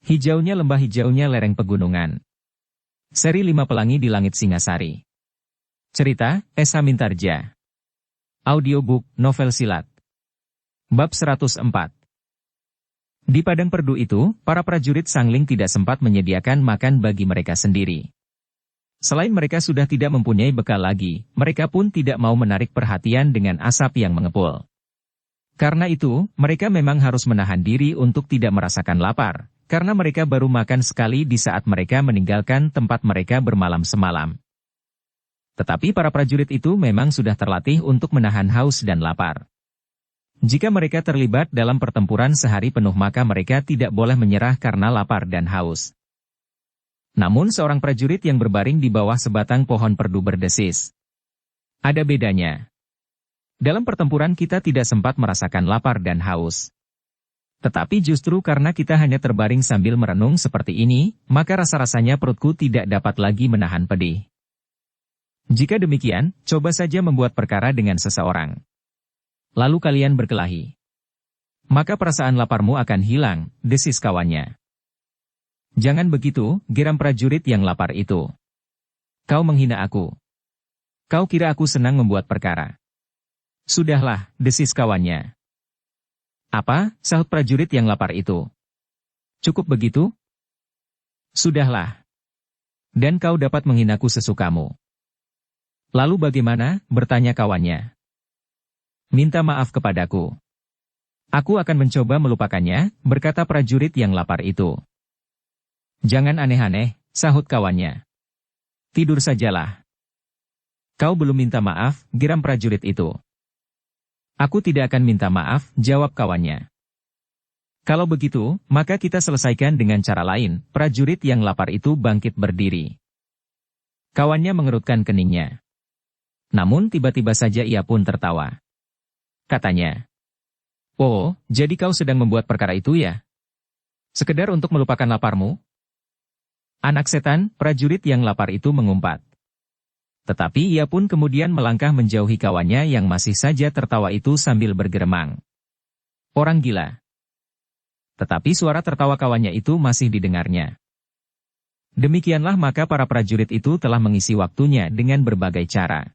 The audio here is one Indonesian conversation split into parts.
Hijaunya lembah, hijaunya lereng pegunungan. Seri 5 Pelangi di Langit Singasari. Cerita, Esa Mintarja. Audiobook, novel silat. Bab 104. Di padang perdu itu, para prajurit Sangling tidak sempat menyediakan makan bagi mereka sendiri. Selain mereka sudah tidak mempunyai bekal lagi, mereka pun tidak mau menarik perhatian dengan asap yang mengepul. Karena itu, mereka memang harus menahan diri untuk tidak merasakan lapar, karena mereka baru makan sekali di saat mereka meninggalkan tempat mereka bermalam semalam. Tetapi para prajurit itu memang sudah terlatih untuk menahan haus dan lapar. Jika mereka terlibat dalam pertempuran sehari penuh maka mereka tidak boleh menyerah karena lapar dan haus. Namun seorang prajurit yang berbaring di bawah sebatang pohon perdu berdesis. Ada bedanya. Dalam pertempuran kita tidak sempat merasakan lapar dan haus. Tetapi justru karena kita hanya terbaring sambil merenung seperti ini, maka rasa-rasanya perutku tidak dapat lagi menahan pedih. Jika demikian, coba saja membuat perkara dengan seseorang. Lalu kalian berkelahi. Maka perasaan laparmu akan hilang, desis kawannya. Jangan begitu, geram prajurit yang lapar itu. Kau menghina aku. Kau kira aku senang membuat perkara. Sudahlah, desis kawannya. Apa, sahut prajurit yang lapar itu. Cukup begitu? Sudahlah. Dan kau dapat menghinaku sesukamu. Lalu bagaimana, bertanya kawannya. Minta maaf kepadaku. Aku akan mencoba melupakannya, berkata prajurit yang lapar itu. Jangan aneh-aneh, sahut kawannya. Tidur sajalah. Kau belum minta maaf, geram prajurit itu. Aku tidak akan minta maaf, jawab kawannya. Kalau begitu, maka kita selesaikan dengan cara lain, prajurit yang lapar itu bangkit berdiri. Kawannya mengerutkan keningnya. Namun tiba-tiba saja ia pun tertawa. Katanya, "Oh, jadi kau sedang membuat perkara itu ya? Sekedar untuk melupakan laparmu?" Anak setan, prajurit yang lapar itu mengumpat. Tetapi ia pun kemudian melangkah menjauhi kawannya yang masih saja tertawa itu sambil bergeremang. Orang gila. Tetapi suara tertawa kawannya itu masih didengarnya. Demikianlah maka para prajurit itu telah mengisi waktunya dengan berbagai cara.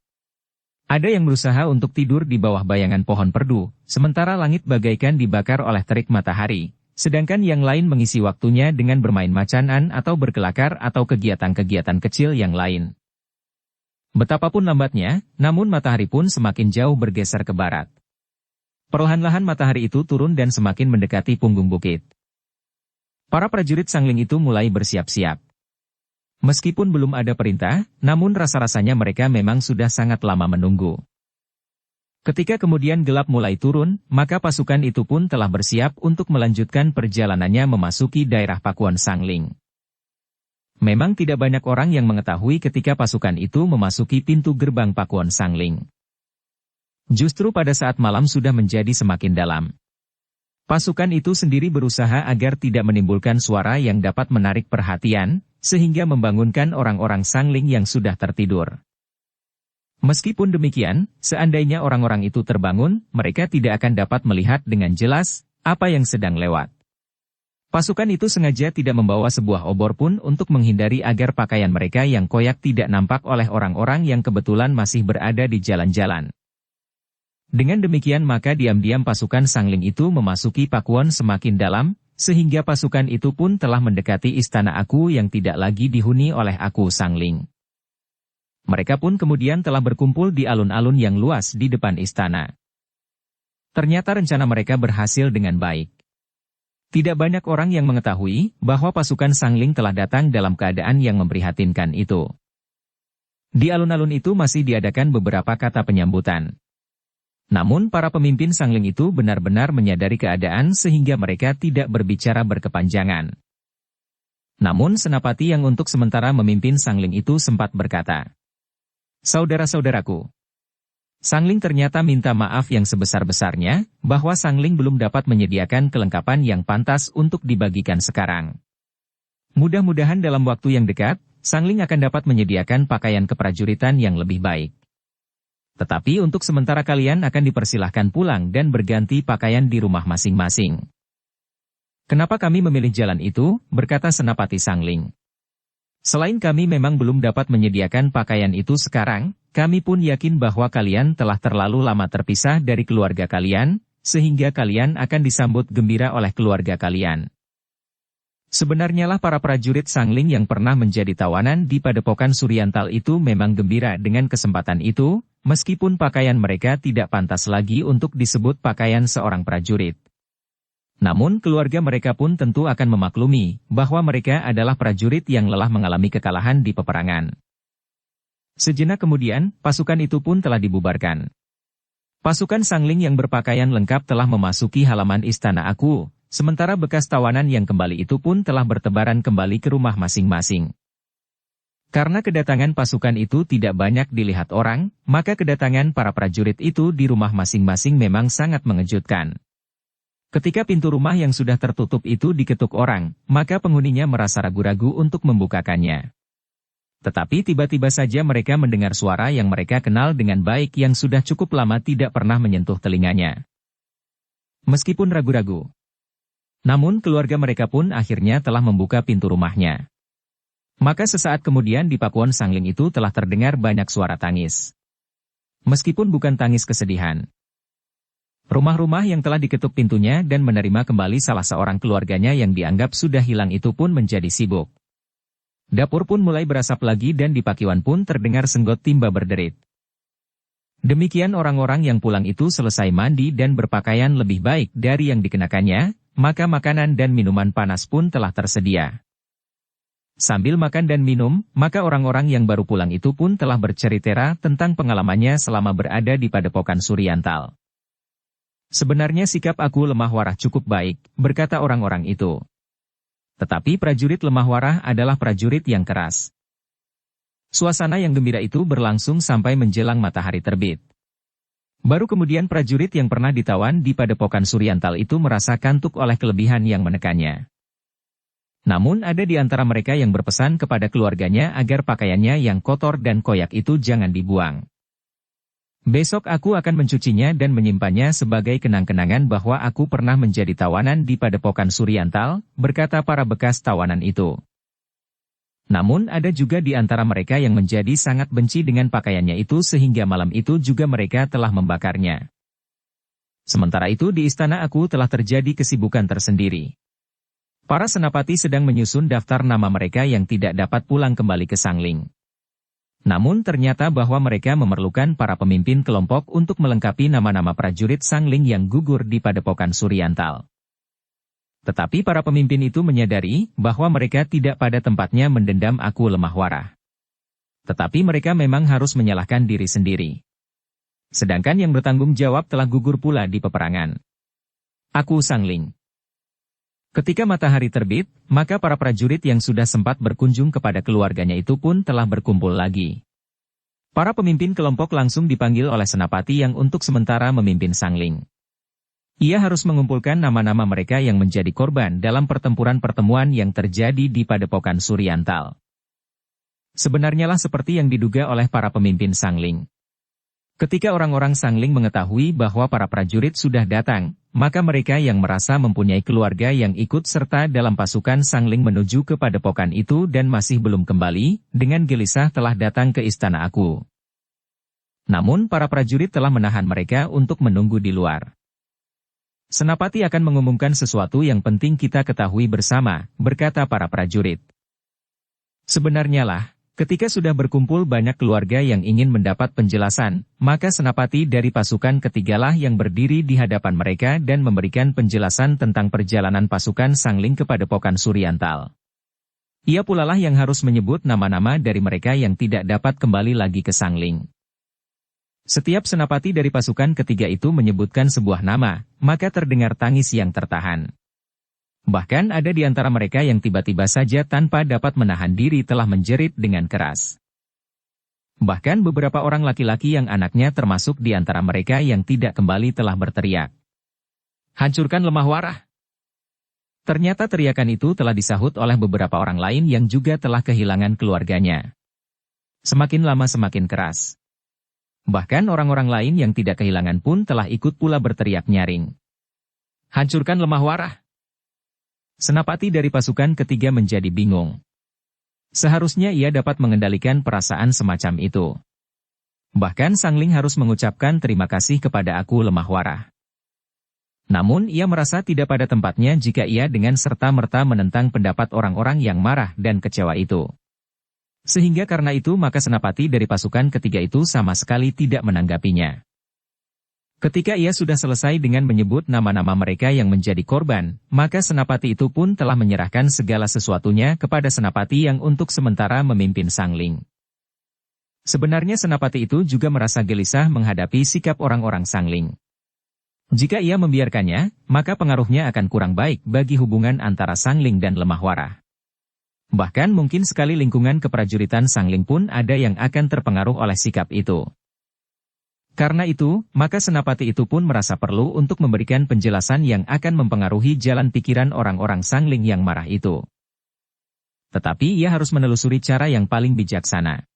Ada yang berusaha untuk tidur di bawah bayangan pohon perdu, sementara langit bagaikan dibakar oleh terik matahari, sedangkan yang lain mengisi waktunya dengan bermain macanan atau berkelakar atau kegiatan-kegiatan kecil yang lain. Betapapun lambatnya, namun matahari pun semakin jauh bergeser ke barat. Perlahan-lahan matahari itu turun dan semakin mendekati punggung bukit. Para prajurit Sangling itu mulai bersiap-siap. Meskipun belum ada perintah, namun rasa-rasanya mereka memang sudah sangat lama menunggu. Ketika kemudian gelap mulai turun, maka pasukan itu pun telah bersiap untuk melanjutkan perjalanannya memasuki daerah Pakuan Sangling. Memang tidak banyak orang yang mengetahui ketika pasukan itu memasuki pintu gerbang Pakuan Sangling. Justru pada saat malam sudah menjadi semakin dalam. Pasukan itu sendiri berusaha agar tidak menimbulkan suara yang dapat menarik perhatian, sehingga membangunkan orang-orang Sangling yang sudah tertidur. Meskipun demikian, seandainya orang-orang itu terbangun, mereka tidak akan dapat melihat dengan jelas apa yang sedang lewat. Pasukan itu sengaja tidak membawa sebuah obor pun untuk menghindari agar pakaian mereka yang koyak tidak nampak oleh orang-orang yang kebetulan masih berada di jalan-jalan. Dengan demikian maka diam-diam pasukan Sangling itu memasuki Pakuan semakin dalam, sehingga pasukan itu pun telah mendekati istana Aku yang tidak lagi dihuni oleh Aku Sangling. Mereka pun kemudian telah berkumpul di alun-alun yang luas di depan istana. Ternyata rencana mereka berhasil dengan baik. Tidak banyak orang yang mengetahui bahwa pasukan Sangling telah datang dalam keadaan yang memprihatinkan itu. Di alun-alun itu masih diadakan beberapa kata penyambutan. Namun para pemimpin Sangling itu benar-benar menyadari keadaan sehingga mereka tidak berbicara berkepanjangan. Namun Senapati yang untuk sementara memimpin Sangling itu sempat berkata, "Saudara-saudaraku, Sangling ternyata minta maaf yang sebesar-besarnya, bahwa Sangling belum dapat menyediakan kelengkapan yang pantas untuk dibagikan sekarang. Mudah-mudahan dalam waktu yang dekat, Sangling akan dapat menyediakan pakaian keprajuritan yang lebih baik. Tetapi untuk sementara kalian akan dipersilahkan pulang dan berganti pakaian di rumah masing-masing." Kenapa kami memilih jalan itu, berkata Senapati Sangling. Selain kami memang belum dapat menyediakan pakaian itu sekarang, kami pun yakin bahwa kalian telah terlalu lama terpisah dari keluarga kalian, sehingga kalian akan disambut gembira oleh keluarga kalian. Sebenarnya lah para prajurit Sangling yang pernah menjadi tawanan di Padepokan Suryantal itu memang gembira dengan kesempatan itu, meskipun pakaian mereka tidak pantas lagi untuk disebut pakaian seorang prajurit. Namun keluarga mereka pun tentu akan memaklumi bahwa mereka adalah prajurit yang lelah mengalami kekalahan di peperangan. Sejenak kemudian, pasukan itu pun telah dibubarkan. Pasukan Sangling yang berpakaian lengkap telah memasuki halaman istana Aku, sementara bekas tawanan yang kembali itu pun telah bertebaran kembali ke rumah masing-masing. Karena kedatangan pasukan itu tidak banyak dilihat orang, maka kedatangan para prajurit itu di rumah masing-masing memang sangat mengejutkan. Ketika pintu rumah yang sudah tertutup itu diketuk orang, maka penghuninya merasa ragu-ragu untuk membukakannya. Tetapi tiba-tiba saja mereka mendengar suara yang mereka kenal dengan baik yang sudah cukup lama tidak pernah menyentuh telinganya. Meskipun ragu-ragu, namun keluarga mereka pun akhirnya telah membuka pintu rumahnya. Maka sesaat kemudian di Pakuwon Sangling itu telah terdengar banyak suara tangis. Meskipun bukan tangis kesedihan. Rumah-rumah yang telah diketuk pintunya dan menerima kembali salah seorang keluarganya yang dianggap sudah hilang itu pun menjadi sibuk. Dapur pun mulai berasap lagi dan di Pakiwan pun terdengar senggot timba berderit. Demikian orang-orang yang pulang itu selesai mandi dan berpakaian lebih baik dari yang dikenakannya, maka makanan dan minuman panas pun telah tersedia. Sambil makan dan minum, maka orang-orang yang baru pulang itu pun telah bercerita tentang pengalamannya selama berada di Padepokan Suryantal. Sebenarnya sikap Aku Lemah Warah cukup baik, berkata orang-orang itu. Tetapi prajurit Lemah Warah adalah prajurit yang keras. Suasana yang gembira itu berlangsung sampai menjelang matahari terbit. Baru kemudian prajurit yang pernah ditawan di Padepokan Suryantal itu merasa kantuk oleh kelebihan yang menekannya. Namun ada di antara mereka yang berpesan kepada keluarganya agar pakaiannya yang kotor dan koyak itu jangan dibuang. Besok aku akan mencucinya dan menyimpannya sebagai kenang-kenangan bahwa aku pernah menjadi tawanan di Padepokan Suryantal, berkata para bekas tawanan itu. Namun ada juga di antara mereka yang menjadi sangat benci dengan pakaiannya itu sehingga malam itu juga mereka telah membakarnya. Sementara itu di istana Aku telah terjadi kesibukan tersendiri. Para senapati sedang menyusun daftar nama mereka yang tidak dapat pulang kembali ke Sangling. Namun ternyata bahwa mereka memerlukan para pemimpin kelompok untuk melengkapi nama-nama prajurit Sangling yang gugur di Padepokan Suryantal. Tetapi para pemimpin itu menyadari bahwa mereka tidak pada tempatnya mendendam Aku Lemah Warah. Tetapi mereka memang harus menyalahkan diri sendiri. Sedangkan yang bertanggung jawab telah gugur pula di peperangan. Aku Sangling. Ketika matahari terbit, maka para prajurit yang sudah sempat berkunjung kepada keluarganya itu pun telah berkumpul lagi. Para pemimpin kelompok langsung dipanggil oleh senapati yang untuk sementara memimpin Sangling. Ia harus mengumpulkan nama-nama mereka yang menjadi korban dalam pertempuran-pertemuan yang terjadi di Padepokan Suryantal. Sebenarnya lah seperti yang diduga oleh para pemimpin Sangling. Ketika orang-orang Sangling mengetahui bahwa para prajurit sudah datang, maka mereka yang merasa mempunyai keluarga yang ikut serta dalam pasukan Sangling menuju ke Padepokan itu dan masih belum kembali, dengan gelisah telah datang ke istana Aku. Namun para prajurit telah menahan mereka untuk menunggu di luar. Senapati akan mengumumkan sesuatu yang penting kita ketahui bersama, berkata para prajurit. Sebenarnya lah, ketika sudah berkumpul banyak keluarga yang ingin mendapat penjelasan, maka senapati dari pasukan ketigalah yang berdiri di hadapan mereka dan memberikan penjelasan tentang perjalanan pasukan Sangling ke Padepokan Suryantal. Ia pula lah yang harus menyebut nama-nama dari mereka yang tidak dapat kembali lagi ke Sangling. Setiap senapati dari pasukan ketiga itu menyebutkan sebuah nama, maka terdengar tangis yang tertahan. Bahkan ada di antara mereka yang tiba-tiba saja tanpa dapat menahan diri telah menjerit dengan keras. Bahkan beberapa orang laki-laki yang anaknya termasuk di antara mereka yang tidak kembali telah berteriak. Hancurkan Lemah Warah! Ternyata teriakan itu telah disahut oleh beberapa orang lain yang juga telah kehilangan keluarganya. Semakin lama semakin keras. Bahkan orang-orang lain yang tidak kehilangan pun telah ikut pula berteriak nyaring. Hancurkan Lemah Warah! Senapati dari pasukan ketiga menjadi bingung. Seharusnya ia dapat mengendalikan perasaan semacam itu. Bahkan Sangling harus mengucapkan terima kasih kepada Aku Lemah Warah. Namun ia merasa tidak pada tempatnya jika ia dengan serta-merta menentang pendapat orang-orang yang marah dan kecewa itu. Sehingga karena itu maka senapati dari pasukan ketiga itu sama sekali tidak menanggapinya. Ketika ia sudah selesai dengan menyebut nama-nama mereka yang menjadi korban, maka senapati itu pun telah menyerahkan segala sesuatunya kepada senapati yang untuk sementara memimpin Sangling. Sebenarnya senapati itu juga merasa gelisah menghadapi sikap orang-orang Sangling. Jika ia membiarkannya, maka pengaruhnya akan kurang baik bagi hubungan antara Sangling dan Lemah Warah. Bahkan mungkin sekali lingkungan keprajuritan Sangling pun ada yang akan terpengaruh oleh sikap itu. Karena itu, maka senapati itu pun merasa perlu untuk memberikan penjelasan yang akan mempengaruhi jalan pikiran orang-orang Sangling yang marah itu. Tetapi ia harus menelusuri cara yang paling bijaksana.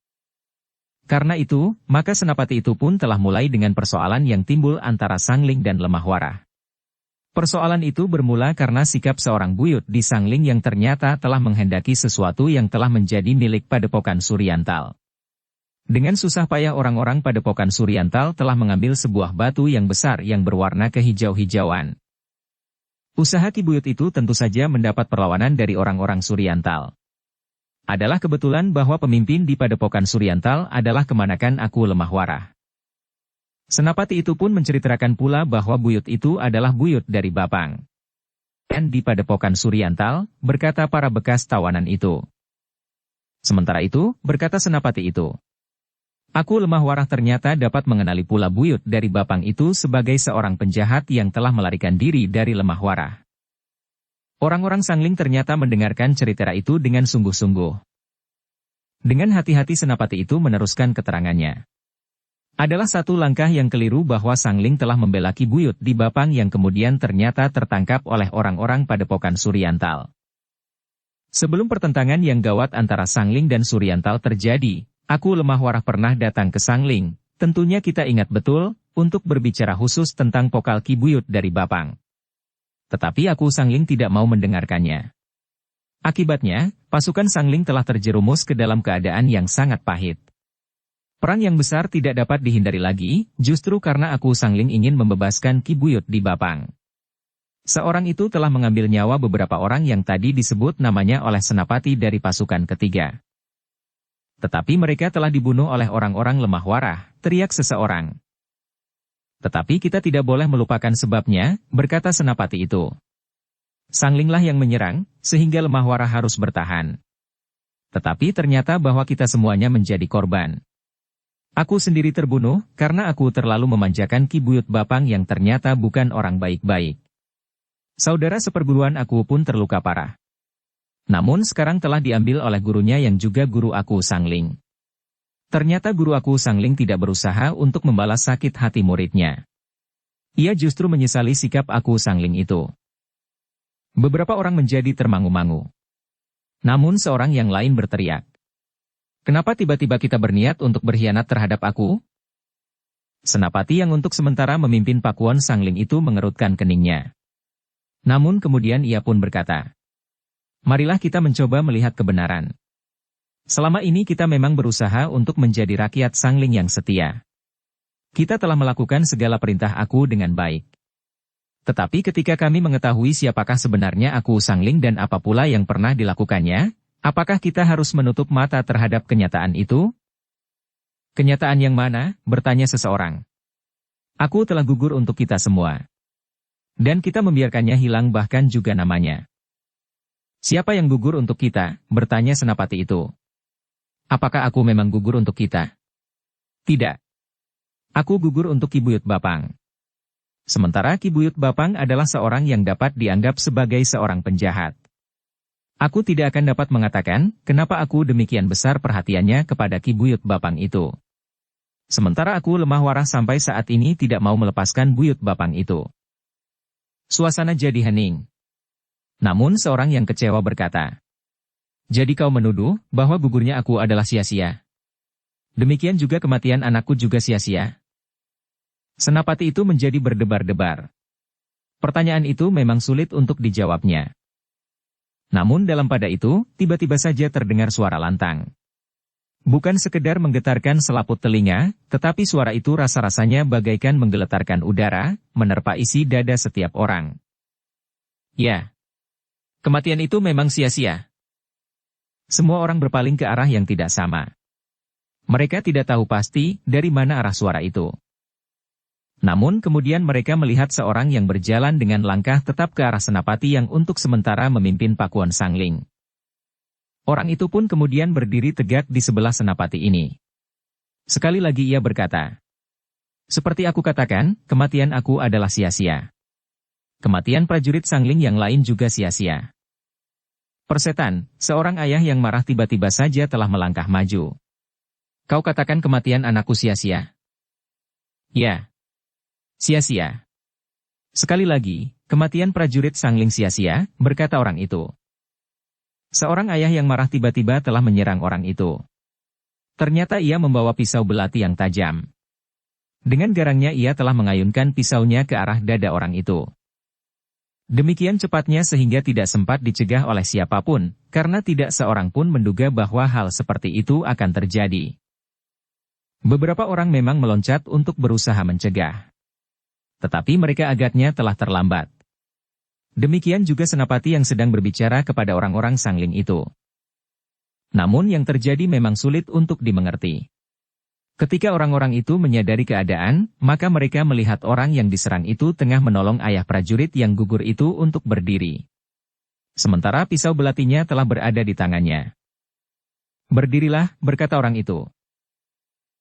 Karena itu, maka senapati itu pun telah mulai dengan persoalan yang timbul antara Sangling dan Lemah Warah. Persoalan itu bermula karena sikap seorang buyut di Sangling yang ternyata telah menghendaki sesuatu yang telah menjadi milik Padepokan Suryantal. Dengan susah payah orang-orang Padepokan Suryantal telah mengambil sebuah batu yang besar yang berwarna kehijau-hijauan. Usaha Ki Buyut itu tentu saja mendapat perlawanan dari orang-orang Suryantal. Adalah kebetulan bahwa pemimpin di Padepokan Suryantal adalah kemanakan Aku Lemah Warah. Senapati itu pun menceritakan pula bahwa buyut itu adalah buyut dari Bapang. Dan di Padepokan Suryantal, berkata para bekas tawanan itu. Sementara itu, berkata senapati itu. Aku Lemah Warah ternyata dapat mengenali pula buyut dari Bapang itu sebagai seorang penjahat yang telah melarikan diri dari Lemah Warah. Orang-orang Sangling ternyata mendengarkan cerita itu dengan sungguh-sungguh. Dengan hati-hati senapati itu meneruskan keterangannya. Adalah satu langkah yang keliru bahwa Sangling telah membela Ki Buyut di Bapang yang kemudian ternyata tertangkap oleh orang-orang Padepokan Suryantal. Sebelum pertentangan yang gawat antara Sangling dan Suryantal terjadi, Aku Lemah Warah pernah datang ke Sangling, tentunya kita ingat betul, untuk berbicara khusus tentang pokal Ki Buyut dari Bapang. Tetapi Aku Sangling tidak mau mendengarkannya. Akibatnya, pasukan Sangling telah terjerumus ke dalam keadaan yang sangat pahit. Perang yang besar tidak dapat dihindari lagi, justru karena Aku Sangling ingin membebaskan Ki Buyut di Bapang. Seorang itu telah mengambil nyawa beberapa orang yang tadi disebut namanya oleh senapati dari pasukan ketiga. Tetapi mereka telah dibunuh oleh orang-orang Lemah Warah, teriak seseorang. Tetapi kita tidak boleh melupakan sebabnya, berkata senapati itu. Sanglinglah yang menyerang, sehingga Lemah Warah harus bertahan. Tetapi ternyata bahwa kita semuanya menjadi korban. Aku sendiri terbunuh, karena aku terlalu memanjakan Ki Buyut Bapang yang ternyata bukan orang baik-baik. Saudara seperguruan aku pun terluka parah. Namun sekarang telah diambil oleh gurunya yang juga guru Aku Sangling. Ternyata guru Aku Sangling tidak berusaha untuk membalas sakit hati muridnya. Ia justru menyesali sikap Aku Sangling itu. Beberapa orang menjadi termangu-mangu. Namun seorang yang lain berteriak. Kenapa tiba-tiba kita berniat untuk berkhianat terhadap aku? Senapati yang untuk sementara memimpin Pakuan Sangling itu mengerutkan keningnya. Namun kemudian ia pun berkata. Marilah kita mencoba melihat kebenaran. Selama ini kita memang berusaha untuk menjadi rakyat Sangling yang setia. Kita telah melakukan segala perintah aku dengan baik. Tetapi ketika kami mengetahui siapakah sebenarnya Aku Sangling dan apa pula yang pernah dilakukannya, apakah kita harus menutup mata terhadap kenyataan itu? Kenyataan yang mana? Bertanya seseorang. Aku telah gugur untuk kita semua. Dan kita membiarkannya hilang bahkan juga namanya. Siapa yang gugur untuk kita? Bertanya senapati itu. Apakah aku memang gugur untuk kita? Tidak. Aku gugur untuk Ki Buyut Bapang. Sementara Ki Buyut Bapang adalah seorang yang dapat dianggap sebagai seorang penjahat. Aku tidak akan dapat mengatakan, kenapa aku demikian besar perhatiannya kepada Ki Buyut Bapang itu. Sementara Aku Lemah Warah sampai saat ini tidak mau melepaskan Buyut Bapang itu. Suasana jadi hening. Namun seorang yang kecewa berkata, jadi kau menuduh bahwa gugurnya aku adalah sia-sia. Demikian juga kematian anakku juga sia-sia. Senapati itu menjadi berdebar-debar. Pertanyaan itu memang sulit untuk dijawabnya. Namun dalam pada itu, tiba-tiba saja terdengar suara lantang. Bukan sekedar menggetarkan selaput telinga, tetapi suara itu rasa-rasanya bagaikan menggeletarkan udara, menerpa isi dada setiap orang. Ya, kematian itu memang sia-sia. Semua orang berpaling ke arah yang tidak sama. Mereka tidak tahu pasti dari mana arah suara itu. Namun kemudian mereka melihat seorang yang berjalan dengan langkah tetap ke arah Senapati yang untuk sementara memimpin Pakuan Sangling. Orang itu pun kemudian berdiri tegak di sebelah Senapati ini. Sekali lagi ia berkata, "Seperti aku katakan, kematian aku adalah sia-sia. Kematian prajurit Sangling yang lain juga sia-sia." Persetan, seorang ayah yang marah tiba-tiba saja telah melangkah maju. "Kau katakan kematian anakku sia-sia?" "Ya, sia-sia." "Sekali lagi, kematian prajurit Sangling sia-sia," berkata orang itu. Seorang ayah yang marah tiba-tiba telah menyerang orang itu. Ternyata ia membawa pisau belati yang tajam. Dengan garangnya ia telah mengayunkan pisaunya ke arah dada orang itu. Demikian cepatnya sehingga tidak sempat dicegah oleh siapapun, karena tidak seorang pun menduga bahwa hal seperti itu akan terjadi. Beberapa orang memang meloncat untuk berusaha mencegah. Tetapi mereka agaknya telah terlambat. Demikian juga Senapati yang sedang berbicara kepada orang-orang Sangling itu. Namun yang terjadi memang sulit untuk dimengerti. Ketika orang-orang itu menyadari keadaan, maka mereka melihat orang yang diserang itu tengah menolong ayah prajurit yang gugur itu untuk berdiri. Sementara pisau belatinya telah berada di tangannya. "Berdirilah," berkata orang itu.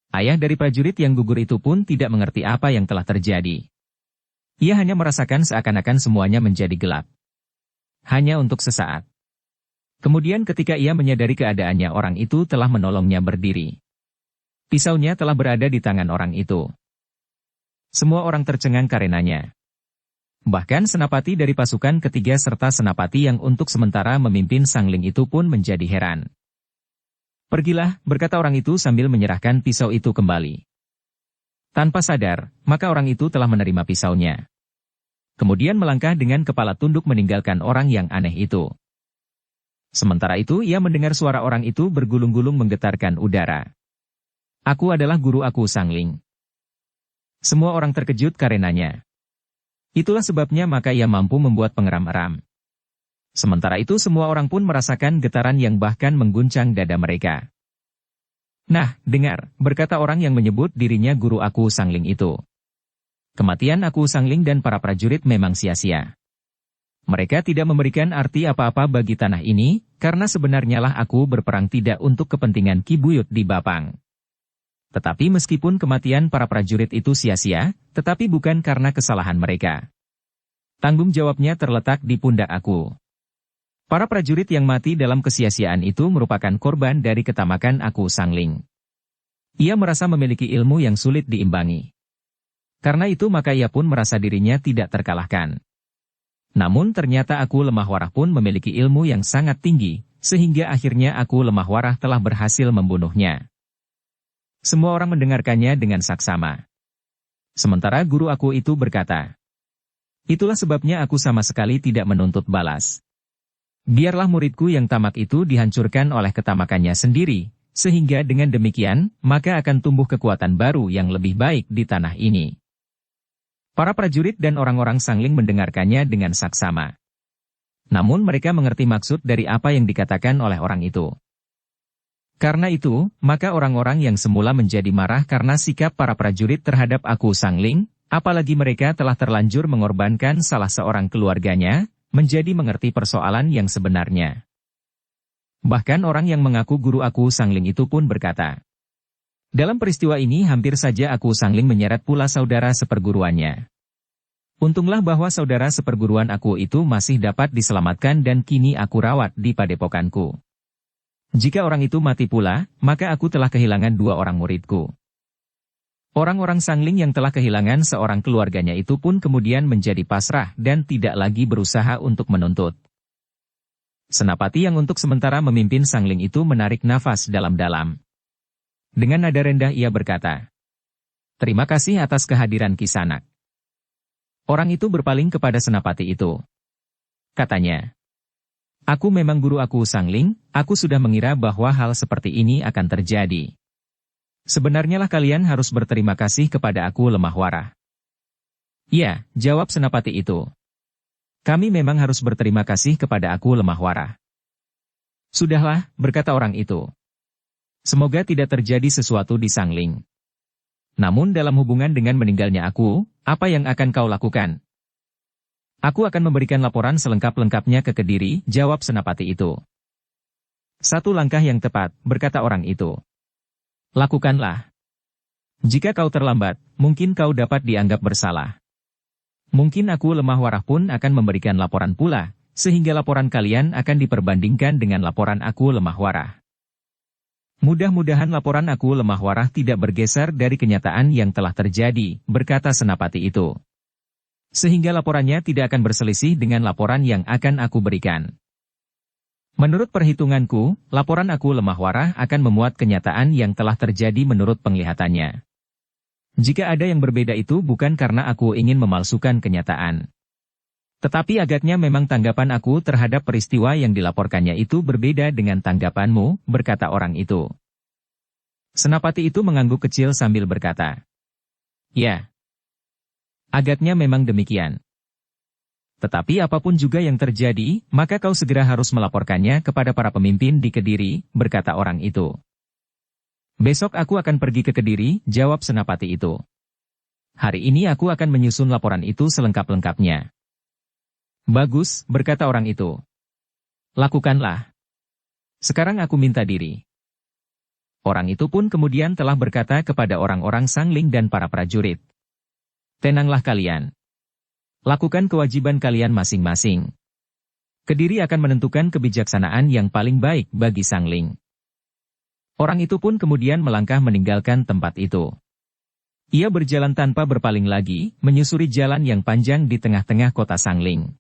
Ayah dari prajurit yang gugur itu pun tidak mengerti apa yang telah terjadi. Ia hanya merasakan seakan-akan semuanya menjadi gelap. Hanya untuk sesaat. Kemudian ketika ia menyadari keadaannya orang itu telah menolongnya berdiri. Pisaunya telah berada di tangan orang itu. Semua orang tercengang karenanya. Bahkan Senapati dari pasukan ketiga serta Senapati yang untuk sementara memimpin Sangling itu pun menjadi heran. "Pergilah," berkata orang itu sambil menyerahkan pisau itu kembali. Tanpa sadar, maka orang itu telah menerima pisaunya. Kemudian melangkah dengan kepala tunduk meninggalkan orang yang aneh itu. Sementara itu ia mendengar suara orang itu bergulung-gulung menggetarkan udara. "Aku adalah guru aku Sangling." Semua orang terkejut karenanya. Itulah sebabnya maka ia mampu membuat pengeram-eram. Sementara itu semua orang pun merasakan getaran yang bahkan mengguncang dada mereka. "Nah, dengar," berkata orang yang menyebut dirinya guru aku Sangling itu. "Kematian aku Sangling dan para prajurit memang sia-sia. Mereka tidak memberikan arti apa-apa bagi tanah ini, karena sebenarnya lah aku berperang tidak untuk kepentingan Ki Buyut di Bapang. Tetapi meskipun kematian para prajurit itu sia-sia, tetapi bukan karena kesalahan mereka. Tanggung jawabnya terletak di pundak aku. Para prajurit yang mati dalam kesia-siaan itu merupakan korban dari ketamakan aku Sangling. Ia merasa memiliki ilmu yang sulit diimbangi. Karena itu maka ia pun merasa dirinya tidak terkalahkan. Namun ternyata aku Lemah Warah pun memiliki ilmu yang sangat tinggi, sehingga akhirnya aku Lemah Warah telah berhasil membunuhnya." Semua orang mendengarkannya dengan saksama. Sementara guru aku itu berkata, "Itulah sebabnya aku sama sekali tidak menuntut balas. Biarlah muridku yang tamak itu dihancurkan oleh ketamakannya sendiri, sehingga dengan demikian, maka akan tumbuh kekuatan baru yang lebih baik di tanah ini." Para prajurit dan orang-orang Sangling mendengarkannya dengan saksama. Namun mereka mengerti maksud dari apa yang dikatakan oleh orang itu. Karena itu, maka orang-orang yang semula menjadi marah karena sikap para prajurit terhadap aku Sangling, apalagi mereka telah terlanjur mengorbankan salah seorang keluarganya, menjadi mengerti persoalan yang sebenarnya. Bahkan orang yang mengaku guru aku Sangling itu pun berkata, "Dalam peristiwa ini hampir saja aku Sangling menyeret pula saudara seperguruannya. Untunglah bahwa saudara seperguruan aku itu masih dapat diselamatkan dan kini aku rawat di padepokanku. Jika orang itu mati pula, maka aku telah kehilangan 2 orang muridku." Orang-orang Sangling yang telah kehilangan seorang keluarganya itu pun kemudian menjadi pasrah dan tidak lagi berusaha untuk menuntut. Senapati yang untuk sementara memimpin Sangling itu menarik nafas dalam-dalam. Dengan nada rendah ia berkata, "Terima kasih atas kehadiran Kisanak." Orang itu berpaling kepada Senapati itu. Katanya, Aku memang guru aku Sangling, aku sudah mengira bahwa hal seperti ini akan terjadi. Sebenarnya lah kalian harus berterima kasih kepada aku lemah warah. Ya, jawab senapati itu. Kami memang harus berterima kasih kepada aku lemah warah. Sudahlah, berkata orang itu. Semoga tidak terjadi sesuatu di Sangling. Namun dalam hubungan dengan meninggalnya aku, apa yang akan kau lakukan? Aku akan memberikan laporan selengkap-lengkapnya ke Kediri, jawab senapati itu. Satu langkah yang tepat, berkata orang itu. Lakukanlah. Jika kau terlambat, mungkin kau dapat dianggap bersalah. Mungkin aku lemah warah pun akan memberikan laporan pula, sehingga laporan kalian akan diperbandingkan dengan laporan aku lemah warah. Mudah-mudahan laporan aku lemah warah tidak bergeser dari kenyataan yang telah terjadi, berkata senapati itu. Sehingga laporannya tidak akan berselisih dengan laporan yang akan aku berikan. Menurut perhitunganku, laporan aku lemah warah akan memuat kenyataan yang telah terjadi menurut penglihatannya. Jika ada yang berbeda itu bukan karena aku ingin memalsukan kenyataan. Tetapi agaknya memang tanggapan aku terhadap peristiwa yang dilaporkannya itu berbeda dengan tanggapanmu, berkata orang itu. Senapati itu mengangguk kecil sambil berkata, ya. Agaknya memang demikian. Tetapi apapun juga yang terjadi, maka kau segera harus melaporkannya kepada para pemimpin di Kediri, berkata orang itu. Besok aku akan pergi ke Kediri, jawab senapati itu. Hari ini aku akan menyusun laporan itu selengkap-lengkapnya. Bagus, berkata orang itu. Lakukanlah. Sekarang aku minta diri. Orang itu pun kemudian telah berkata kepada orang-orang Sangling dan para prajurit. Tenanglah kalian. Lakukan kewajiban kalian masing-masing. Kediri akan menentukan kebijaksanaan yang paling baik bagi Sangling. Orang itu pun kemudian melangkah meninggalkan tempat itu. Ia berjalan tanpa berpaling lagi, menyusuri jalan yang panjang di tengah-tengah kota Sangling.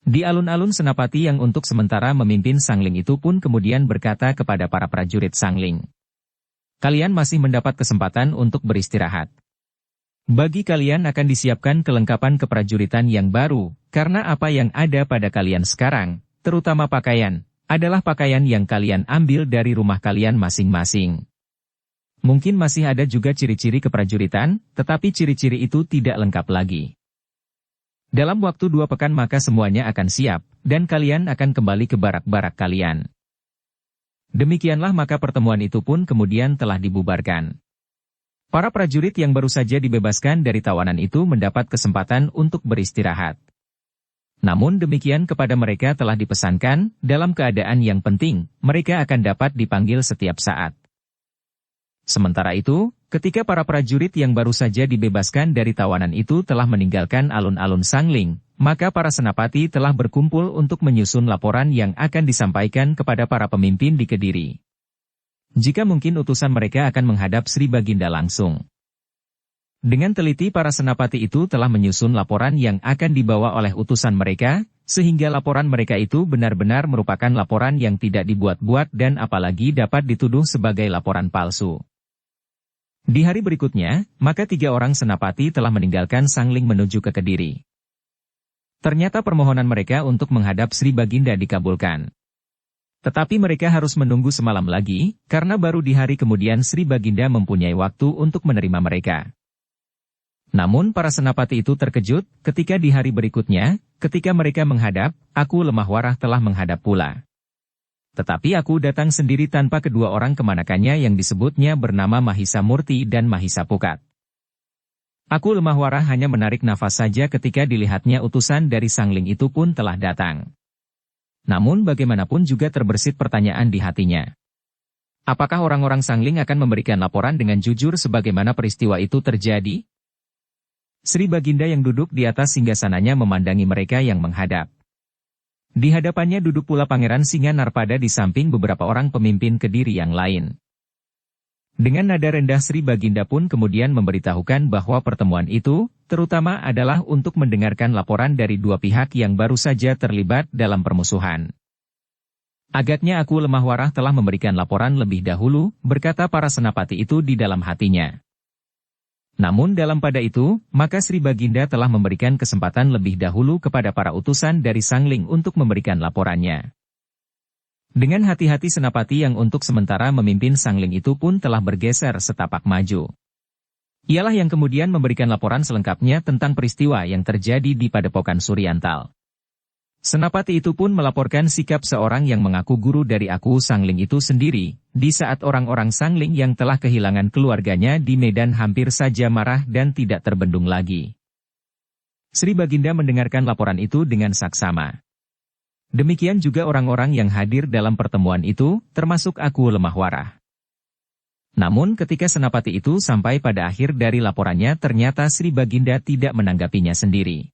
Di alun-alun senapati yang untuk sementara memimpin Sangling itu pun kemudian berkata kepada para prajurit Sangling. Kalian masih mendapat kesempatan untuk beristirahat. Bagi kalian akan disiapkan kelengkapan keprajuritan yang baru, karena apa yang ada pada kalian sekarang, terutama pakaian, adalah pakaian yang kalian ambil dari rumah kalian masing-masing. Mungkin masih ada juga ciri-ciri keprajuritan, tetapi ciri-ciri itu tidak lengkap lagi. Dalam waktu 2 pekan maka semuanya akan siap, dan kalian akan kembali ke barak-barak kalian. Demikianlah maka pertemuan itu pun kemudian telah dibubarkan. Para prajurit yang baru saja dibebaskan dari tawanan itu mendapat kesempatan untuk beristirahat. Namun demikian kepada mereka telah dipesankan, dalam keadaan yang penting, mereka akan dapat dipanggil setiap saat. Sementara itu, ketika para prajurit yang baru saja dibebaskan dari tawanan itu telah meninggalkan alun-alun Sangling, maka para senapati telah berkumpul untuk menyusun laporan yang akan disampaikan kepada para pemimpin di Kediri. Jika mungkin utusan mereka akan menghadap Sri Baginda langsung. Dengan teliti para senapati itu telah menyusun laporan yang akan dibawa oleh utusan mereka, sehingga laporan mereka itu benar-benar merupakan laporan yang tidak dibuat-buat dan apalagi dapat dituduh sebagai laporan palsu. Di hari berikutnya, maka 3 orang senapati telah meninggalkan Sangling menuju ke Kediri. Ternyata permohonan mereka untuk menghadap Sri Baginda dikabulkan. Tetapi mereka harus menunggu semalam lagi, karena baru di hari kemudian Sri Baginda mempunyai waktu untuk menerima mereka. Namun para senapati itu terkejut, ketika di hari berikutnya, ketika mereka menghadap, aku lemah warah telah menghadap pula. Tetapi aku datang sendiri tanpa kedua orang kemanakannya yang disebutnya bernama Mahisa Murti dan Mahisa Pukat. Aku lemah warah hanya menarik nafas saja ketika dilihatnya utusan dari Sangling itu pun telah datang. Namun bagaimanapun juga terbersit pertanyaan di hatinya. Apakah orang-orang Sangling akan memberikan laporan dengan jujur sebagaimana peristiwa itu terjadi? Sri Baginda yang duduk di atas singgasananya memandangi mereka yang menghadap. Di hadapannya duduk pula Pangeran Singa Narpada di samping beberapa orang pemimpin Kediri yang lain. Dengan nada rendah Sri Baginda pun kemudian memberitahukan bahwa pertemuan itu, terutama adalah untuk mendengarkan laporan dari 2 pihak yang baru saja terlibat dalam permusuhan. Agaknya aku lemah warah telah memberikan laporan lebih dahulu, berkata para senapati itu di dalam hatinya. Namun dalam pada itu, maka Sri Baginda telah memberikan kesempatan lebih dahulu kepada para utusan dari Sangling untuk memberikan laporannya. Dengan hati-hati Senapati yang untuk sementara memimpin Sangling itu pun telah bergeser setapak maju. Ialah yang kemudian memberikan laporan selengkapnya tentang peristiwa yang terjadi di Padepokan Suryantal. Senapati itu pun melaporkan sikap seorang yang mengaku guru dari Aku Sangling itu sendiri, di saat orang-orang Sangling yang telah kehilangan keluarganya di medan hampir saja marah dan tidak terbendung lagi. Sri Baginda mendengarkan laporan itu dengan saksama. Demikian juga orang-orang yang hadir dalam pertemuan itu, termasuk Aku Lemahwarah. Namun ketika Senapati itu sampai pada akhir dari laporannya ternyata Sri Baginda tidak menanggapinya sendiri.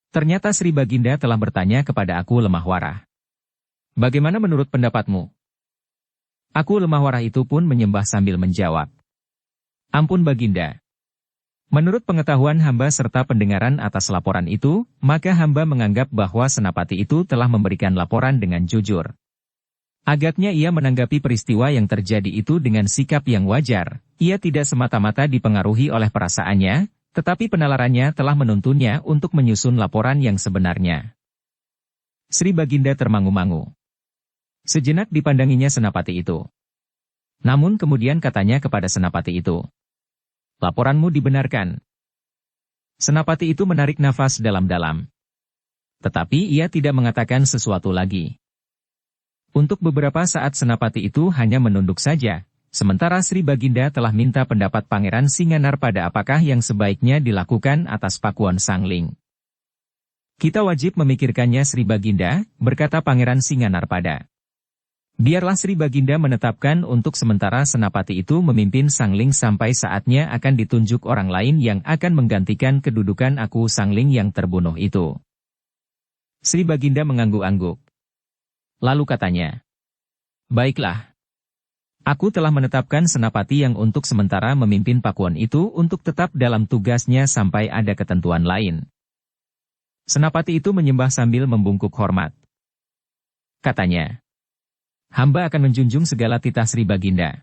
Ternyata Sri Baginda telah bertanya kepada Aku Lemahwarah. Bagaimana menurut pendapatmu? Aku Lemahwarah itu pun menyembah sambil menjawab. Ampun Baginda. Menurut pengetahuan hamba serta pendengaran atas laporan itu, maka hamba menganggap bahwa Senapati itu telah memberikan laporan dengan jujur. Agaknya ia menanggapi peristiwa yang terjadi itu dengan sikap yang wajar, ia tidak semata-mata dipengaruhi oleh perasaannya, tetapi penalarannya telah menuntunnya untuk menyusun laporan yang sebenarnya. Sri Baginda termangu-mangu. Sejenak dipandanginya Senapati itu. Namun kemudian katanya kepada Senapati itu. Laporanmu dibenarkan. Senapati itu menarik nafas dalam-dalam. Tetapi ia tidak mengatakan sesuatu lagi. Untuk beberapa saat Senapati itu hanya menunduk saja. Sementara Sri Baginda telah minta pendapat Pangeran Singanarpada apakah yang sebaiknya dilakukan atas Pakuan Sangling. Kita wajib memikirkannya Sri Baginda, berkata Pangeran Singanarpada. Biarlah Sri Baginda menetapkan untuk sementara Senapati itu memimpin Sangling sampai saatnya akan ditunjuk orang lain yang akan menggantikan kedudukan Aku Sangling yang terbunuh itu. Sri Baginda mengangguk-angguk. Lalu katanya, baiklah. Aku telah menetapkan Senapati yang untuk sementara memimpin Pakuan itu untuk tetap dalam tugasnya sampai ada ketentuan lain. Senapati itu menyembah sambil membungkuk hormat. Katanya, hamba akan menjunjung segala titah Sri Baginda.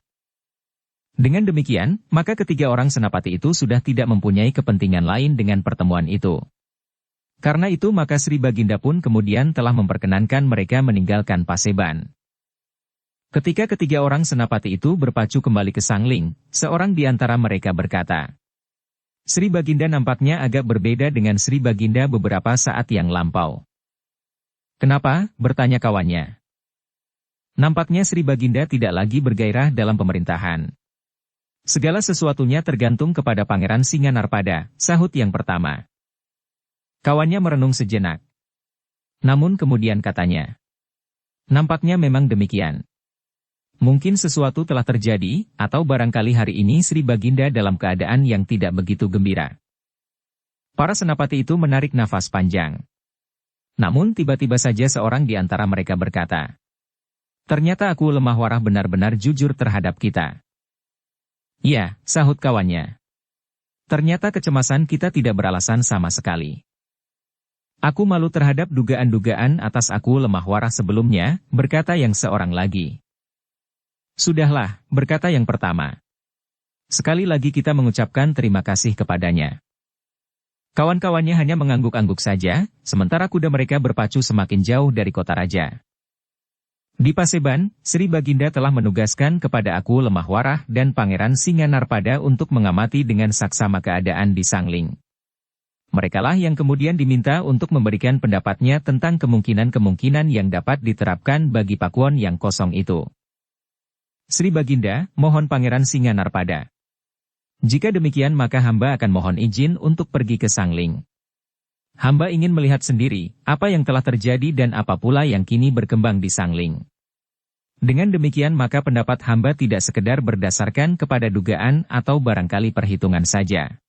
Dengan demikian, maka ketiga orang Senapati itu sudah tidak mempunyai kepentingan lain dengan pertemuan itu. Karena itu maka Sri Baginda pun kemudian telah memperkenankan mereka meninggalkan Paseban. Ketika ketiga orang Senapati itu berpacu kembali ke Sangling, seorang di antara mereka berkata, Sri Baginda nampaknya agak berbeda dengan Sri Baginda beberapa saat yang lampau. Kenapa? Bertanya kawannya. Nampaknya Sri Baginda tidak lagi bergairah dalam pemerintahan. Segala sesuatunya tergantung kepada Pangeran Singanarpada, sahut yang pertama. Kawannya merenung sejenak. Namun kemudian katanya, nampaknya memang demikian. Mungkin sesuatu telah terjadi, atau barangkali hari ini Sri Baginda dalam keadaan yang tidak begitu gembira. Para Senapati itu menarik nafas panjang. Namun tiba-tiba saja seorang di antara mereka berkata, ternyata Aku Lemahwarah benar-benar jujur terhadap kita. Ya, sahut kawannya. Ternyata kecemasan kita tidak beralasan sama sekali. Aku malu terhadap dugaan-dugaan atas Aku Lemahwarah sebelumnya, berkata yang seorang lagi. Sudahlah, berkata yang pertama. Sekali lagi kita mengucapkan terima kasih kepadanya. Kawan-kawannya hanya mengangguk-angguk saja, sementara kuda mereka berpacu semakin jauh dari kota raja. Di Paseban, Sri Baginda telah menugaskan kepada Aku Lemahwarah dan Pangeran Singanarpada untuk mengamati dengan saksama keadaan di Sangling. Merekalah yang kemudian diminta untuk memberikan pendapatnya tentang kemungkinan-kemungkinan yang dapat diterapkan bagi Pakuan yang kosong itu. Sri Baginda, mohon Pangeran Singanarpada. Jika demikian maka hamba akan mohon izin untuk pergi ke Sangling. Hamba ingin melihat sendiri, apa yang telah terjadi dan apa pula yang kini berkembang di Sangling. Dengan demikian maka pendapat hamba tidak sekedar berdasarkan kepada dugaan atau barangkali perhitungan saja.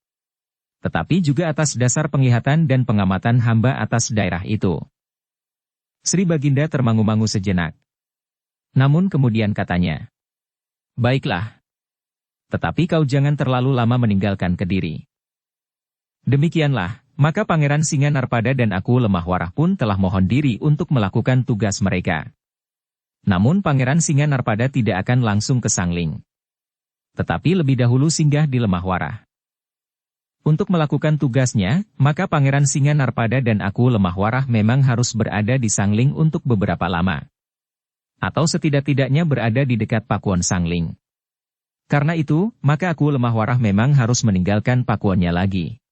Tetapi juga atas dasar penglihatan dan pengamatan hamba atas daerah itu. Sri Baginda termangu-mangu sejenak. Namun kemudian katanya, baiklah. Tetapi kau jangan terlalu lama meninggalkan Kediri. Demikianlah, maka Pangeran Singanarpada dan Aku Lemahwarah pun telah mohon diri untuk melakukan tugas mereka. Namun Pangeran Singanarpada tidak akan langsung ke Sangling. Tetapi lebih dahulu singgah di Lemahwarah. Untuk melakukan tugasnya, maka Pangeran Singanarpada dan aku Lemah Warah memang harus berada di Sangling untuk beberapa lama. Atau setidak-tidaknya berada di dekat Pakuan Sangling. Karena itu, maka aku Lemah Warah memang harus meninggalkan Pakuannya lagi.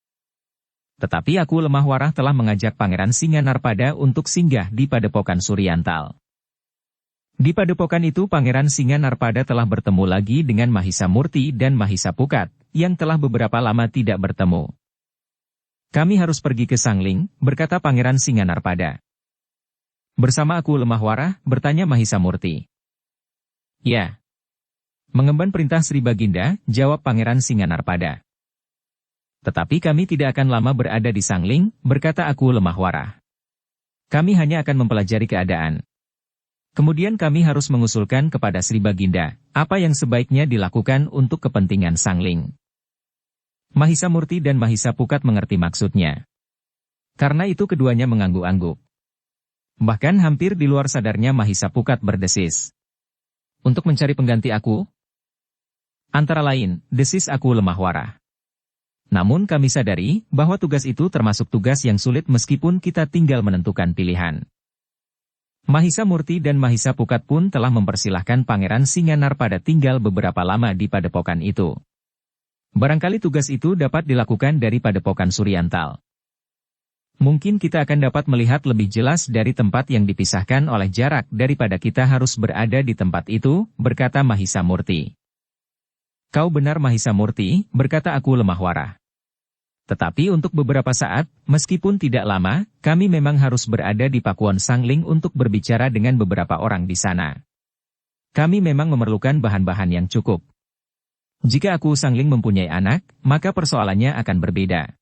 Tetapi aku Lemah Warah telah mengajak Pangeran Singanarpada untuk singgah di Padepokan Suryantal. Di padepokan itu Pangeran Singanarpada telah bertemu lagi dengan Mahisa Murti dan Mahisa Pukat, yang telah beberapa lama tidak bertemu. Kami harus pergi ke Sangling, berkata Pangeran Singanarpada. Bersama aku Lemah Warah, bertanya Mahisa Murti. Ya. Mengemban perintah Sri Baginda, jawab Pangeran Singanarpada. Tetapi kami tidak akan lama berada di Sangling, berkata aku Lemah Warah. Kami hanya akan mempelajari keadaan. Kemudian kami harus mengusulkan kepada Sri Baginda, apa yang sebaiknya dilakukan untuk kepentingan Sangling. Mahisa Murti dan Mahisa Pukat mengerti maksudnya. Karena itu keduanya mengangguk-angguk. Bahkan hampir di luar sadarnya Mahisa Pukat berdesis. Untuk mencari pengganti aku? Antara lain, desis aku Lemah Warah. Namun kami sadari, bahwa tugas itu termasuk tugas yang sulit meskipun kita tinggal menentukan pilihan. Mahisa Murti dan Mahisa Pukat pun telah mempersilahkan Pangeran Singanarpada tinggal beberapa lama di padepokan itu. Barangkali tugas itu dapat dilakukan dari Padepokan Suryantal. Mungkin kita akan dapat melihat lebih jelas dari tempat yang dipisahkan oleh jarak daripada kita harus berada di tempat itu, berkata Mahisa Murti. Kau benar Mahisa Murti, berkata aku Lemah Warah. Tetapi untuk beberapa saat, meskipun tidak lama, kami memang harus berada di Pakuan Sangling untuk berbicara dengan beberapa orang di sana. Kami memang memerlukan bahan-bahan yang cukup. Jika aku Sangling mempunyai anak, maka persoalannya akan berbeda.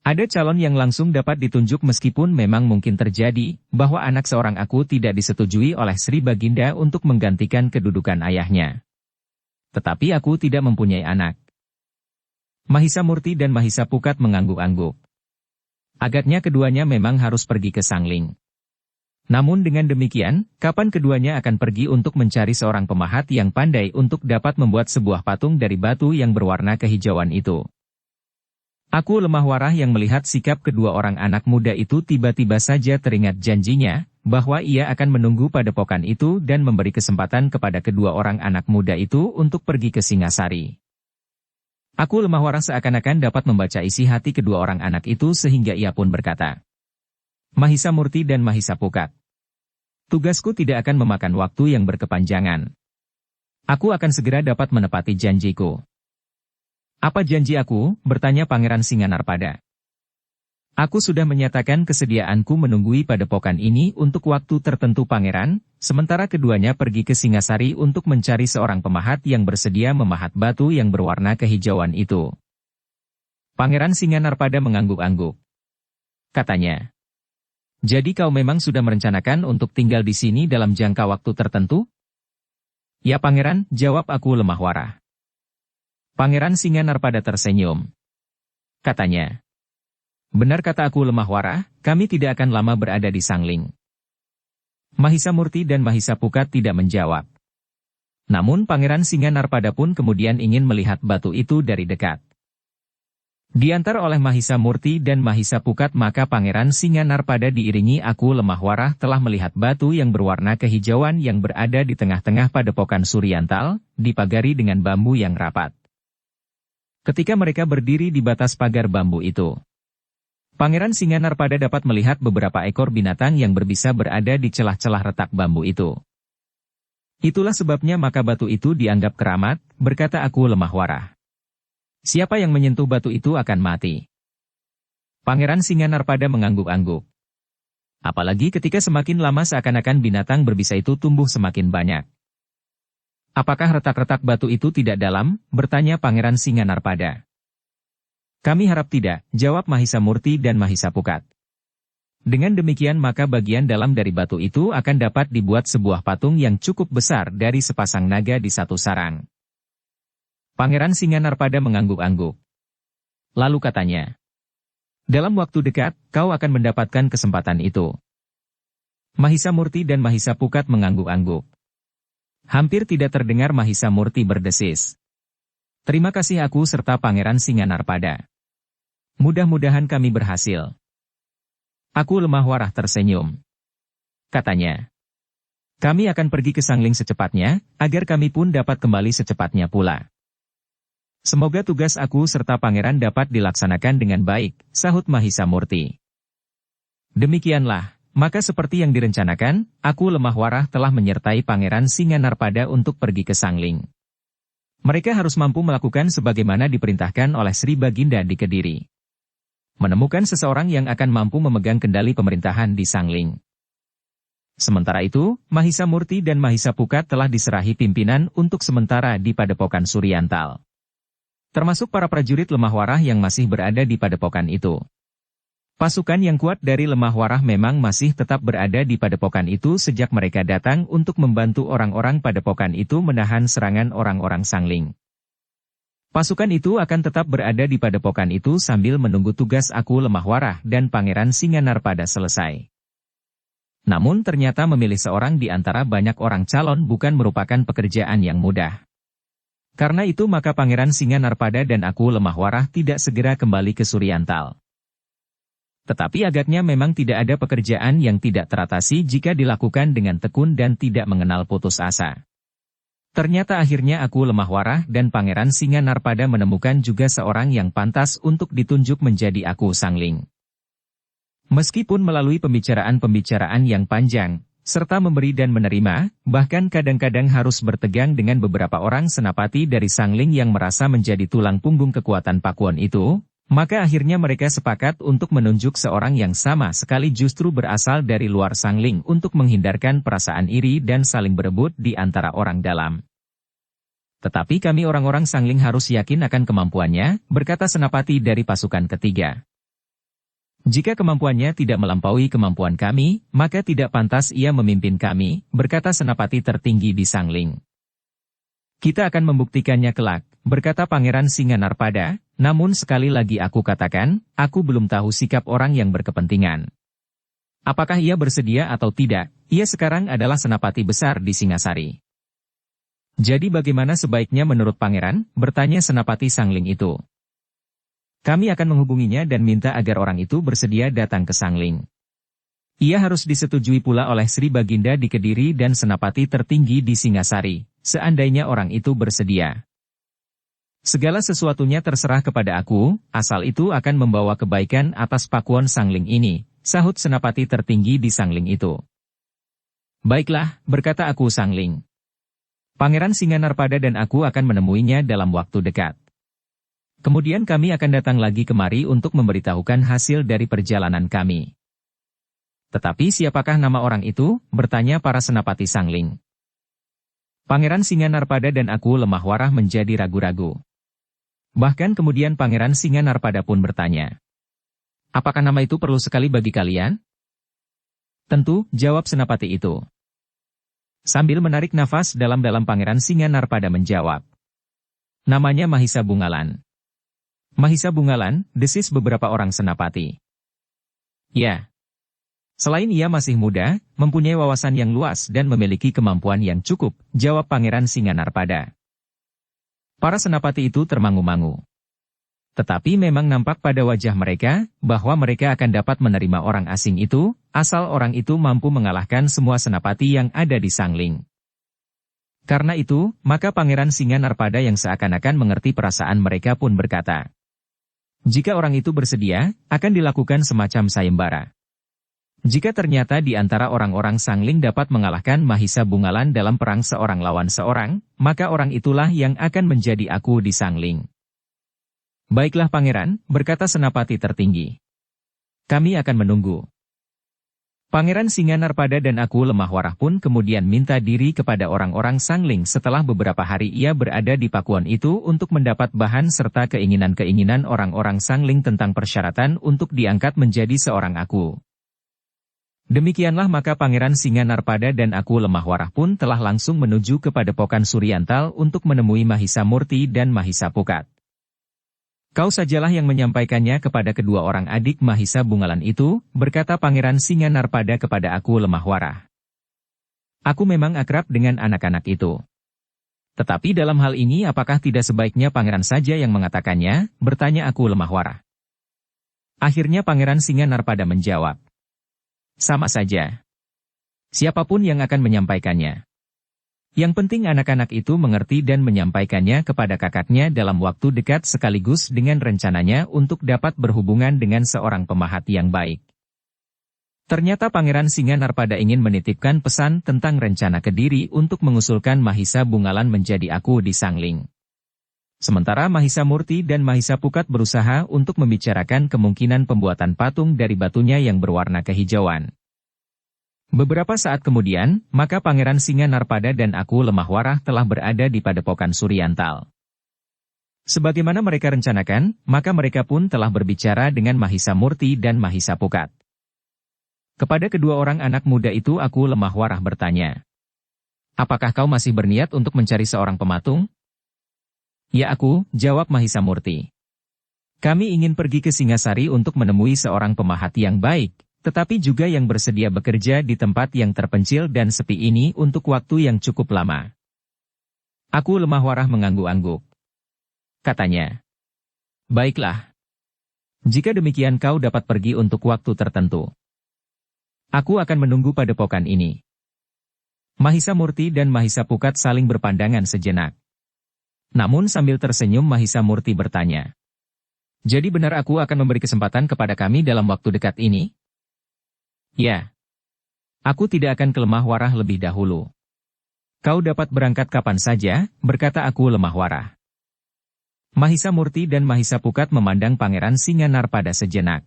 Ada calon yang langsung dapat ditunjuk meskipun memang mungkin terjadi, bahwa anak seorang aku tidak disetujui oleh Sri Baginda untuk menggantikan kedudukan ayahnya. Tetapi aku tidak mempunyai anak. Mahisa Murti dan Mahisa Pukat mengangguk-angguk. Agaknya keduanya memang harus pergi ke Sangling. Namun dengan demikian, kapan keduanya akan pergi untuk mencari seorang pemahat yang pandai untuk dapat membuat sebuah patung dari batu yang berwarna kehijauan itu? Aku Lemah Warah yang melihat sikap kedua orang anak muda itu tiba-tiba saja teringat janjinya, bahwa ia akan menunggu padepokan itu dan memberi kesempatan kepada kedua orang anak muda itu untuk pergi ke Singasari. Aku Lemah Warah seakan-akan dapat membaca isi hati kedua orang anak itu sehingga ia pun berkata, Mahisa Murti dan Mahisa Pukat. Tugasku tidak akan memakan waktu yang berkepanjangan. Aku akan segera dapat menepati janjiku. Apa janji aku? Bertanya Pangeran Singanarpada. Aku sudah menyatakan kesediaanku menunggui padepokan ini untuk waktu tertentu Pangeran, sementara keduanya pergi ke Singasari untuk mencari seorang pemahat yang bersedia memahat batu yang berwarna kehijauan itu. Pangeran Singanarpada mengangguk-angguk. Katanya, jadi kau memang sudah merencanakan untuk tinggal di sini dalam jangka waktu tertentu? Ya Pangeran, jawab aku Lemah Warah. Pangeran Singanarpada tersenyum. Katanya, benar kata aku Lemah Warah, kami tidak akan lama berada di Sangling. Mahisa Murti dan Mahisa Pukat tidak menjawab. Namun Pangeran Singanarpada pun kemudian ingin melihat batu itu dari dekat. Diantar oleh Mahisa Murti dan Mahisa Pukat maka Pangeran Singanarpada diiringi aku Lemah Warah telah melihat batu yang berwarna kehijauan yang berada di tengah-tengah padepokan Suryantal, dipagari dengan bambu yang rapat. Ketika mereka berdiri di batas pagar bambu itu, Pangeran Singanarpada dapat melihat beberapa ekor binatang yang berbisa berada di celah-celah retak bambu itu. Itulah sebabnya maka batu itu dianggap keramat, berkata aku Lemah Warah. Siapa yang menyentuh batu itu akan mati. Pangeran Singanarpada mengangguk-angguk. Apalagi ketika semakin lama seakan-akan binatang berbisa itu tumbuh semakin banyak. Apakah retak-retak batu itu tidak dalam? Bertanya Pangeran Singanarpada. Kami harap tidak, jawab Mahisa Murti dan Mahisa Pukat. Dengan demikian maka bagian dalam dari batu itu akan dapat dibuat sebuah patung yang cukup besar dari sepasang naga di satu sarang. Pangeran Singanarpada mengangguk-angguk. Lalu katanya, dalam waktu dekat, kau akan mendapatkan kesempatan itu. Mahisa Murti dan Mahisa Pukat mengangguk-angguk. Hampir tidak terdengar Mahisa Murti berdesis. Terima kasih aku serta Pangeran Singanarpada. Mudah-mudahan kami berhasil. Aku Lemah Warah tersenyum. Katanya. Kami akan pergi ke Sangling secepatnya, agar kami pun dapat kembali secepatnya pula. Semoga tugas aku serta pangeran dapat dilaksanakan dengan baik, sahut Mahisa Murti. Demikianlah, maka seperti yang direncanakan, aku Lemah Warah telah menyertai Pangeran Singanarpada untuk pergi ke Sangling. Mereka harus mampu melakukan sebagaimana diperintahkan oleh Sri Baginda di Kediri. Menemukan seseorang yang akan mampu memegang kendali pemerintahan di Sangling. Sementara itu, Mahisa Murti dan Mahisa Pukat telah diserahi pimpinan untuk sementara di Padepokan Suryantal. Termasuk para prajurit Lemah Warah yang masih berada di Padepokan itu. Pasukan yang kuat dari Lemah Warah memang masih tetap berada di Padepokan itu sejak mereka datang untuk membantu orang-orang Padepokan itu menahan serangan orang-orang Sangling. Pasukan itu akan tetap berada di Padepokan itu sambil menunggu tugas aku Lemah Warah dan Pangeran Singanarpada selesai. Namun ternyata memilih seorang di antara banyak orang calon bukan merupakan pekerjaan yang mudah. Karena itu maka Pangeran Singanarpada dan aku Lemah Warah tidak segera kembali ke Suryantal. Tetapi agaknya memang tidak ada pekerjaan yang tidak teratasi jika dilakukan dengan tekun dan tidak mengenal putus asa. Ternyata akhirnya aku Lemah Warah dan Pangeran Singanarpada menemukan juga seorang yang pantas untuk ditunjuk menjadi aku Sangling. Meskipun melalui pembicaraan-pembicaraan yang panjang, serta memberi dan menerima, bahkan kadang-kadang harus bertegang dengan beberapa orang senapati dari Sangling yang merasa menjadi tulang punggung kekuatan Pakuan itu, maka akhirnya mereka sepakat untuk menunjuk seorang yang sama sekali justru berasal dari luar Sangling untuk menghindarkan perasaan iri dan saling berebut di antara orang dalam. Tetapi kami orang-orang Sangling harus yakin akan kemampuannya, berkata senapati dari pasukan ketiga. Jika kemampuannya tidak melampaui kemampuan kami, maka tidak pantas ia memimpin kami, berkata senapati tertinggi di Sangling. Kita akan membuktikannya kelak, berkata Pangeran Singanarpada, namun sekali lagi aku katakan, aku belum tahu sikap orang yang berkepentingan. Apakah ia bersedia atau tidak, ia sekarang adalah senapati besar di Singasari. Jadi bagaimana sebaiknya menurut Pangeran, bertanya senapati Sangling itu. Kami akan menghubunginya dan minta agar orang itu bersedia datang ke Sangling. Ia harus disetujui pula oleh Sri Baginda di Kediri dan senapati tertinggi di Singasari, seandainya orang itu bersedia. Segala sesuatunya terserah kepada aku, asal itu akan membawa kebaikan atas Pakuan Sangling ini, sahut senapati tertinggi di Sangling itu. Baiklah, berkata aku Sangling. Pangeran Singanarpada dan aku akan menemuinya dalam waktu dekat. Kemudian kami akan datang lagi kemari untuk memberitahukan hasil dari perjalanan kami. Tetapi siapakah nama orang itu? Bertanya para senapati Sangling. Pangeran Singanarpada dan aku Lemah Warah menjadi ragu-ragu. Bahkan kemudian Pangeran Singanarpada pun bertanya. Apakah nama itu perlu sekali bagi kalian? Tentu, jawab senapati itu. Sambil menarik nafas dalam-dalam Pangeran Singanarpada menjawab. Namanya Mahisa Bungalan. Mahisa Bungalan, desis beberapa orang senapati. Ya. Selain ia masih muda, mempunyai wawasan yang luas dan memiliki kemampuan yang cukup, jawab Pangeran Singanarpada. Para senapati itu termangu-mangu. Tetapi memang nampak pada wajah mereka, bahwa mereka akan dapat menerima orang asing itu, asal orang itu mampu mengalahkan semua senapati yang ada di Sangling. Karena itu, maka Pangeran Singanarpada yang seakan-akan mengerti perasaan mereka pun berkata. Jika orang itu bersedia, akan dilakukan semacam sayembara. Jika ternyata di antara orang-orang Sangling dapat mengalahkan Mahisa Bungalan dalam perang seorang lawan seorang, maka orang itulah yang akan menjadi aku di Sangling. Baiklah Pangeran, berkata senapati tertinggi. Kami akan menunggu. Pangeran Singanarpada dan aku Lemah Warah pun kemudian minta diri kepada orang-orang Sangling setelah beberapa hari ia berada di Pakuan itu untuk mendapat bahan serta keinginan-keinginan orang-orang Sangling tentang persyaratan untuk diangkat menjadi seorang aku. Demikianlah maka Pangeran Singanarpada dan aku Lemah Warah pun telah langsung menuju ke Padepokan Suryantal untuk menemui Mahisa Murti dan Mahisa Pukat. Kau sajalah yang menyampaikannya kepada kedua orang adik Mahisa Bungalan itu, berkata Pangeran Singanarpada kepada aku Lemah Warah. Aku memang akrab dengan anak-anak itu. Tetapi dalam hal ini apakah tidak sebaiknya Pangeran saja yang mengatakannya, bertanya aku Lemah Warah. Akhirnya Pangeran Singanarpada menjawab. Sama saja. Siapapun yang akan menyampaikannya. Yang penting anak-anak itu mengerti dan menyampaikannya kepada kakaknya dalam waktu dekat sekaligus dengan rencananya untuk dapat berhubungan dengan seorang pemahat yang baik. Ternyata Pangeran Singanarpada ingin menitipkan pesan tentang rencana Kediri untuk mengusulkan Mahisa Bungalan menjadi aku di Sangling. Sementara Mahisa Murti dan Mahisa Pukat berusaha untuk membicarakan kemungkinan pembuatan patung dari batunya yang berwarna kehijauan. Beberapa saat kemudian, maka Pangeran Singanarpada dan Aku Lemah Warah telah berada di Padepokan Suryantal. Sebagaimana mereka rencanakan, maka mereka pun telah berbicara dengan Mahisa Murti dan Mahisa Pukat. Kepada kedua orang anak muda itu Aku Lemah Warah bertanya, apakah kau masih berniat untuk mencari seorang pematung? Ya aku, jawab Mahisa Murti. Kami ingin pergi ke Singasari untuk menemui seorang pemahat yang baik, tetapi juga yang bersedia bekerja di tempat yang terpencil dan sepi ini untuk waktu yang cukup lama. Aku Lemah Warah mengangguk-angguk. Katanya, baiklah. Jika demikian kau dapat pergi untuk waktu tertentu. Aku akan menunggu padepokan ini. Mahisa Murti dan Mahisa Pukat saling berpandangan sejenak. Namun sambil tersenyum Mahisa Murti bertanya, jadi benar aku akan memberi kesempatan kepada kami dalam waktu dekat ini? Ya. Aku tidak akan ke Lemah Warah lebih dahulu. Kau dapat berangkat kapan saja, berkata Aku Lemah Warah. Mahisa Murti dan Mahisa Pukat memandang Pangeran Singanarpada sejenak.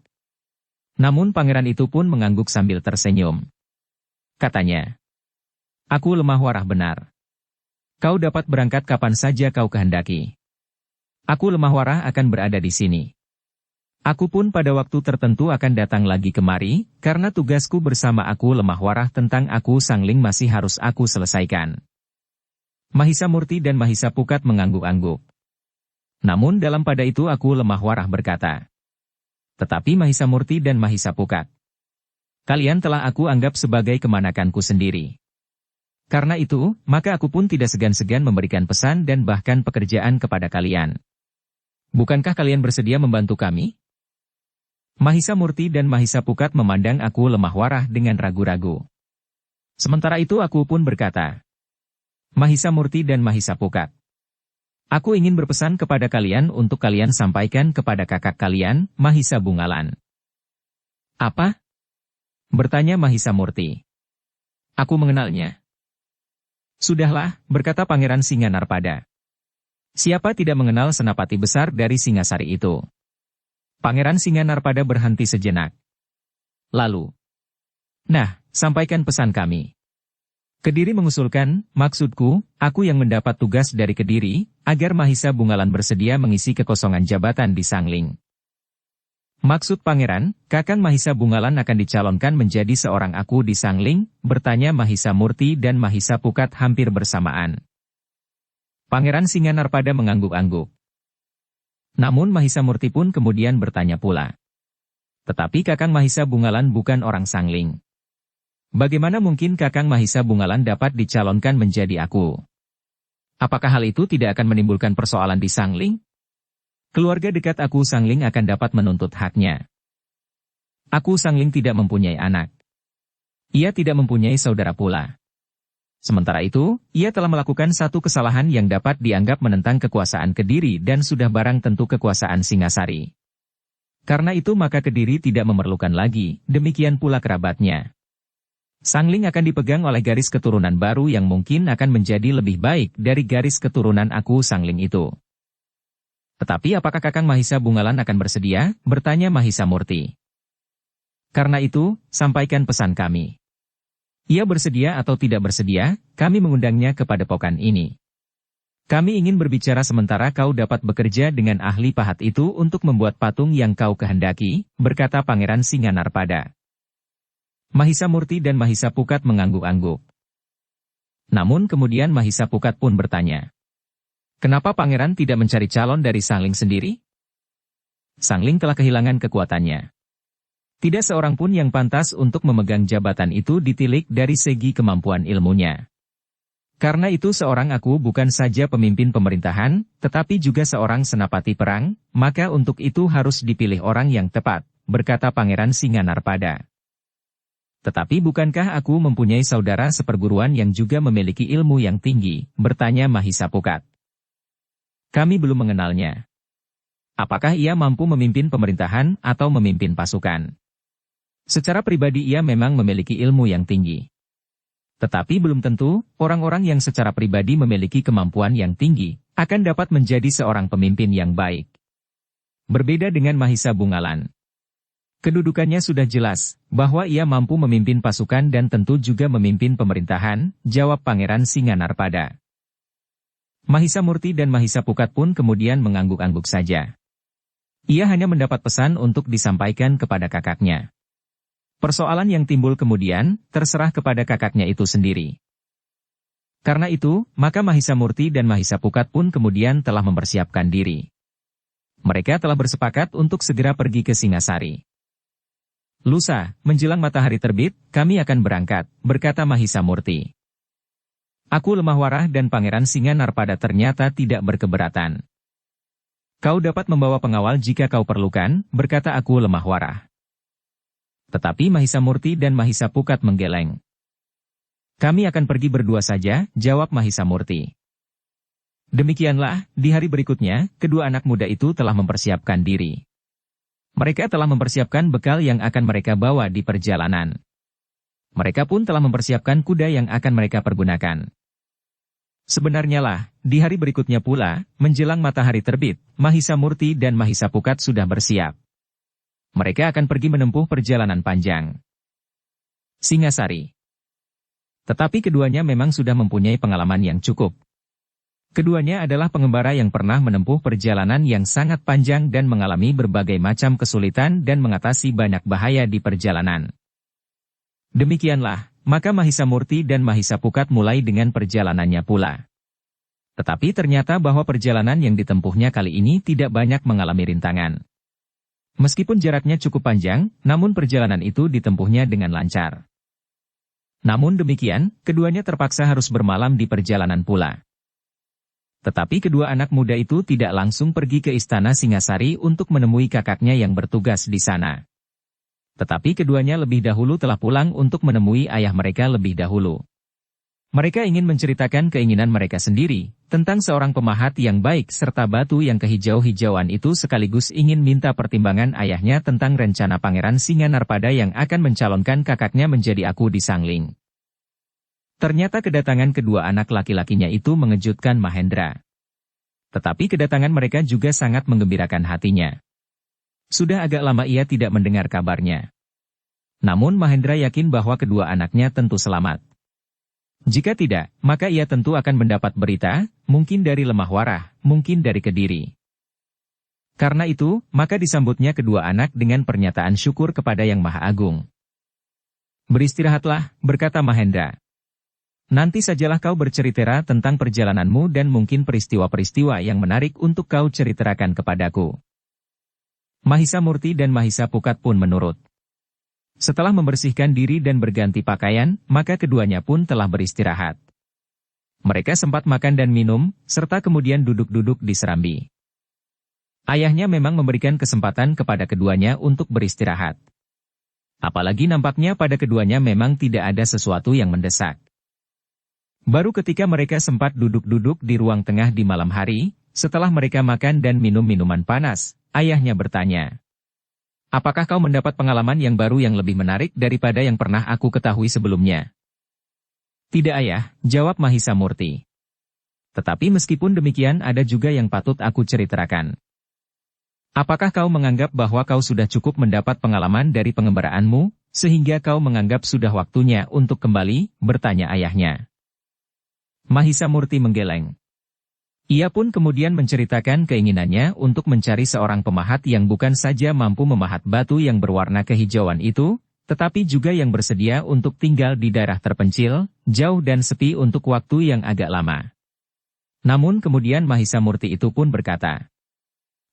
Namun pangeran itu pun mengangguk sambil tersenyum. Katanya, Aku Lemah Warah benar. Kau dapat berangkat kapan saja kau kehendaki. Aku Lemah Warah akan berada di sini. Aku pun pada waktu tertentu akan datang lagi kemari, karena tugasku bersama Aku Lemah Warah tentang Aku Sangling masih harus aku selesaikan. Mahisa Murti dan Mahisa Pukat mengangguk-angguk. Namun dalam pada itu Aku Lemah Warah berkata, tetapi Mahisa Murti dan Mahisa Pukat, kalian telah aku anggap sebagai kemanakanku sendiri. Karena itu, maka aku pun tidak segan-segan memberikan pesan dan bahkan pekerjaan kepada kalian. Bukankah kalian bersedia membantu kami? Mahisa Murti dan Mahisa Pukat memandang Aku Lemah Warah dengan ragu-ragu. Sementara itu aku pun berkata, Mahisa Murti dan Mahisa Pukat, aku ingin berpesan kepada kalian untuk kalian sampaikan kepada kakak kalian, Mahisa Bungalan. Apa? Bertanya Mahisa Murti. Aku mengenalnya. Sudahlah, berkata Pangeran Singanarpada. Siapa tidak mengenal senapati besar dari Singasari itu? Pangeran Singanarpada berhenti sejenak. Lalu, nah, sampaikan pesan kami. Kediri mengusulkan, maksudku, aku yang mendapat tugas dari Kediri, agar Mahisa Bungalan bersedia mengisi kekosongan jabatan di Sangling. Maksud Pangeran, Kakang Mahisa Bungalan akan dicalonkan menjadi seorang aku di Sangling, bertanya Mahisa Murti dan Mahisa Pukat hampir bersamaan. Pangeran Singanarpada mengangguk-angguk. Namun Mahisa Murti pun kemudian bertanya pula. Tetapi Kakang Mahisa Bungalan bukan orang Sangling. Bagaimana mungkin Kakang Mahisa Bungalan dapat dicalonkan menjadi aku? Apakah hal itu tidak akan menimbulkan persoalan di Sangling? Keluarga dekat aku Sangling akan dapat menuntut haknya. Aku Sangling tidak mempunyai anak. Ia tidak mempunyai saudara pula. Sementara itu, ia telah melakukan satu kesalahan yang dapat dianggap menentang kekuasaan Kediri dan sudah barang tentu kekuasaan Singasari. Karena itu maka Kediri tidak memerlukan lagi, demikian pula kerabatnya. Sangling akan dipegang oleh garis keturunan baru yang mungkin akan menjadi lebih baik dari garis keturunan aku Sangling itu. Tetapi apakah Kakang Mahisa Bungalan akan bersedia? Bertanya Mahisa Murti. Karena itu, sampaikan pesan kami. Ia bersedia atau tidak bersedia, kami mengundangnya ke padepokan ini. Kami ingin berbicara sementara kau dapat bekerja dengan ahli pahat itu untuk membuat patung yang kau kehendaki, berkata Pangeran Singanarpada. Mahisa Murti dan Mahisa Pukat mengangguk-angguk. Namun kemudian Mahisa Pukat pun bertanya, kenapa Pangeran tidak mencari calon dari Sangling sendiri? Sangling telah kehilangan kekuatannya. Tidak seorang pun yang pantas untuk memegang jabatan itu ditilik dari segi kemampuan ilmunya. Karena itu seorang aku bukan saja pemimpin pemerintahan, tetapi juga seorang senapati perang, maka untuk itu harus dipilih orang yang tepat, berkata Pangeran Singanarpada. Tetapi bukankah aku mempunyai saudara seperguruan yang juga memiliki ilmu yang tinggi, bertanya Mahisapukat. Kami belum mengenalnya. Apakah ia mampu memimpin pemerintahan atau memimpin pasukan? Secara pribadi ia memang memiliki ilmu yang tinggi. Tetapi belum tentu, orang-orang yang secara pribadi memiliki kemampuan yang tinggi, akan dapat menjadi seorang pemimpin yang baik. Berbeda dengan Mahisa Bungalan. Kedudukannya sudah jelas, bahwa ia mampu memimpin pasukan dan tentu juga memimpin pemerintahan, jawab Pangeran Singanarpada. Mahisamurti dan Mahisapukat pun kemudian mengangguk-angguk saja. Ia hanya mendapat pesan untuk disampaikan kepada kakaknya. Persoalan yang timbul kemudian, terserah kepada kakaknya itu sendiri. Karena itu, maka Mahisamurti dan Mahisapukat pun kemudian telah mempersiapkan diri. Mereka telah bersepakat untuk segera pergi ke Singasari. Lusa, menjelang matahari terbit, kami akan berangkat, berkata Mahisamurti. Aku lemah warah dan Pangeran Singanarpada ternyata tidak berkeberatan. Kau dapat membawa pengawal jika kau perlukan, berkata aku lemah warah. Tetapi Mahisamurti dan Mahisapukat menggeleng. Kami akan pergi berdua saja, jawab Mahisamurti. Demikianlah, di hari berikutnya, kedua anak muda itu telah mempersiapkan diri. Mereka telah mempersiapkan bekal yang akan mereka bawa di perjalanan. Mereka pun telah mempersiapkan kuda yang akan mereka pergunakan. Sebenarnya lah, di hari berikutnya pula, menjelang matahari terbit, Mahisamurti dan Mahisapukat sudah bersiap. Mereka akan pergi menempuh perjalanan panjang. Singasari. Tetapi keduanya memang sudah mempunyai pengalaman yang cukup. Keduanya adalah pengembara yang pernah menempuh perjalanan yang sangat panjang dan mengalami berbagai macam kesulitan dan mengatasi banyak bahaya di perjalanan. Demikianlah, maka Mahisamurti dan Mahisapukat mulai dengan perjalanannya pula. Tetapi ternyata bahwa perjalanan yang ditempuhnya kali ini tidak banyak mengalami rintangan. Meskipun jaraknya cukup panjang, namun perjalanan itu ditempuhnya dengan lancar. Namun demikian, keduanya terpaksa harus bermalam di perjalanan pula. Tetapi kedua anak muda itu tidak langsung pergi ke istana Singasari untuk menemui kakaknya yang bertugas di sana. Tetapi keduanya lebih dahulu telah pulang untuk menemui ayah mereka lebih dahulu. Mereka ingin menceritakan keinginan mereka sendiri, tentang seorang pemahat yang baik serta batu yang kehijau-hijauan itu sekaligus ingin minta pertimbangan ayahnya tentang rencana Pangeran Singanarpada yang akan mencalonkan kakaknya menjadi Aku di Sangling. Ternyata kedatangan kedua anak laki-lakinya itu mengejutkan Mahendra. Tetapi kedatangan mereka juga sangat menggembirakan hatinya. Sudah agak lama ia tidak mendengar kabarnya. Namun Mahendra yakin bahwa kedua anaknya tentu selamat. Jika tidak, maka ia tentu akan mendapat berita, mungkin dari Lemah Warah, mungkin dari Kediri. Karena itu, maka disambutnya kedua anak dengan pernyataan syukur kepada Yang Maha Agung. Beristirahatlah, berkata Mahendra. Nanti sajalah kau bercerita tentang perjalananmu dan mungkin peristiwa-peristiwa yang menarik untuk kau ceritakan kepadaku. Mahisamurti dan Mahisapukat pun menurut. Setelah membersihkan diri dan berganti pakaian, maka keduanya pun telah beristirahat. Mereka sempat makan dan minum, serta kemudian duduk-duduk di serambi. Ayahnya memang memberikan kesempatan kepada keduanya untuk beristirahat. Apalagi nampaknya pada keduanya memang tidak ada sesuatu yang mendesak. Baru ketika mereka sempat duduk-duduk di ruang tengah di malam hari, setelah mereka makan dan minum minuman panas, ayahnya bertanya. Apakah kau mendapat pengalaman yang baru yang lebih menarik daripada yang pernah aku ketahui sebelumnya? Tidak ayah, jawab Mahisamurti. Tetapi meskipun demikian ada juga yang patut aku ceritakan. Apakah kau menganggap bahwa kau sudah cukup mendapat pengalaman dari pengembaraanmu, sehingga kau menganggap sudah waktunya untuk kembali, bertanya ayahnya. Mahisamurti menggeleng. Ia pun kemudian menceritakan keinginannya untuk mencari seorang pemahat yang bukan saja mampu memahat batu yang berwarna kehijauan itu, tetapi juga yang bersedia untuk tinggal di daerah terpencil, jauh dan sepi untuk waktu yang agak lama. Namun kemudian Mahisamurti itu pun berkata,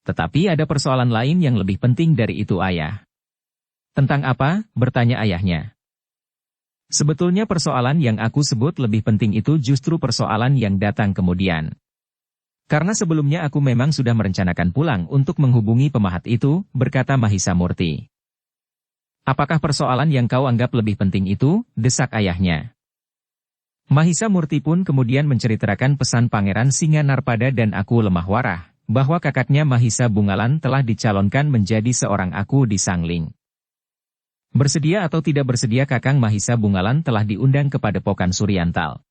tetapi ada persoalan lain yang lebih penting dari itu ayah. Tentang apa? Bertanya ayahnya. Sebetulnya persoalan yang aku sebut lebih penting itu justru persoalan yang datang kemudian. Karena sebelumnya aku memang sudah merencanakan pulang untuk menghubungi pemahat itu, berkata Mahisamurti. Apakah persoalan yang kau anggap lebih penting itu? Desak ayahnya. Mahisa Murti pun kemudian menceritakan pesan Pangeran Singanarpada dan Aku Lemah Warah, bahwa kakaknya Mahisa Bungalan telah dicalonkan menjadi seorang Aku di Sangling. Bersedia atau tidak bersedia Kakang Mahisa Bungalan telah diundang ke Padepokan Suryantal.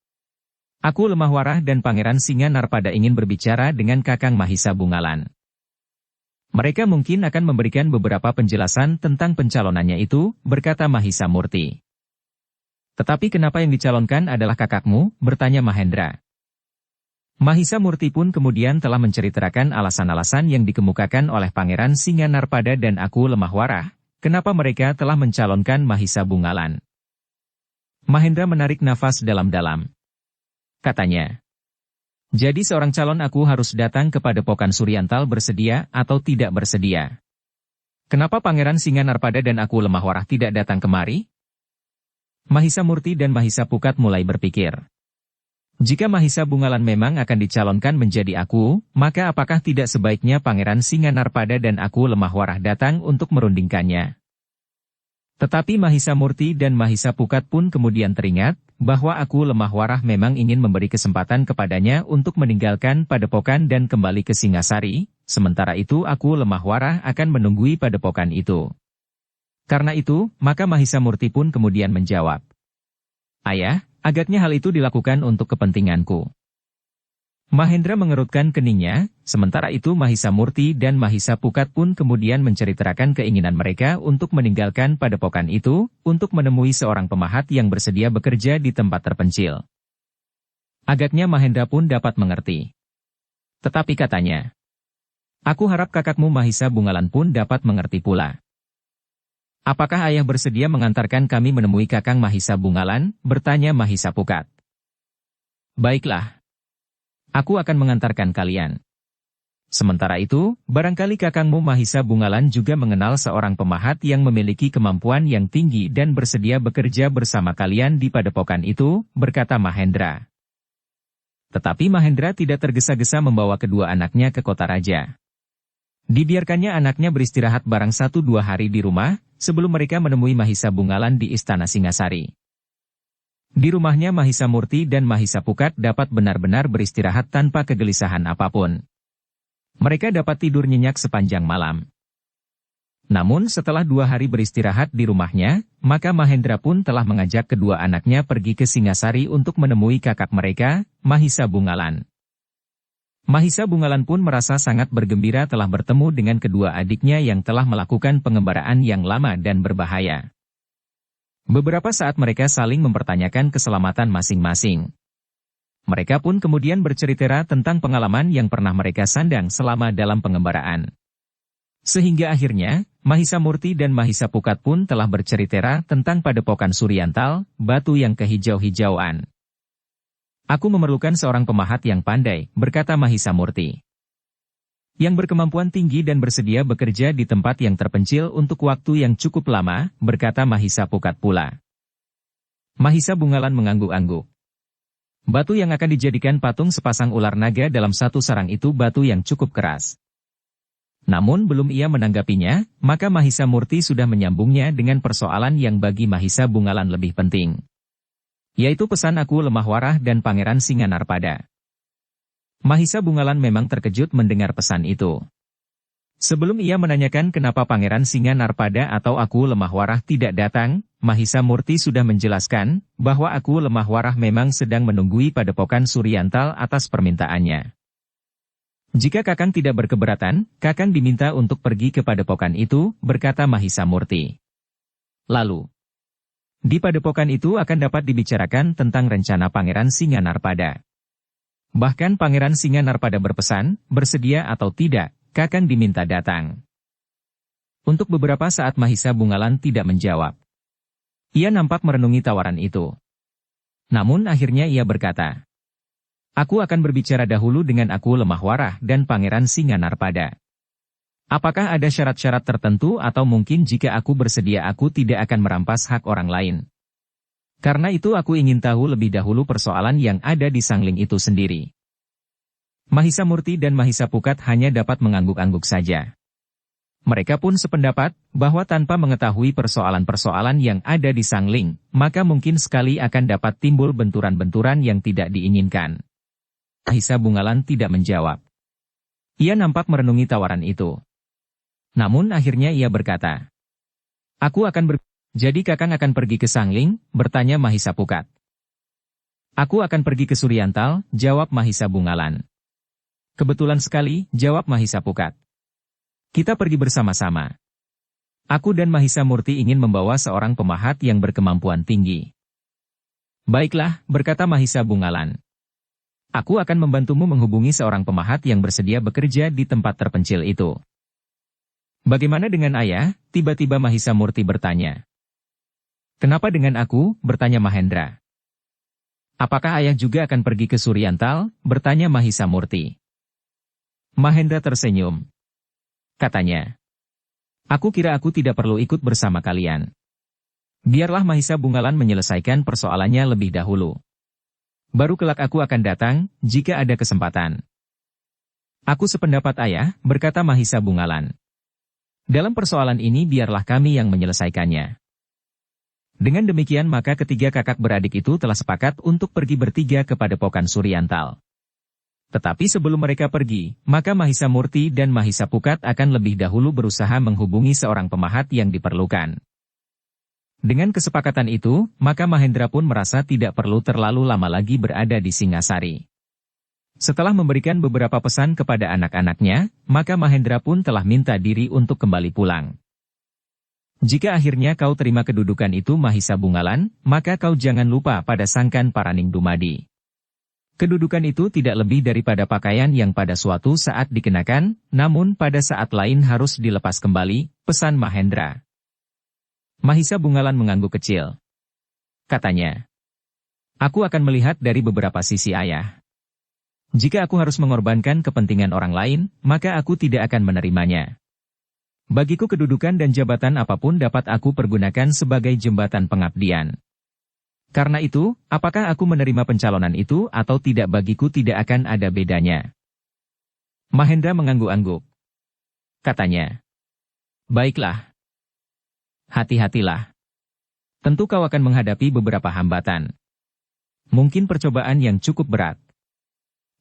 Aku Lemah Warah dan Pangeran Singanarpada ingin berbicara dengan Kakang Mahisa Bungalan. Mereka mungkin akan memberikan beberapa penjelasan tentang pencalonannya itu, berkata Mahisa Murti. Tetapi kenapa yang dicalonkan adalah kakakmu? Bertanya Mahendra. Mahisa Murti pun kemudian telah menceritakan alasan-alasan yang dikemukakan oleh Pangeran Singanarpada dan Aku Lemah Warah, kenapa mereka telah mencalonkan Mahisa Bungalan. Mahendra menarik nafas dalam-dalam. Katanya, jadi seorang calon aku harus datang ke Padepokan Suryantal bersedia atau tidak bersedia. Kenapa Pangeran Singanarpada dan Aku Lemah Warah tidak datang kemari? Mahisa Murti dan Mahisa Pukat mulai berpikir. Jika Mahisa Bungalan memang akan dicalonkan menjadi aku, maka apakah tidak sebaiknya Pangeran Singanarpada dan Aku Lemah Warah datang untuk merundingkannya? Tetapi Mahisa Murti dan Mahisa Pukat pun kemudian teringat, bahwa Aku Lemah Warah memang ingin memberi kesempatan kepadanya untuk meninggalkan Padepokan dan kembali ke Singasari, sementara itu Aku Lemah Warah akan menunggui Padepokan itu. Karena itu, maka Mahisa Murti pun kemudian menjawab. Ayah, agaknya hal itu dilakukan untuk kepentinganku. Mahendra mengerutkan keningnya, sementara itu Mahisa Murti dan Mahisa Pukat pun kemudian menceritakan keinginan mereka untuk meninggalkan Padepokan itu, untuk menemui seorang pemahat yang bersedia bekerja di tempat terpencil. Agaknya Mahendra pun dapat mengerti. Tetapi katanya, aku harap kakakmu Mahisa Bungalan pun dapat mengerti pula. Apakah ayah bersedia mengantarkan kami menemui Kakang Mahisa Bungalan? Bertanya Mahisa Pukat. Baiklah. Aku akan mengantarkan kalian. Sementara itu, barangkali kakangmu Mahisa Bungalan juga mengenal seorang pemahat yang memiliki kemampuan yang tinggi dan bersedia bekerja bersama kalian di Padepokan itu, berkata Mahendra. Tetapi Mahendra tidak tergesa-gesa membawa kedua anaknya ke kota raja. Dibiarkannya anaknya beristirahat barang 1-2 hari di rumah, sebelum mereka menemui Mahisa Bungalan di Istana Singasari. Di rumahnya Mahisa Murti dan Mahisa Pukat dapat benar-benar beristirahat tanpa kegelisahan apapun. Mereka dapat tidur nyenyak sepanjang malam. Namun setelah 2 hari beristirahat di rumahnya, maka Mahendra pun telah mengajak kedua anaknya pergi ke Singasari untuk menemui kakak mereka, Mahisa Bungalan. Mahisa Bungalan pun merasa sangat bergembira telah bertemu dengan kedua adiknya yang telah melakukan pengembaraan yang lama dan berbahaya. Beberapa saat mereka saling mempertanyakan keselamatan masing-masing. Mereka pun kemudian bercerita tentang pengalaman yang pernah mereka sandang selama dalam pengembaraan. Sehingga akhirnya, Mahisa Murti dan Mahisa Pukat pun telah bercerita tentang Padepokan Suryantal, batu yang kehijau-hijauan. Aku memerlukan seorang pemahat yang pandai, berkata Mahisa Murti. Yang berkemampuan tinggi dan bersedia bekerja di tempat yang terpencil untuk waktu yang cukup lama, berkata Mahisa Pukat pula. Mahisa Bungalan mengangguk-angguk. Batu yang akan dijadikan patung sepasang ular naga dalam satu sarang itu batu yang cukup keras. Namun belum ia menanggapinya, maka Mahisa Murti sudah menyambungnya dengan persoalan yang bagi Mahisa Bungalan lebih penting. Yaitu pesan Aku Lemah Warah dan Pangeran Singanarpada. Mahisa Bungalan memang terkejut mendengar pesan itu. Sebelum ia menanyakan kenapa Pangeran Singanarpada atau Aku Lemah Warah tidak datang, Mahisa Murti sudah menjelaskan bahwa Aku Lemah Warah memang sedang menunggui Padepokan Suryantal atas permintaannya. Jika Kakang tidak berkeberatan, Kakang diminta untuk pergi ke Padepokan itu, berkata Mahisa Murti. Lalu, di Padepokan itu akan dapat dibicarakan tentang rencana Pangeran Singanarpada. Bahkan Pangeran Singanarpada berpesan, bersedia atau tidak, Kakang diminta datang. Untuk beberapa saat Mahisa Bungalan tidak menjawab. Ia nampak merenungi tawaran itu. Namun akhirnya ia berkata, aku akan berbicara dahulu dengan Aku Lemah Warah dan Pangeran Singanarpada. Apakah ada syarat-syarat tertentu atau mungkin jika aku bersedia aku tidak akan merampas hak orang lain? Karena itu aku ingin tahu lebih dahulu persoalan yang ada di Sangling itu sendiri. Mahisa Murti dan Mahisa Pukat hanya dapat mengangguk-angguk saja. Mereka pun sependapat bahwa tanpa mengetahui persoalan-persoalan yang ada di Sangling, maka mungkin sekali akan dapat timbul benturan-benturan yang tidak diinginkan. Mahisa Bungalan tidak menjawab. Ia nampak merenungi tawaran itu. Namun akhirnya ia berkata, Jadi Kakang akan pergi ke Sangling? Bertanya Mahisa Pukat. Aku akan pergi ke Suryantal, jawab Mahisa Bungalan. Kebetulan sekali, jawab Mahisa Pukat. Kita pergi bersama-sama. Aku dan Mahisa Murti ingin membawa seorang pemahat yang berkemampuan tinggi. Baiklah, berkata Mahisa Bungalan. Aku akan membantumu menghubungi seorang pemahat yang bersedia bekerja di tempat terpencil itu. Bagaimana dengan ayah? Tiba-tiba Mahisa Murti bertanya. Kenapa dengan aku? Bertanya Mahendra. Apakah ayah juga akan pergi ke Suryantal? Bertanya Mahisa Murti. Mahendra tersenyum. Katanya. Aku kira aku tidak perlu ikut bersama kalian. Biarlah Mahisa Bungalan menyelesaikan persoalannya lebih dahulu. Baru kelak aku akan datang, jika ada kesempatan. Aku sependapat ayah, berkata Mahisa Bungalan. Dalam persoalan ini biarlah kami yang menyelesaikannya. Dengan demikian maka ketiga kakak beradik itu telah sepakat untuk pergi bertiga ke Padepokan Suryantal. Tetapi sebelum mereka pergi, maka Mahisa Murti dan Mahisa Pukat akan lebih dahulu berusaha menghubungi seorang pemahat yang diperlukan. Dengan kesepakatan itu, maka Mahendra pun merasa tidak perlu terlalu lama lagi berada di Singasari. Setelah memberikan beberapa pesan kepada anak-anaknya, maka Mahendra pun telah minta diri untuk kembali pulang. Jika akhirnya kau terima kedudukan itu Mahisa Bungalan, maka kau jangan lupa pada Sangkan Paraning Dumadi. Kedudukan itu tidak lebih daripada pakaian yang pada suatu saat dikenakan, namun pada saat lain harus dilepas kembali, pesan Mahendra. Mahisa Bungalan mengangguk kecil. Katanya, aku akan melihat dari beberapa sisi ayah. Jika aku harus mengorbankan kepentingan orang lain, maka aku tidak akan menerimanya. Bagiku kedudukan dan jabatan apapun dapat aku pergunakan sebagai jembatan pengabdian. Karena itu, apakah aku menerima pencalonan itu atau tidak bagiku tidak akan ada bedanya. Mahendra mengangguk-angguk. Katanya, baiklah. Hati-hatilah. Tentu kau akan menghadapi beberapa hambatan. Mungkin percobaan yang cukup berat.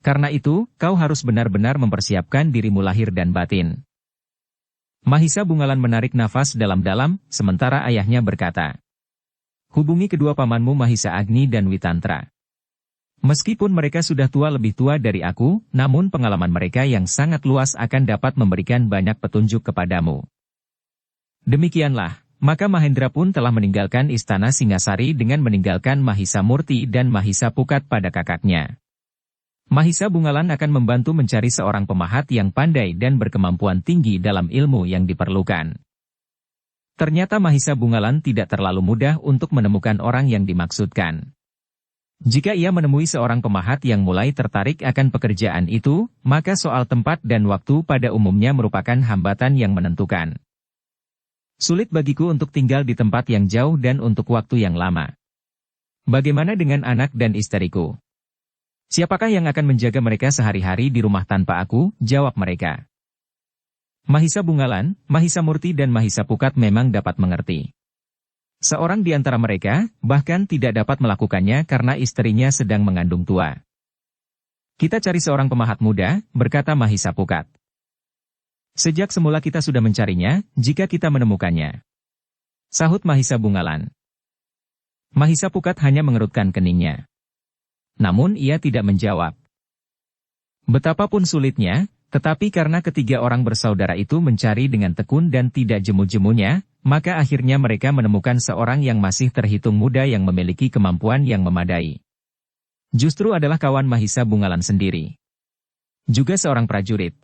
Karena itu, kau harus benar-benar mempersiapkan dirimu lahir dan batin. Mahisa Bungalan menarik nafas dalam-dalam, sementara ayahnya berkata, hubungi kedua pamanmu Mahisa Agni dan Witantra. Meskipun mereka sudah lebih tua dari aku, namun pengalaman mereka yang sangat luas akan dapat memberikan banyak petunjuk kepadamu. Demikianlah, maka Mahendra pun telah meninggalkan istana Singasari dengan meninggalkan Mahisa Murti dan Mahisa Pukat pada kakaknya. Mahisa Bungalan akan membantu mencari seorang pemahat yang pandai dan berkemampuan tinggi dalam ilmu yang diperlukan. Ternyata Mahisa Bungalan tidak terlalu mudah untuk menemukan orang yang dimaksudkan. Jika ia menemui seorang pemahat yang mulai tertarik akan pekerjaan itu, maka soal tempat dan waktu pada umumnya merupakan hambatan yang menentukan. Sulit bagiku untuk tinggal di tempat yang jauh dan untuk waktu yang lama. Bagaimana dengan anak dan istriku? Siapakah yang akan menjaga mereka sehari-hari di rumah tanpa aku? Jawab mereka. Mahisa Bungalan, Mahisa Murti dan Mahisa Pukat memang dapat mengerti. Seorang di antara mereka, bahkan tidak dapat melakukannya karena istrinya sedang mengandung tua. Kita cari seorang pemahat muda, berkata Mahisa Pukat. Sejak semula kita sudah mencarinya, jika kita menemukannya. Sahut Mahisa Bungalan. Mahisa Pukat hanya mengerutkan keningnya. Namun ia tidak menjawab. Betapapun sulitnya, tetapi karena ketiga orang bersaudara itu mencari dengan tekun dan tidak jemu-jemunya, maka akhirnya mereka menemukan seorang yang masih terhitung muda yang memiliki kemampuan yang memadai. Justru adalah kawan Mahisa Bungalan sendiri. Juga seorang prajurit.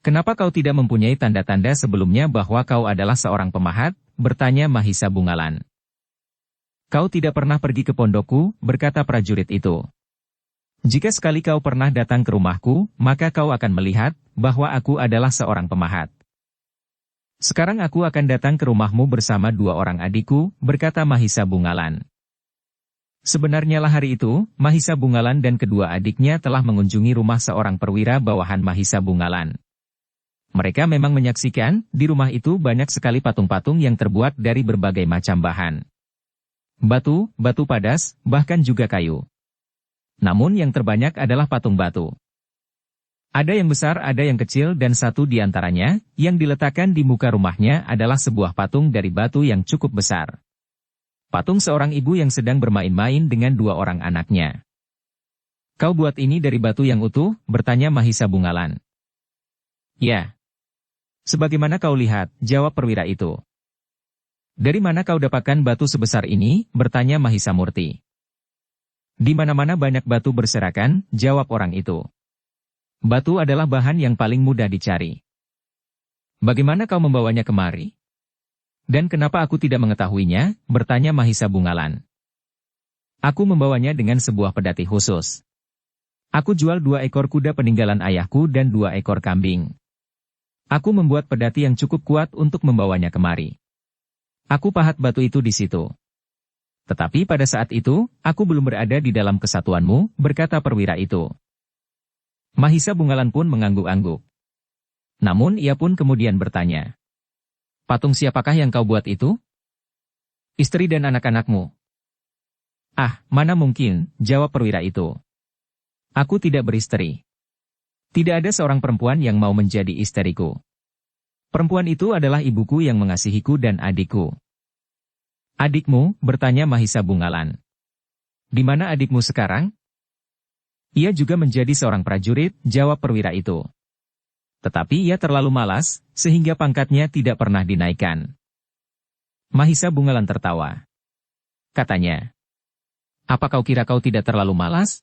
Kenapa kau tidak mempunyai tanda-tanda sebelumnya bahwa kau adalah seorang pemahat? Bertanya Mahisa Bungalan. Kau tidak pernah pergi ke pondokku, berkata prajurit itu. Jika sekali kau pernah datang ke rumahku, maka kau akan melihat bahwa aku adalah seorang pemahat. Sekarang aku akan datang ke rumahmu bersama dua orang adikku, berkata Mahisa Bungalan. Sebenarnya lah hari itu, Mahisa Bungalan dan kedua adiknya telah mengunjungi rumah seorang perwira bawahan Mahisa Bungalan. Mereka memang menyaksikan, di rumah itu banyak sekali patung-patung yang terbuat dari berbagai macam bahan. Batu, batu padas, bahkan juga kayu. Namun yang terbanyak adalah patung batu. Ada yang besar, ada yang kecil, dan satu di antaranya, yang diletakkan di muka rumahnya adalah sebuah patung dari batu yang cukup besar. Patung seorang ibu yang sedang bermain-main dengan dua orang anaknya. "Kau buat ini dari batu yang utuh?" bertanya Mahisa Bungalan. "Ya. Sebagaimana kau lihat," jawab perwira itu. "Dari mana kau dapatkan batu sebesar ini?" bertanya Mahisa Murti. "Di mana-mana banyak batu berserakan," jawab orang itu. "Batu adalah bahan yang paling mudah dicari. Bagaimana kau membawanya kemari?" "Dan kenapa aku tidak mengetahuinya?" bertanya Mahisa Bungalan. "Aku membawanya dengan sebuah pedati khusus. Aku jual 2 ekor kuda peninggalan ayahku dan 2 ekor kambing. Aku membuat pedati yang cukup kuat untuk membawanya kemari. Aku pahat batu itu di situ. Tetapi pada saat itu, aku belum berada di dalam kesatuanmu," berkata perwira itu. Mahisa Bungalan pun mengangguk-angguk. Namun ia pun kemudian bertanya, "Patung siapakah yang kau buat itu?" "Istri dan anak-anakmu." "Ah, mana mungkin," jawab perwira itu. "Aku tidak beristri. Tidak ada seorang perempuan yang mau menjadi istriku. Perempuan itu adalah ibuku yang mengasihiku dan adikku." "Adikmu?" bertanya Mahisa Bungalan. "Di mana adikmu sekarang?" "Ia juga menjadi seorang prajurit," jawab perwira itu. "Tetapi ia terlalu malas, sehingga pangkatnya tidak pernah dinaikkan." Mahisa Bungalan tertawa. Katanya, "Apa kau kira kau tidak terlalu malas?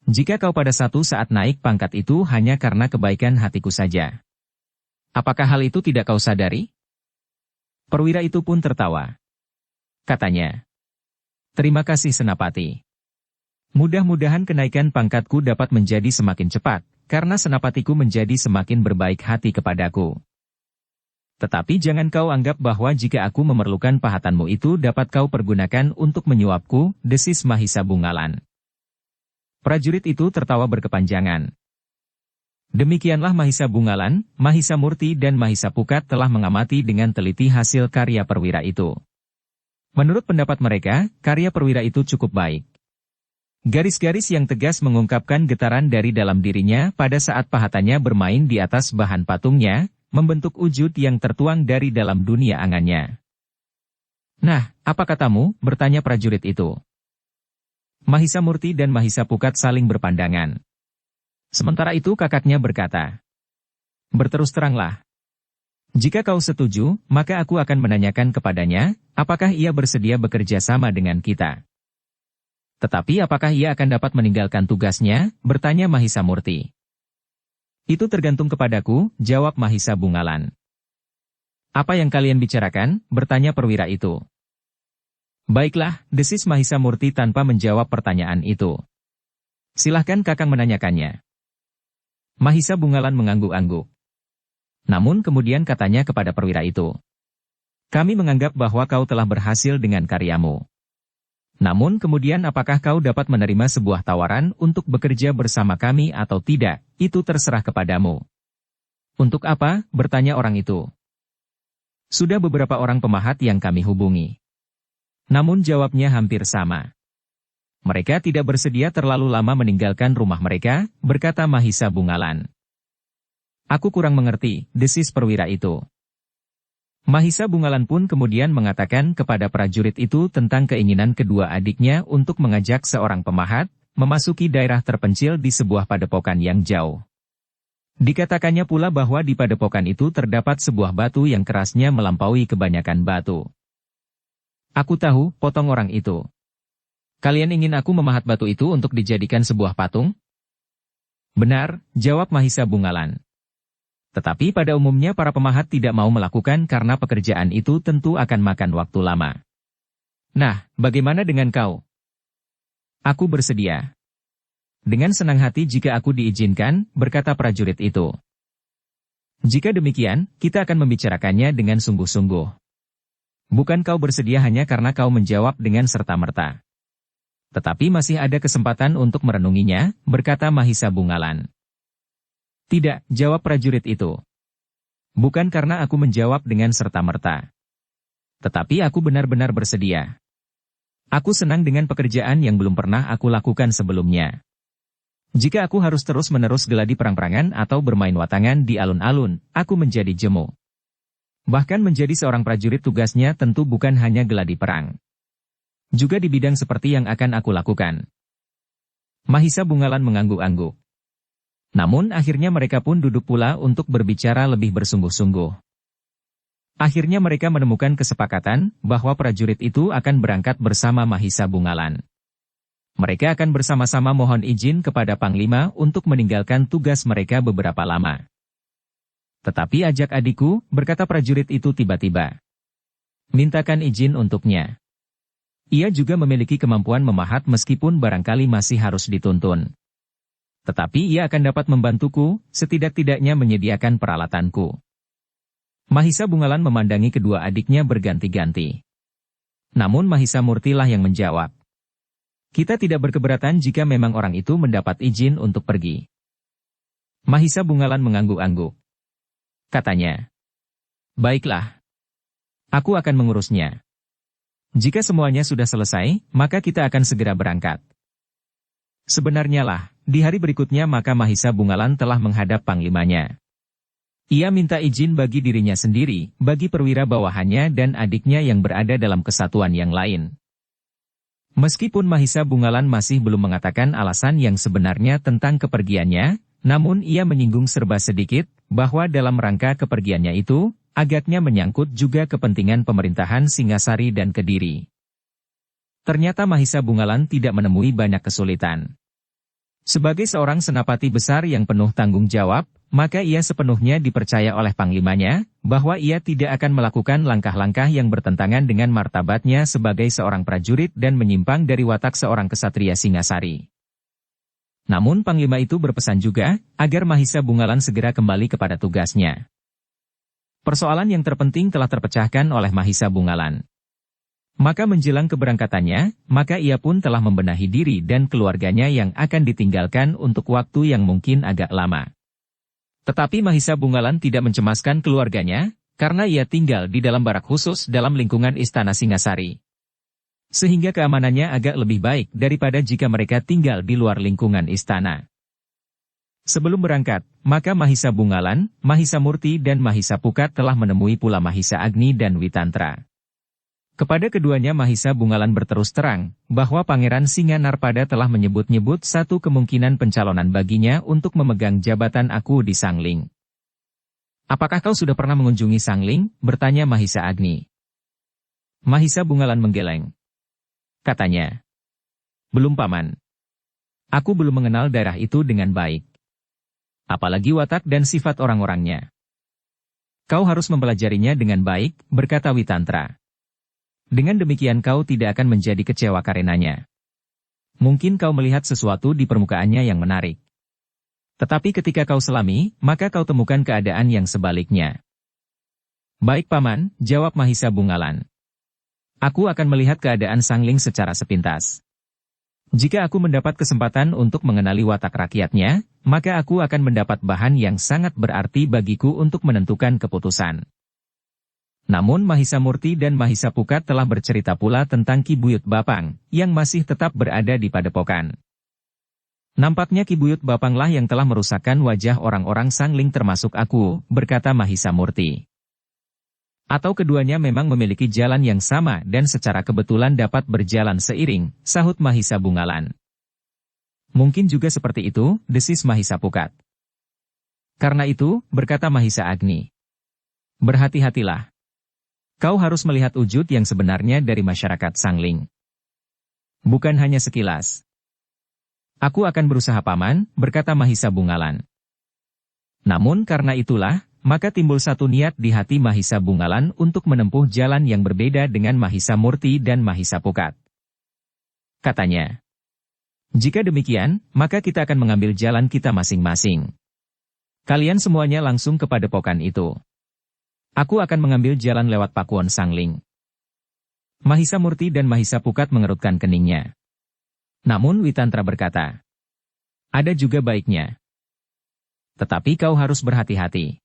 Jika kau pada satu saat naik pangkat itu hanya karena kebaikan hatiku saja. Apakah hal itu tidak kau sadari?" Perwira itu pun tertawa. Katanya, "Terima kasih Senapati. Mudah-mudahan kenaikan pangkatku dapat menjadi semakin cepat, karena senapatiku menjadi semakin berbaik hati kepadaku. Tetapi jangan kau anggap bahwa jika aku memerlukan pahatanmu itu dapat kau pergunakan untuk menyuapku," desis Mahisa Bungalan. Prajurit itu tertawa berkepanjangan. Demikianlah Mahisa Bungalan, Mahisa Murti dan Mahisa Pukat telah mengamati dengan teliti hasil karya perwira itu. Menurut pendapat mereka, karya perwira itu cukup baik. Garis-garis yang tegas mengungkapkan getaran dari dalam dirinya pada saat pahatannya bermain di atas bahan patungnya, membentuk wujud yang tertuang dari dalam dunia angannya. "Nah, apa katamu?" bertanya prajurit itu. Mahisa Murti dan Mahisa Pukat saling berpandangan. Sementara itu kakaknya berkata, "Berterus teranglah. Jika kau setuju, maka aku akan menanyakan kepadanya, apakah ia bersedia bekerja sama dengan kita." "Tetapi apakah ia akan dapat meninggalkan tugasnya?" bertanya Mahisa Murti. "Itu tergantung kepadaku," jawab Mahisa Bungalan. "Apa yang kalian bicarakan?" bertanya perwira itu. "Baiklah," desis Mahisa Murti tanpa menjawab pertanyaan itu. "Silahkan kakang menanyakannya." Mahisa Bungalan mengangguk-angguk. Namun kemudian katanya kepada perwira itu, "Kami menganggap bahwa kau telah berhasil dengan karyamu. Namun kemudian apakah kau dapat menerima sebuah tawaran untuk bekerja bersama kami atau tidak, itu terserah kepadamu." "Untuk apa?" bertanya orang itu. "Sudah beberapa orang pemahat yang kami hubungi. Namun jawabnya hampir sama. Mereka tidak bersedia terlalu lama meninggalkan rumah mereka," berkata Mahisa Bungalan. "Aku kurang mengerti," desis perwira itu. Mahisa Bungalan pun kemudian mengatakan kepada prajurit itu tentang keinginan kedua adiknya untuk mengajak seorang pemahat, memasuki daerah terpencil di sebuah padepokan yang jauh. Dikatakannya pula bahwa di padepokan itu terdapat sebuah batu yang kerasnya melampaui kebanyakan batu. "Aku tahu," potong orang itu. "Kalian ingin aku memahat batu itu untuk dijadikan sebuah patung?" "Benar," jawab Mahisa Bungalan. "Tetapi pada umumnya para pemahat tidak mau melakukan karena pekerjaan itu tentu akan makan waktu lama. Nah, bagaimana dengan kau?" "Aku bersedia." "Dengan senang hati jika aku diizinkan," berkata prajurit itu. "Jika demikian, kita akan membicarakannya dengan sungguh-sungguh. Bukan kau bersedia hanya karena kau menjawab dengan serta-merta. Tetapi masih ada kesempatan untuk merenunginya," berkata Mahisa Bungalan. "Tidak," jawab prajurit itu. Bukan karena aku menjawab dengan serta-merta. Tetapi aku benar-benar bersedia. Aku senang dengan pekerjaan yang belum pernah aku lakukan sebelumnya. Jika aku harus terus-menerus geladi perang-perangan atau bermain watangan di alun-alun, aku menjadi jemu. Bahkan menjadi seorang prajurit tugasnya tentu bukan hanya geladi perang. Juga di bidang seperti yang akan aku lakukan. Mahisa Bungalan mengangguk-angguk. Namun akhirnya mereka pun duduk pula untuk berbicara lebih bersungguh-sungguh. Akhirnya mereka menemukan kesepakatan bahwa prajurit itu akan berangkat bersama Mahisa Bungalan. Mereka akan bersama-sama mohon izin kepada Panglima untuk meninggalkan tugas mereka beberapa lama. Tetapi ajak adikku, berkata prajurit itu tiba-tiba. Mintakan izin untuknya. Ia juga memiliki kemampuan memahat meskipun barangkali masih harus dituntun. Tetapi ia akan dapat membantuku, setidak-tidaknya menyediakan peralatanku. Mahisa Bungalan memandangi kedua adiknya berganti-ganti. Namun Mahisa Murtilah yang menjawab. Kita tidak berkeberatan jika memang orang itu mendapat izin untuk pergi. Mahisa Bungalan mengangguk-angguk. Katanya. Baiklah. Aku akan mengurusnya. Jika semuanya sudah selesai, maka kita akan segera berangkat. Sebenarnya lah, di hari berikutnya maka Mahisa Bungalan telah menghadap panglimanya. Ia minta izin bagi dirinya sendiri, bagi perwira bawahannya dan adiknya yang berada dalam kesatuan yang lain. Meskipun Mahisa Bungalan masih belum mengatakan alasan yang sebenarnya tentang kepergiannya, namun ia menyinggung serba sedikit, bahwa dalam rangka kepergiannya itu, agaknya menyangkut juga kepentingan pemerintahan Singasari dan Kediri. Ternyata Mahisa Bungalan tidak menemui banyak kesulitan. Sebagai seorang senapati besar yang penuh tanggung jawab, maka ia sepenuhnya dipercaya oleh panglimanya, bahwa ia tidak akan melakukan langkah-langkah yang bertentangan dengan martabatnya sebagai seorang prajurit dan menyimpang dari watak seorang kesatria Singasari. Namun panglima itu berpesan juga, agar Mahisa Bungalan segera kembali kepada tugasnya. Persoalan yang terpenting telah terpecahkan oleh Mahisa Bungalan. Maka menjelang keberangkatannya, maka ia pun telah membenahi diri dan keluarganya yang akan ditinggalkan untuk waktu yang mungkin agak lama. Tetapi Mahisa Bungalan tidak mencemaskan keluarganya, karena ia tinggal di dalam barak khusus dalam lingkungan Istana Singasari. Sehingga keamanannya agak lebih baik daripada jika mereka tinggal di luar lingkungan istana. Sebelum berangkat, maka Mahisa Bungalan, Mahisa Murti dan Mahisa Pukat telah menemui pula Mahisa Agni dan Witantra. Kepada keduanya Mahisa Bungalan berterus terang, bahwa Pangeran Singanarpada telah menyebut-nyebut satu kemungkinan pencalonan baginya untuk memegang jabatan aku di Sangling. Apakah kau sudah pernah mengunjungi Sangling? Bertanya Mahisa Agni. Mahisa Bungalan menggeleng. Katanya. Belum paman. Aku belum mengenal daerah itu dengan baik. Apalagi watak dan sifat orang-orangnya. Kau harus mempelajarinya dengan baik, berkata Witantra. Dengan demikian kau tidak akan menjadi kecewa karenanya. Mungkin kau melihat sesuatu di permukaannya yang menarik. Tetapi ketika kau selami, maka kau temukan keadaan yang sebaliknya. Baik paman, jawab Mahisa Bungalan. Aku akan melihat keadaan Sangling secara sepintas. Jika aku mendapat kesempatan untuk mengenali watak rakyatnya, maka aku akan mendapat bahan yang sangat berarti bagiku untuk menentukan keputusan. Namun Mahisa Murti dan Mahisa Pukat telah bercerita pula tentang Ki Buyut Bapang, yang masih tetap berada di padepokan. Nampaknya Ki Buyut Bapanglah yang telah merusakkan wajah orang-orang Sangling termasuk aku, berkata Mahisa Murti. Atau keduanya memang memiliki jalan yang sama dan secara kebetulan dapat berjalan seiring, sahut Mahisa Bungalan. Mungkin juga seperti itu, desis Mahisa Pukat. Karena itu, berkata Mahisa Agni. Berhati-hatilah. Kau harus melihat wujud yang sebenarnya dari masyarakat Sangling. Bukan hanya sekilas. Aku akan berusaha paman, berkata Mahisa Bungalan. Namun karena itulah, maka timbul satu niat di hati Mahisa Bungalan untuk menempuh jalan yang berbeda dengan Mahisa Murti dan Mahisa Pukat. Katanya. Jika demikian, maka kita akan mengambil jalan kita masing-masing. Kalian semuanya langsung ke padepokan itu. Aku akan mengambil jalan lewat Pakuwon Sangling. Mahisa Murti dan Mahisa Pukat mengerutkan keningnya. Namun Witantra berkata, ada juga baiknya. Tetapi kau harus berhati-hati.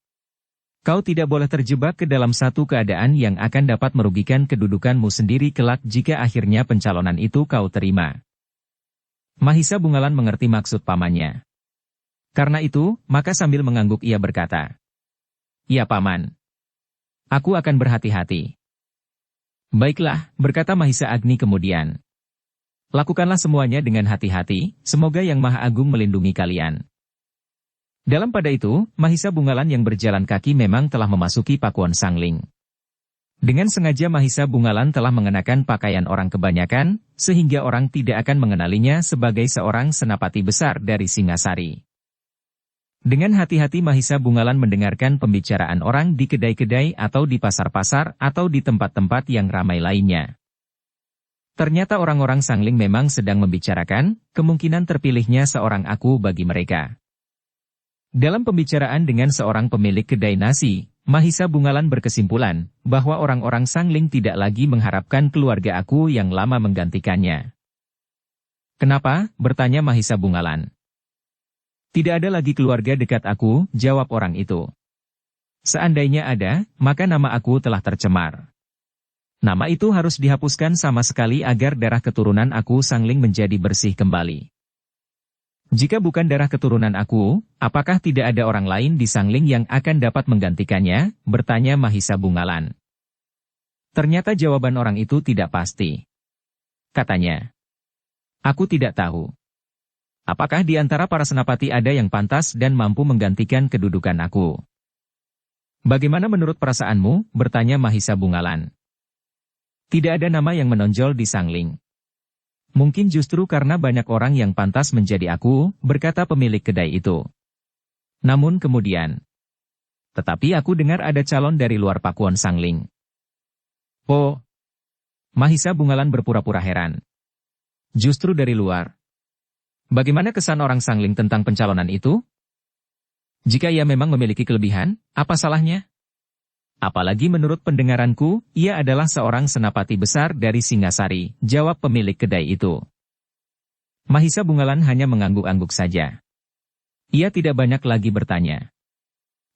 Kau tidak boleh terjebak ke dalam satu keadaan yang akan dapat merugikan kedudukanmu sendiri kelak jika akhirnya pencalonan itu kau terima. Mahisa Bungalan mengerti maksud pamannya. Karena itu, maka sambil mengangguk ia berkata, "Ya paman. Aku akan berhati-hati." "Baiklah," berkata Mahisa Agni kemudian. "Lakukanlah semuanya dengan hati-hati, semoga Yang Maha Agung melindungi kalian." Dalam pada itu, Mahisa Bungalan yang berjalan kaki memang telah memasuki Pakuan Sangling. Dengan sengaja Mahisa Bungalan telah mengenakan pakaian orang kebanyakan, sehingga orang tidak akan mengenalinya sebagai seorang senapati besar dari Singasari. Dengan hati-hati Mahisa Bungalan mendengarkan pembicaraan orang di kedai-kedai atau di pasar-pasar atau di tempat-tempat yang ramai lainnya. Ternyata orang-orang Sangling memang sedang membicarakan kemungkinan terpilihnya seorang aku bagi mereka. Dalam pembicaraan dengan seorang pemilik kedai nasi, Mahisa Bungalan berkesimpulan bahwa orang-orang Sangling tidak lagi mengharapkan keluarga aku yang lama menggantikannya. "Kenapa?" bertanya Mahisa Bungalan. "Tidak ada lagi keluarga dekat aku," jawab orang itu. "Seandainya ada, maka nama aku telah tercemar. Nama itu harus dihapuskan sama sekali agar darah keturunan aku Sangling menjadi bersih kembali. Jika bukan darah keturunan aku, apakah tidak ada orang lain di Sangling yang akan dapat menggantikannya?" bertanya Mahisa Bungalan. Ternyata jawaban orang itu tidak pasti. Katanya, "Aku tidak tahu. Apakah di antara para senapati ada yang pantas dan mampu menggantikan kedudukan aku?" "Bagaimana menurut perasaanmu?" bertanya Mahisa Bungalan. "Tidak ada nama yang menonjol di Sangling. Mungkin justru karena banyak orang yang pantas menjadi aku," berkata pemilik kedai itu. Namun kemudian, "Tetapi aku dengar ada calon dari luar Pakuan Sangling." "Oh." Mahisa Bungalan berpura-pura heran. "Justru dari luar. Bagaimana kesan orang Sangling tentang pencalonan itu? Jika ia memang memiliki kelebihan, apa salahnya? Apalagi menurut pendengaranku, ia adalah seorang senapati besar dari Singasari," jawab pemilik kedai itu. Mahisa Bungalan hanya mengangguk-angguk saja. Ia tidak banyak lagi bertanya.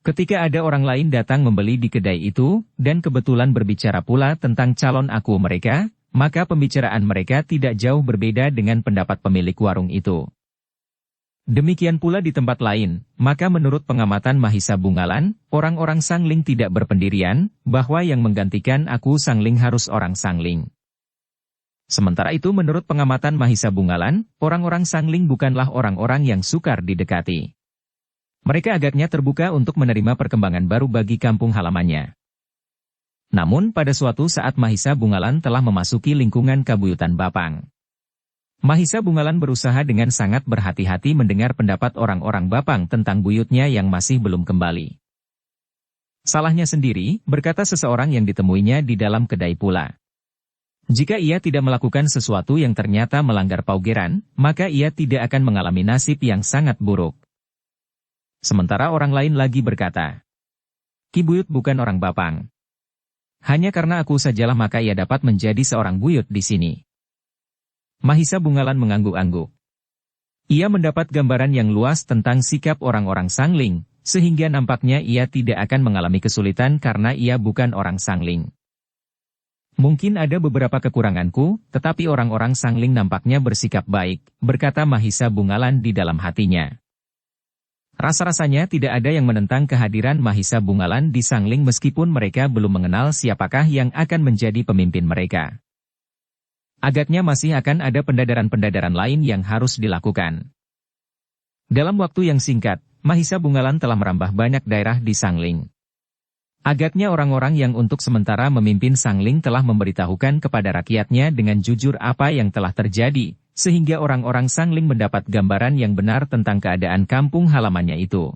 Ketika ada orang lain datang membeli di kedai itu, dan kebetulan berbicara pula tentang calon aku mereka, maka pembicaraan mereka tidak jauh berbeda dengan pendapat pemilik warung itu. Demikian pula di tempat lain, maka menurut pengamatan Mahisa Bungalan, orang-orang Sangling tidak berpendirian, bahwa yang menggantikan aku Sangling harus orang Sangling. Sementara itu menurut pengamatan Mahisa Bungalan, orang-orang Sangling bukanlah orang-orang yang sukar didekati. Mereka agaknya terbuka untuk menerima perkembangan baru bagi kampung halamannya. Namun pada suatu saat Mahisa Bungalan telah memasuki lingkungan Kabuyutan Bapang. Mahisa Bungalan berusaha dengan sangat berhati-hati mendengar pendapat orang-orang Bapang tentang buyutnya yang masih belum kembali. Salahnya sendiri, berkata seseorang yang ditemuinya di dalam kedai pula. Jika ia tidak melakukan sesuatu yang ternyata melanggar paugeran, maka ia tidak akan mengalami nasib yang sangat buruk. Sementara orang lain lagi berkata, "Ki Buyut bukan orang Bapang. Hanya karena aku sajalah maka ia dapat menjadi seorang buyut di sini." Mahisa Bungalan mengangguk-angguk. Ia mendapat gambaran yang luas tentang sikap orang-orang Sangling, sehingga nampaknya ia tidak akan mengalami kesulitan karena ia bukan orang Sangling. "Mungkin ada beberapa kekuranganku, tetapi orang-orang Sangling nampaknya bersikap baik," berkata Mahisa Bungalan di dalam hatinya. Rasa-rasanya tidak ada yang menentang kehadiran Mahisa Bungalan di Sangling meskipun mereka belum mengenal siapakah yang akan menjadi pemimpin mereka. Agaknya masih akan ada pendadaran-pendadaran lain yang harus dilakukan. Dalam waktu yang singkat, Mahisa Bungalan telah merambah banyak daerah di Sangling. Agaknya orang-orang yang untuk sementara memimpin Sangling telah memberitahukan kepada rakyatnya dengan jujur apa yang telah terjadi, sehingga orang-orang Sangling mendapat gambaran yang benar tentang keadaan kampung halamannya itu.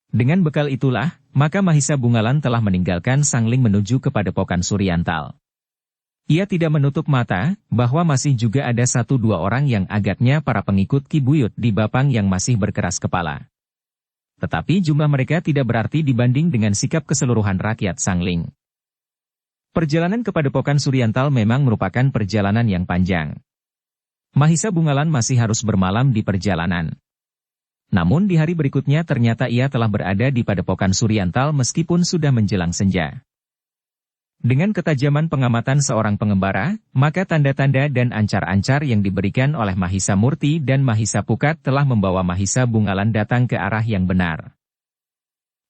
Dengan bekal itulah, maka Mahisa Bungalan telah meninggalkan Sangling menuju ke Padepokan Suryantal. Ia tidak menutup mata, bahwa masih juga ada 1-2 orang yang agaknya para pengikut Ki Buyut di Bapang yang masih berkeras kepala. Tetapi jumlah mereka tidak berarti dibanding dengan sikap keseluruhan rakyat Sangling. Perjalanan ke Padepokan Suryantal memang merupakan perjalanan yang panjang. Mahisa Bungalan masih harus bermalam di perjalanan. Namun di hari berikutnya ternyata ia telah berada di padepokan Suryantal meskipun sudah menjelang senja. Dengan ketajaman pengamatan seorang pengembara, maka tanda-tanda dan ancar-ancar yang diberikan oleh Mahisa Murti dan Mahisa Pukat telah membawa Mahisa Bungalan datang ke arah yang benar.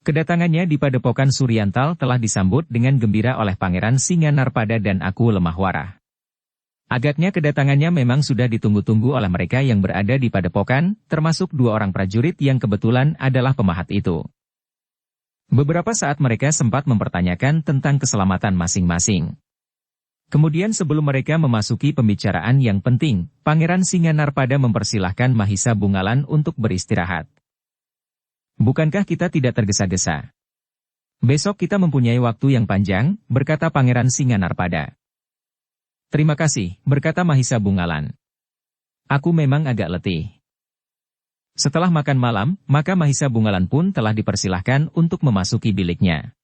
Kedatangannya di padepokan Suryantal telah disambut dengan gembira oleh Pangeran Singanarpada dan Aku Lemahwara. Agaknya kedatangannya memang sudah ditunggu-tunggu oleh mereka yang berada di padepokan, termasuk dua orang prajurit yang kebetulan adalah pemahat itu. Beberapa saat mereka sempat mempertanyakan tentang keselamatan masing-masing. Kemudian sebelum mereka memasuki pembicaraan yang penting, Pangeran Singanarpada mempersilahkan Mahisa Bungalan untuk beristirahat. Bukankah kita tidak tergesa-gesa? Besok kita mempunyai waktu yang panjang, berkata Pangeran Singanarpada. Terima kasih, berkata Mahisa Bungalan. Aku memang agak letih. Setelah makan malam, maka Mahisa Bungalan pun telah dipersilahkan untuk memasuki biliknya.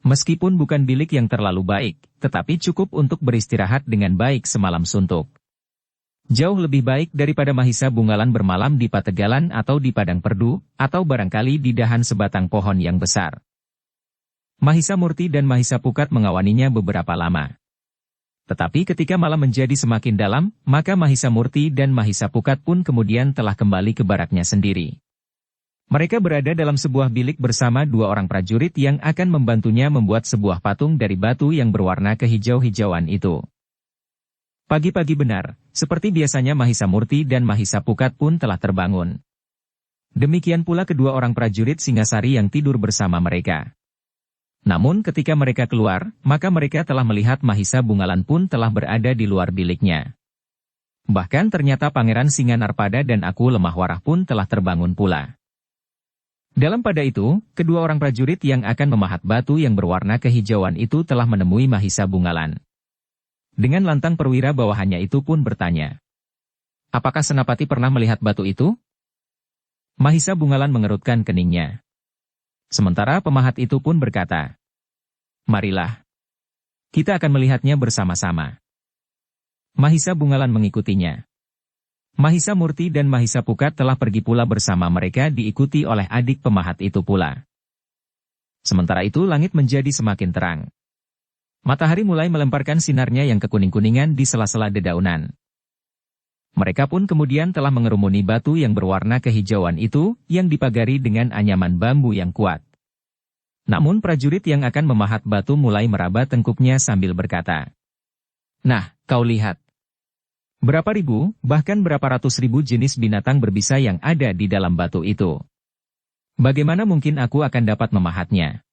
Meskipun bukan bilik yang terlalu baik, tetapi cukup untuk beristirahat dengan baik semalam suntuk. Jauh lebih baik daripada Mahisa Bungalan bermalam di pategalan atau di padang perdu, atau barangkali di dahan sebatang pohon yang besar. Mahisa Murti dan Mahisa Pukat mengawaninya beberapa lama. Tetapi ketika malam menjadi semakin dalam, maka Mahisa Murti dan Mahisa Pukat pun kemudian telah kembali ke baraknya sendiri. Mereka berada dalam sebuah bilik bersama dua orang prajurit yang akan membantunya membuat sebuah patung dari batu yang berwarna kehijau-hijauan itu. Pagi-pagi benar, seperti biasanya Mahisa Murti dan Mahisa Pukat pun telah terbangun. Demikian pula kedua orang prajurit Singasari yang tidur bersama mereka. Namun ketika mereka keluar, maka mereka telah melihat Mahisa Bungalan pun telah berada di luar biliknya. Bahkan ternyata Pangeran Singanarpada dan Aku Lemahwara pun telah terbangun pula. Dalam pada itu, kedua orang prajurit yang akan memahat batu yang berwarna kehijauan itu telah menemui Mahisa Bungalan. Dengan lantang perwira bawahannya itu pun bertanya, "Apakah Senapati pernah melihat batu itu?" Mahisa Bungalan mengerutkan keningnya. Sementara pemahat itu pun berkata, "Marilah. Kita akan melihatnya bersama-sama." Mahisa Bungalan mengikutinya. Mahisa Murti dan Mahisa Pukat telah pergi pula bersama mereka diikuti oleh adik pemahat itu pula. Sementara itu langit menjadi semakin terang. Matahari mulai melemparkan sinarnya yang kekuning-kuningan di sela-sela dedaunan. Mereka pun kemudian telah mengerumuni batu yang berwarna kehijauan itu, yang dipagari dengan anyaman bambu yang kuat. Namun prajurit yang akan memahat batu mulai meraba tengkuknya sambil berkata, "Nah, kau lihat. Berapa ribu, bahkan berapa ratus ribu jenis binatang berbisa yang ada di dalam batu itu. Bagaimana mungkin aku akan dapat memahatnya?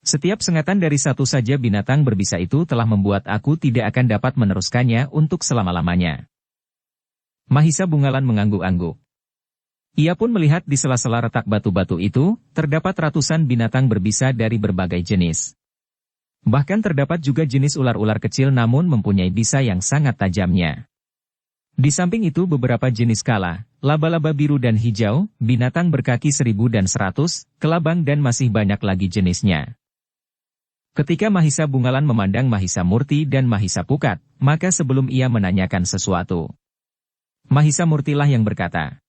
Setiap sengatan dari satu saja binatang berbisa itu telah membuat aku tidak akan dapat meneruskannya untuk selama-lamanya." Mahisa Bungalan mengangguk-angguk. Ia pun melihat di sela-sela retak batu-batu itu, terdapat ratusan binatang berbisa dari berbagai jenis. Bahkan terdapat juga jenis ular-ular kecil namun mempunyai bisa yang sangat tajamnya. Di samping itu beberapa jenis kala, laba-laba biru dan hijau, binatang berkaki 1000 dan 100, kelabang dan masih banyak lagi jenisnya. Ketika Mahisa Bungalan memandang Mahisa Murti dan Mahisa Pukat, maka sebelum ia menanyakan sesuatu, Mahisa Murtilah yang berkata,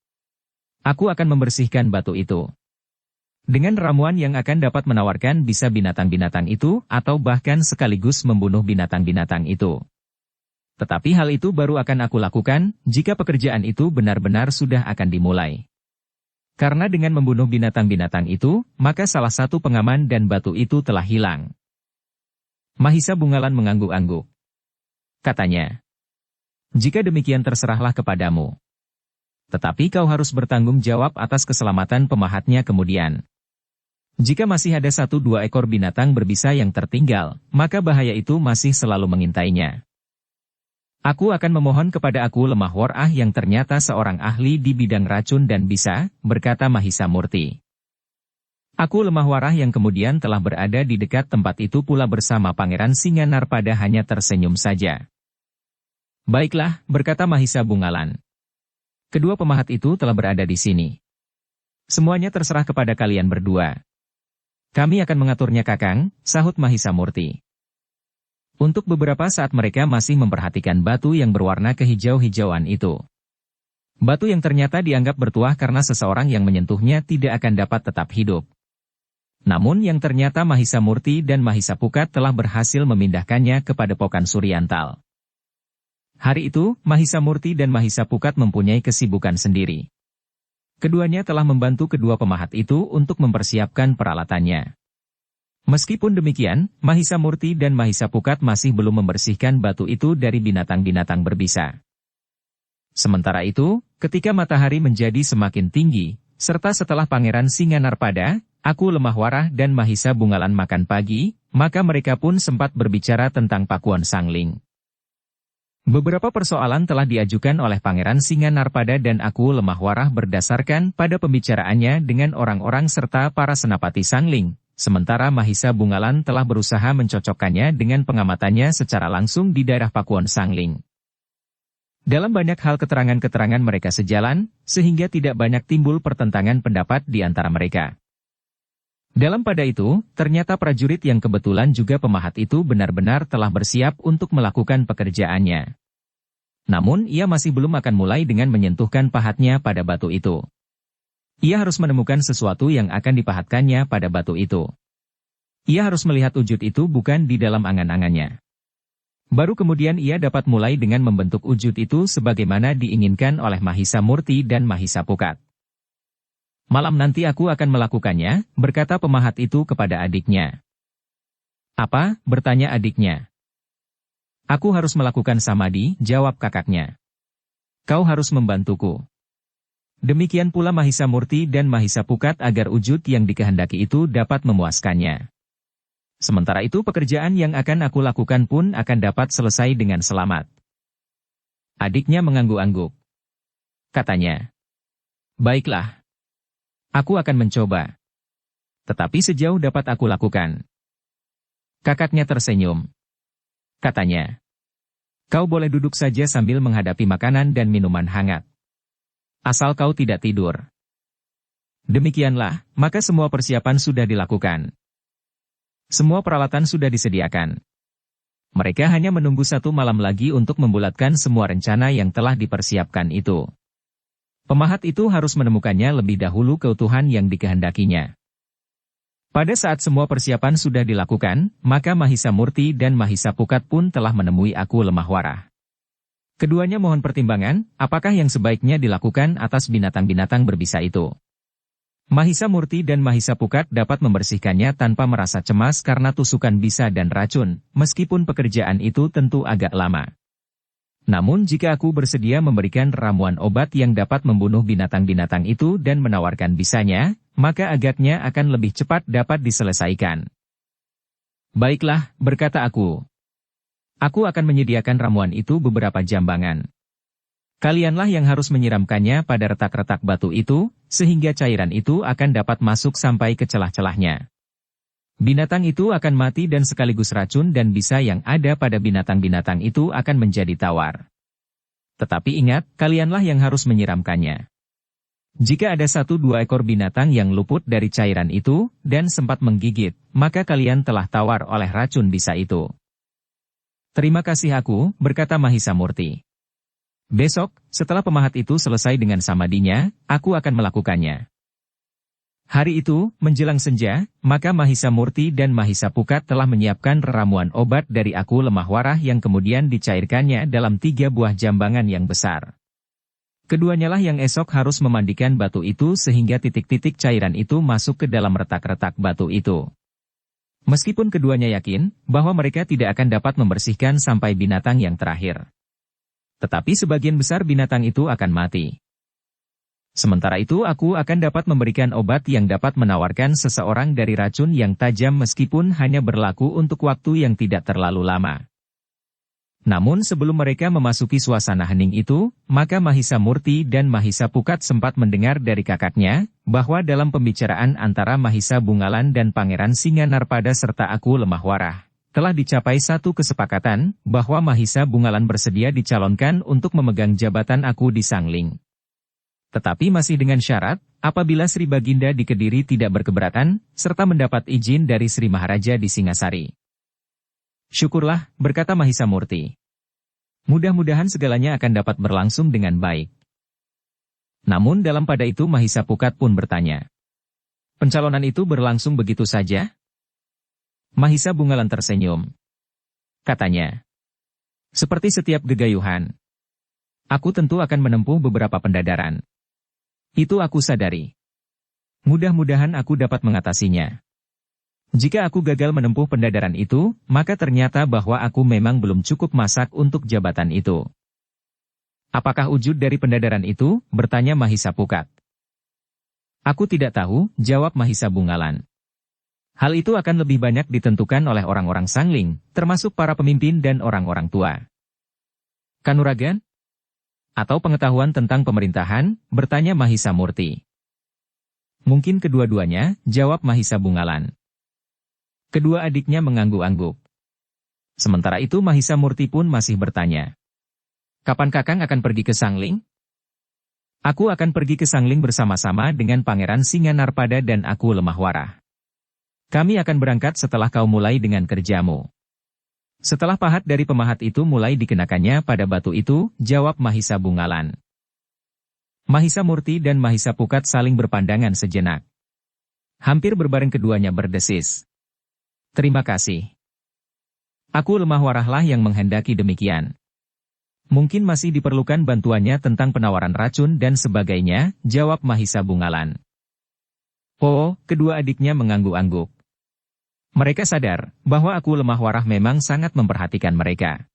"Aku akan membersihkan batu itu. Dengan ramuan yang akan dapat menawarkan bisa binatang-binatang itu, atau bahkan sekaligus membunuh binatang-binatang itu. Tetapi hal itu baru akan aku lakukan, jika pekerjaan itu benar-benar sudah akan dimulai. Karena dengan membunuh binatang-binatang itu, maka salah satu pengaman dan batu itu telah hilang." Mahisa Bungalan mengangguk-angguk. Katanya, "Jika demikian terserahlah kepadamu. Tetapi kau harus bertanggung jawab atas keselamatan pemahatnya kemudian. Jika masih ada 1-2 ekor binatang berbisa yang tertinggal, maka bahaya itu masih selalu mengintainya. Aku akan memohon kepada Aku Lemahwara yang ternyata seorang ahli di bidang racun dan bisa," berkata Mahisa Murti. Aku Lemahwara yang kemudian telah berada di dekat tempat itu pula bersama Pangeran Singanarpada hanya tersenyum saja. "Baiklah," berkata Mahisa Bungalan. "Kedua pemahat itu telah berada di sini. Semuanya terserah kepada kalian berdua." "Kami akan mengaturnya Kakang," sahut Mahisa Murti. Untuk beberapa saat mereka masih memperhatikan batu yang berwarna kehijau-hijauan itu. Batu yang ternyata dianggap bertuah karena seseorang yang menyentuhnya tidak akan dapat tetap hidup. Namun yang ternyata Mahisa Murti dan Mahisa Pukat telah berhasil memindahkannya ke Padepokan Suryantal. Hari itu, Mahisa Murti dan Mahisa Pukat mempunyai kesibukan sendiri. Keduanya telah membantu kedua pemahat itu untuk mempersiapkan peralatannya. Meskipun demikian, Mahisa Murti dan Mahisa Pukat masih belum membersihkan batu itu dari binatang-binatang berbisa. Sementara itu, ketika matahari menjadi semakin tinggi, serta setelah Pangeran Singanarpada, Aku Lemah Warah dan Mahisa Bungalan makan pagi, maka mereka pun sempat berbicara tentang Pakuan Sangling. Beberapa persoalan telah diajukan oleh Pangeran Singanarpada dan Aku Lemah Warah berdasarkan pada pembicaraannya dengan orang-orang serta para senapati Sangling, sementara Mahisa Bungalan telah berusaha mencocokkannya dengan pengamatannya secara langsung di daerah Pakuan Sangling. Dalam banyak hal keterangan-keterangan mereka sejalan, sehingga tidak banyak timbul pertentangan pendapat di antara mereka. Dalam pada itu, ternyata prajurit yang kebetulan juga pemahat itu benar-benar telah bersiap untuk melakukan pekerjaannya. Namun ia masih belum akan mulai dengan menyentuhkan pahatnya pada batu itu. Ia harus menemukan sesuatu yang akan dipahatkannya pada batu itu. Ia harus melihat wujud itu bukan di dalam angan-angannya. Baru kemudian ia dapat mulai dengan membentuk wujud itu sebagaimana diinginkan oleh Mahisa Murti dan Mahisa Pukat. Malam nanti aku akan melakukannya, berkata pemahat itu kepada adiknya. Apa? Bertanya adiknya. Aku harus melakukan samadhi, jawab kakaknya. Kau harus membantuku. Demikian pula Mahisa Murti dan Mahisa Pukat agar wujud yang dikehendaki itu dapat memuaskannya. Sementara itu pekerjaan yang akan aku lakukan pun akan dapat selesai dengan selamat. Adiknya mengangguk-angguk. Katanya. Baiklah. Aku akan mencoba. Tetapi sejauh dapat aku lakukan. Kakaknya tersenyum. Katanya. Kau boleh duduk saja sambil menghadapi makanan dan minuman hangat. Asal kau tidak tidur. Demikianlah, maka semua persiapan sudah dilakukan. Semua peralatan sudah disediakan. Mereka hanya menunggu satu malam lagi untuk membulatkan semua rencana yang telah dipersiapkan itu. Pemahat itu harus menemukannya lebih dahulu keutuhan yang dikehendakinya. Pada saat semua persiapan sudah dilakukan, maka Mahisa Murti dan Mahisa Pukat pun telah menemui Aku Lemah Warah. Keduanya mohon pertimbangan, apakah yang sebaiknya dilakukan atas binatang-binatang berbisa itu. Mahisa Murti dan Mahisa Pukat dapat membersihkannya tanpa merasa cemas karena tusukan bisa dan racun, meskipun pekerjaan itu tentu agak lama. Namun jika aku bersedia memberikan ramuan obat yang dapat membunuh binatang-binatang itu dan menawarkan bisanya, maka agaknya akan lebih cepat dapat diselesaikan. Baiklah, berkata aku. Aku akan menyediakan ramuan itu beberapa jambangan. Kalianlah yang harus menyiramkannya pada retak-retak batu itu, sehingga cairan itu akan dapat masuk sampai ke celah-celahnya. Binatang itu akan mati dan sekaligus racun dan bisa yang ada pada binatang-binatang itu akan menjadi tawar. Tetapi ingat, kalianlah yang harus menyiramkannya. Jika ada 1-2 ekor binatang yang luput dari cairan itu, dan sempat menggigit, maka kalian telah tawar oleh racun bisa itu. Terima kasih aku, berkata Mahisa Murti. Besok, setelah pemahat itu selesai dengan samadinya, aku akan melakukannya. Hari itu, menjelang senja, maka Mahisa Murti dan Mahisa Pukat telah menyiapkan ramuan obat dari Aku Lemah Warah yang kemudian dicairkannya dalam 3 buah jambangan yang besar. Keduanya lah yang esok harus memandikan batu itu sehingga titik-titik cairan itu masuk ke dalam retak-retak batu itu. Meskipun keduanya yakin bahwa mereka tidak akan dapat membersihkan sampai binatang yang terakhir. Tetapi sebagian besar binatang itu akan mati. Sementara itu aku akan dapat memberikan obat yang dapat menawarkan seseorang dari racun yang tajam meskipun hanya berlaku untuk waktu yang tidak terlalu lama. Namun sebelum mereka memasuki suasana hening itu, maka Mahisa Murti dan Mahisa Pukat sempat mendengar dari kakaknya, bahwa dalam pembicaraan antara Mahisa Bungalan dan Pangeran Singanarpada serta Aku Lemah Warah, telah dicapai satu kesepakatan, bahwa Mahisa Bungalan bersedia dicalonkan untuk memegang jabatan Aku di Sangling. Tetapi masih dengan syarat, apabila Sri Baginda di Kediri tidak berkeberatan, serta mendapat izin dari Sri Maharaja di Singasari. Syukurlah, berkata Mahisa Murti. Mudah-mudahan segalanya akan dapat berlangsung dengan baik. Namun dalam pada itu Mahisa Pukat pun bertanya. Pencalonan itu berlangsung begitu saja? Mahisa Bungalan tersenyum. Katanya. Seperti setiap gegayuhan. Aku tentu akan menempuh beberapa pendadaran. Itu aku sadari. Mudah-mudahan aku dapat mengatasinya. Jika aku gagal menempuh pendadaran itu, maka ternyata bahwa aku memang belum cukup masak untuk jabatan itu. Apakah wujud dari pendadaran itu? Bertanya Mahisa Pukat. Aku tidak tahu, jawab Mahisa Bungalan. Hal itu akan lebih banyak ditentukan oleh orang-orang Sangling, termasuk para pemimpin dan orang-orang tua. Kanuragan? Atau pengetahuan tentang pemerintahan? Bertanya Mahisa Murti. Mungkin kedua-duanya, jawab Mahisa Bungalan. Kedua adiknya mengangguk-angguk. Sementara itu Mahisa Murti pun masih bertanya. Kapan Kakang akan pergi ke Sangling? Aku akan pergi ke Sangling bersama-sama dengan Pangeran Singanarpada dan aku Lemah Warah. Kami akan berangkat setelah kau mulai dengan kerjamu. Setelah pahat dari pemahat itu mulai dikenakannya pada batu itu, jawab Mahisa Bungalan. Mahisa Murti dan Mahisa Pukat saling berpandangan sejenak. Hampir berbareng keduanya berdesis. Terima kasih. Aku Lemah Warahlah yang menghendaki demikian. Mungkin masih diperlukan bantuannya tentang penawaran racun dan sebagainya, jawab Mahisa Bungalan. Oh, kedua adiknya mengangguk-angguk. Mereka sadar bahwa aku Lemah Warah memang sangat memperhatikan mereka.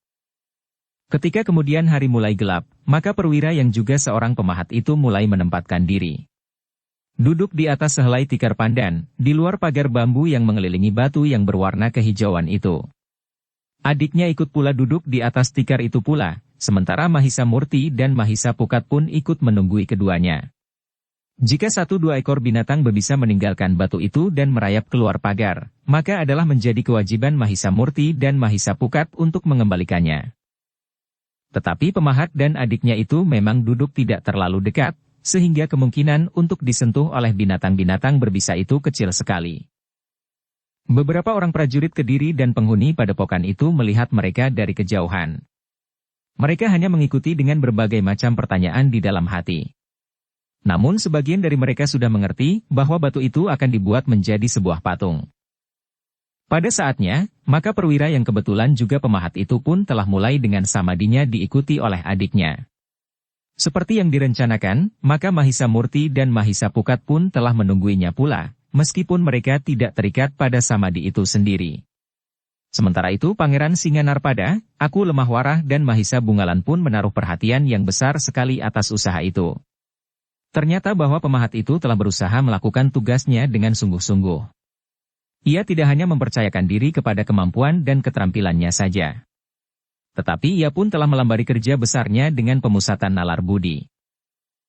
Ketika kemudian hari mulai gelap, maka perwira yang juga seorang pemahat itu mulai menempatkan diri. Duduk di atas sehelai tikar pandan, di luar pagar bambu yang mengelilingi batu yang berwarna kehijauan itu. Adiknya ikut pula duduk di atas tikar itu pula, sementara Mahisa Murti dan Mahisa Pukat pun ikut menunggui keduanya. Jika 1-2 ekor binatang berbisa meninggalkan batu itu dan merayap keluar pagar, maka adalah menjadi kewajiban Mahisa Murti dan Mahisa Pukat untuk mengembalikannya. Tetapi pemahat dan adiknya itu memang duduk tidak terlalu dekat, sehingga kemungkinan untuk disentuh oleh binatang-binatang berbisa itu kecil sekali. Beberapa orang prajurit Kediri dan penghuni padepokan itu melihat mereka dari kejauhan. Mereka hanya mengikuti dengan berbagai macam pertanyaan di dalam hati. Namun sebagian dari mereka sudah mengerti bahwa batu itu akan dibuat menjadi sebuah patung. Pada saatnya, maka perwira yang kebetulan juga pemahat itu pun telah mulai dengan samadinya diikuti oleh adiknya. Seperti yang direncanakan, maka Mahisa Murti dan Mahisa Pukat pun telah menungguinya pula, meskipun mereka tidak terikat pada samadi itu sendiri. Sementara itu Pangeran Singanarpada, aku Lemah Warah dan Mahisa Bungalan pun menaruh perhatian yang besar sekali atas usaha itu. Ternyata bahwa pemahat itu telah berusaha melakukan tugasnya dengan sungguh-sungguh. Ia tidak hanya mempercayakan diri kepada kemampuan dan keterampilannya saja. Tetapi ia pun telah melambari kerja besarnya dengan pemusatan nalar budi.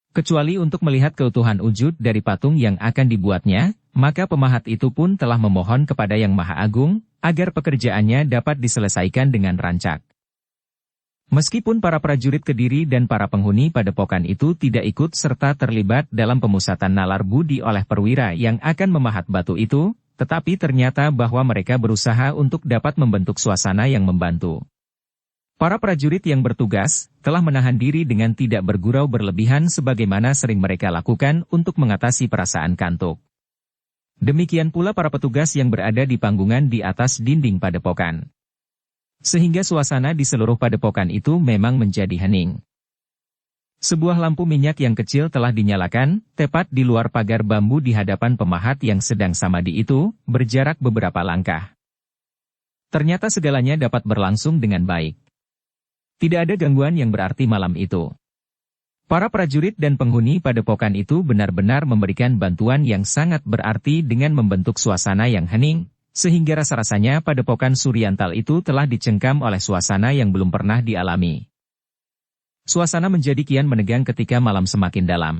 Kecuali untuk melihat keutuhan wujud dari patung yang akan dibuatnya, maka pemahat itu pun telah memohon kepada Yang Maha Agung, agar pekerjaannya dapat diselesaikan dengan rancak. Meskipun para prajurit Kediri dan para penghuni padepokan itu tidak ikut serta terlibat dalam pemusatan nalar budi oleh perwira yang akan memahat batu itu, tetapi ternyata bahwa mereka berusaha untuk dapat membentuk suasana yang membantu. Para prajurit yang bertugas telah menahan diri dengan tidak bergurau berlebihan sebagaimana sering mereka lakukan untuk mengatasi perasaan kantuk. Demikian pula para petugas yang berada di panggungan di atas dinding padepokan. Sehingga suasana di seluruh padepokan itu memang menjadi hening. Sebuah lampu minyak yang kecil telah dinyalakan, tepat di luar pagar bambu di hadapan pemahat yang sedang samadi itu, berjarak beberapa langkah. Ternyata segalanya dapat berlangsung dengan baik. Tidak ada gangguan yang berarti malam itu. Para prajurit dan penghuni padepokan itu benar-benar memberikan bantuan yang sangat berarti dengan membentuk suasana yang hening, sehingga rasa-rasanya padepokan Suryantal itu telah dicengkam oleh suasana yang belum pernah dialami. Suasana menjadi kian menegang ketika malam semakin dalam.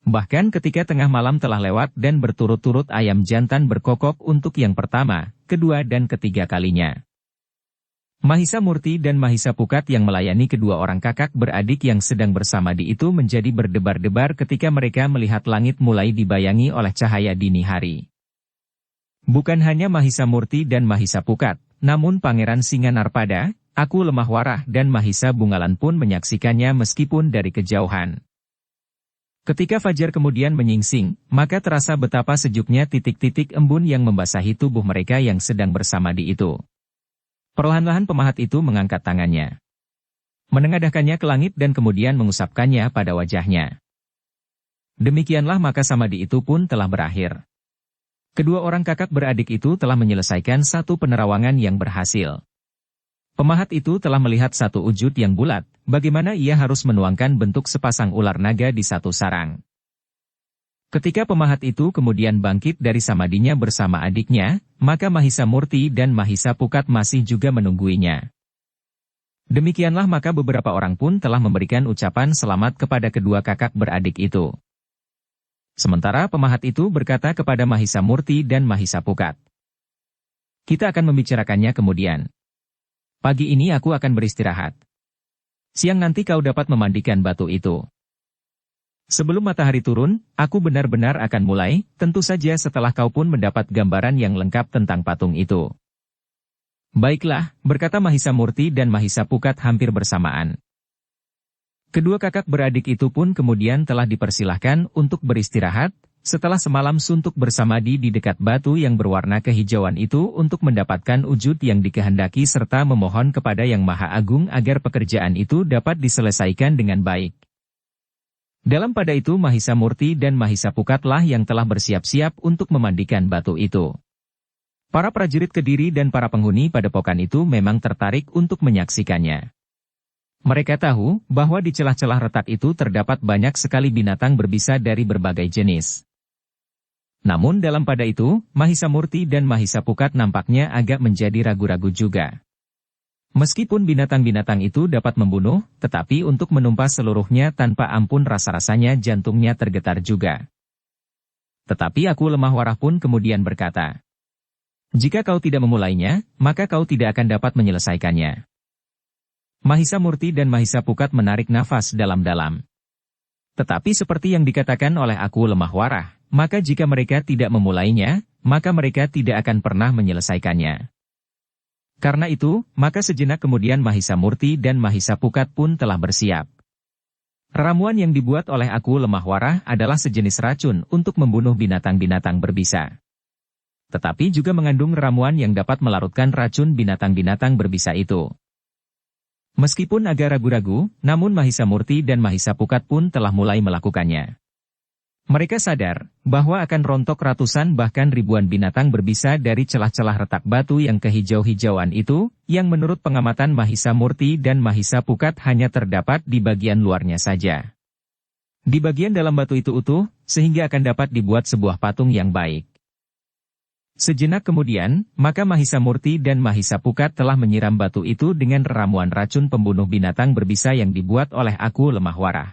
Bahkan ketika tengah malam telah lewat dan berturut-turut ayam jantan berkokok untuk yang pertama, kedua dan ketiga kalinya. Mahisa Murti dan Mahisa Pukat yang melayani kedua orang kakak beradik yang sedang bersamadi itu menjadi berdebar-debar ketika mereka melihat langit mulai dibayangi oleh cahaya dini hari. Bukan hanya Mahisa Murti dan Mahisa Pukat, namun Pangeran Singanarpada, aku Lemah Warah dan Mahisa Bungalan pun menyaksikannya meskipun dari kejauhan. Ketika fajar kemudian menyingsing, maka terasa betapa sejuknya titik-titik embun yang membasahi tubuh mereka yang sedang bersamadi itu. Perlahan-lahan pemahat itu mengangkat tangannya, menengadahkannya ke langit dan kemudian mengusapkannya pada wajahnya. Demikianlah maka samadi itu pun telah berakhir. Kedua orang kakak beradik itu telah menyelesaikan satu penerawangan yang berhasil. Pemahat itu telah melihat satu wujud yang bulat, bagaimana ia harus menuangkan bentuk sepasang ular naga di satu sarang. Ketika pemahat itu kemudian bangkit dari samadinya bersama adiknya, maka Mahisa Murti dan Mahisa Pukat masih juga menungguinya. Demikianlah maka beberapa orang pun telah memberikan ucapan selamat kepada kedua kakak beradik itu. Sementara pemahat itu berkata kepada Mahisa Murti dan Mahisa Pukat, "Kita akan membicarakannya kemudian. Pagi ini aku akan beristirahat. Siang nanti kau dapat memandikan batu itu. Sebelum matahari turun, aku benar-benar akan mulai, tentu saja setelah kau pun mendapat gambaran yang lengkap tentang patung itu." "Baiklah," berkata Mahisa Murti dan Mahisa Pukat hampir bersamaan. Kedua kakak beradik itu pun kemudian telah dipersilahkan untuk beristirahat, setelah semalam suntuk bersamadi di dekat batu yang berwarna kehijauan itu untuk mendapatkan wujud yang dikehendaki serta memohon kepada Yang Maha Agung agar pekerjaan itu dapat diselesaikan dengan baik. Dalam pada itu Mahisa Murti dan Mahisa Pukatlah yang telah bersiap-siap untuk memandikan batu itu. Para prajurit Kediri dan para penghuni padepokan itu memang tertarik untuk menyaksikannya. Mereka tahu bahwa di celah-celah retak itu terdapat banyak sekali binatang berbisa dari berbagai jenis. Namun dalam pada itu, Mahisa Murti dan Mahisa Pukat nampaknya agak menjadi ragu-ragu juga. Meskipun binatang-binatang itu dapat membunuh, tetapi untuk menumpas seluruhnya tanpa ampun rasa-rasanya jantungnya tergetar juga. Tetapi Aku Lemah Warah pun kemudian berkata, "Jika kau tidak memulainya, maka kau tidak akan dapat menyelesaikannya." Mahisa Murti dan Mahisa Pukat menarik nafas dalam-dalam. Tetapi seperti yang dikatakan oleh Aku Lemah Warah, maka jika mereka tidak memulainya, maka mereka tidak akan pernah menyelesaikannya. Karena itu, maka sejenak kemudian Mahisa Murti dan Mahisa Pukat pun telah bersiap. Ramuan yang dibuat oleh Aku Lemah Warah adalah sejenis racun untuk membunuh binatang-binatang berbisa. Tetapi juga mengandung ramuan yang dapat melarutkan racun binatang-binatang berbisa itu. Meskipun agak ragu-ragu, namun Mahisa Murti dan Mahisa Pukat pun telah mulai melakukannya. Mereka sadar bahwa akan rontok ratusan bahkan ribuan binatang berbisa dari celah-celah retak batu yang kehijau-hijauan itu, yang menurut pengamatan Mahisa Murti dan Mahisa Pukat hanya terdapat di bagian luarnya saja. Di bagian dalam batu itu utuh, sehingga akan dapat dibuat sebuah patung yang baik. Sejenak kemudian, maka Mahisa Murti dan Mahisa Pukat telah menyiram batu itu dengan ramuan racun pembunuh binatang berbisa yang dibuat oleh Aku Lemah Warah.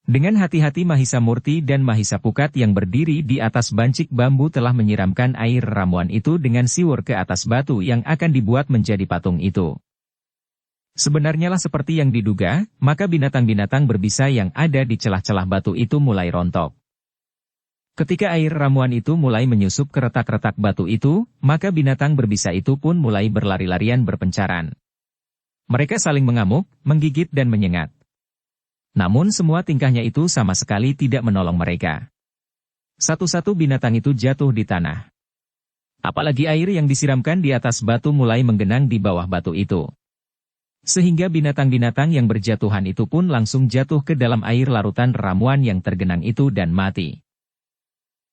Dengan hati-hati Mahisa Murti dan Mahisa Pukat yang berdiri di atas bancik bambu telah menyiramkan air ramuan itu dengan siwur ke atas batu yang akan dibuat menjadi patung itu. Sebenarnya lah seperti yang diduga, maka binatang-binatang berbisa yang ada di celah-celah batu itu mulai rontok. Ketika air ramuan itu mulai menyusup ke retak-retak batu itu, maka binatang berbisa itu pun mulai berlari-larian berpencaran. Mereka saling mengamuk, menggigit dan menyengat. Namun semua tingkahnya itu sama sekali tidak menolong mereka. Satu-satu binatang itu jatuh di tanah. Apalagi air yang disiramkan di atas batu mulai menggenang di bawah batu itu. Sehingga binatang-binatang yang berjatuhan itu pun langsung jatuh ke dalam air larutan ramuan yang tergenang itu dan mati.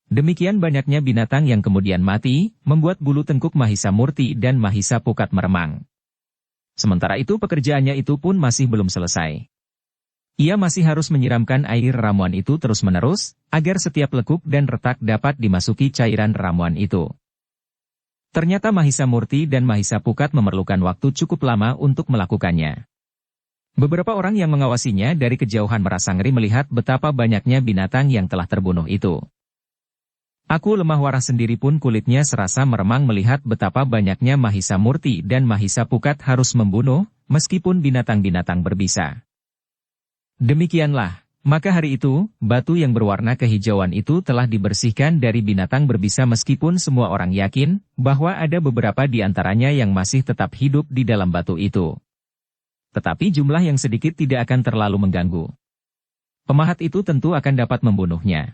Demikian banyaknya binatang yang kemudian mati, membuat bulu tengkuk Mahisa Murti dan Mahisa Pukat meremang. Sementara itu pekerjaannya itu pun masih belum selesai. Ia masih harus menyiramkan air ramuan itu terus-menerus, agar setiap lekuk dan retak dapat dimasuki cairan ramuan itu. Ternyata Mahisa Murti dan Mahisa Pukat memerlukan waktu cukup lama untuk melakukannya. Beberapa orang yang mengawasinya dari kejauhan merasa ngeri melihat betapa banyaknya binatang yang telah terbunuh itu. Aku Lemah Warah sendiri pun kulitnya serasa meremang melihat betapa banyaknya Mahisa Murti dan Mahisa Pukat harus membunuh, meskipun binatang-binatang berbisa. Demikianlah, maka hari itu, batu yang berwarna kehijauan itu telah dibersihkan dari binatang berbisa meskipun semua orang yakin, bahwa ada beberapa di antaranya yang masih tetap hidup di dalam batu itu. Tetapi jumlah yang sedikit tidak akan terlalu mengganggu. Pemahat itu tentu akan dapat membunuhnya.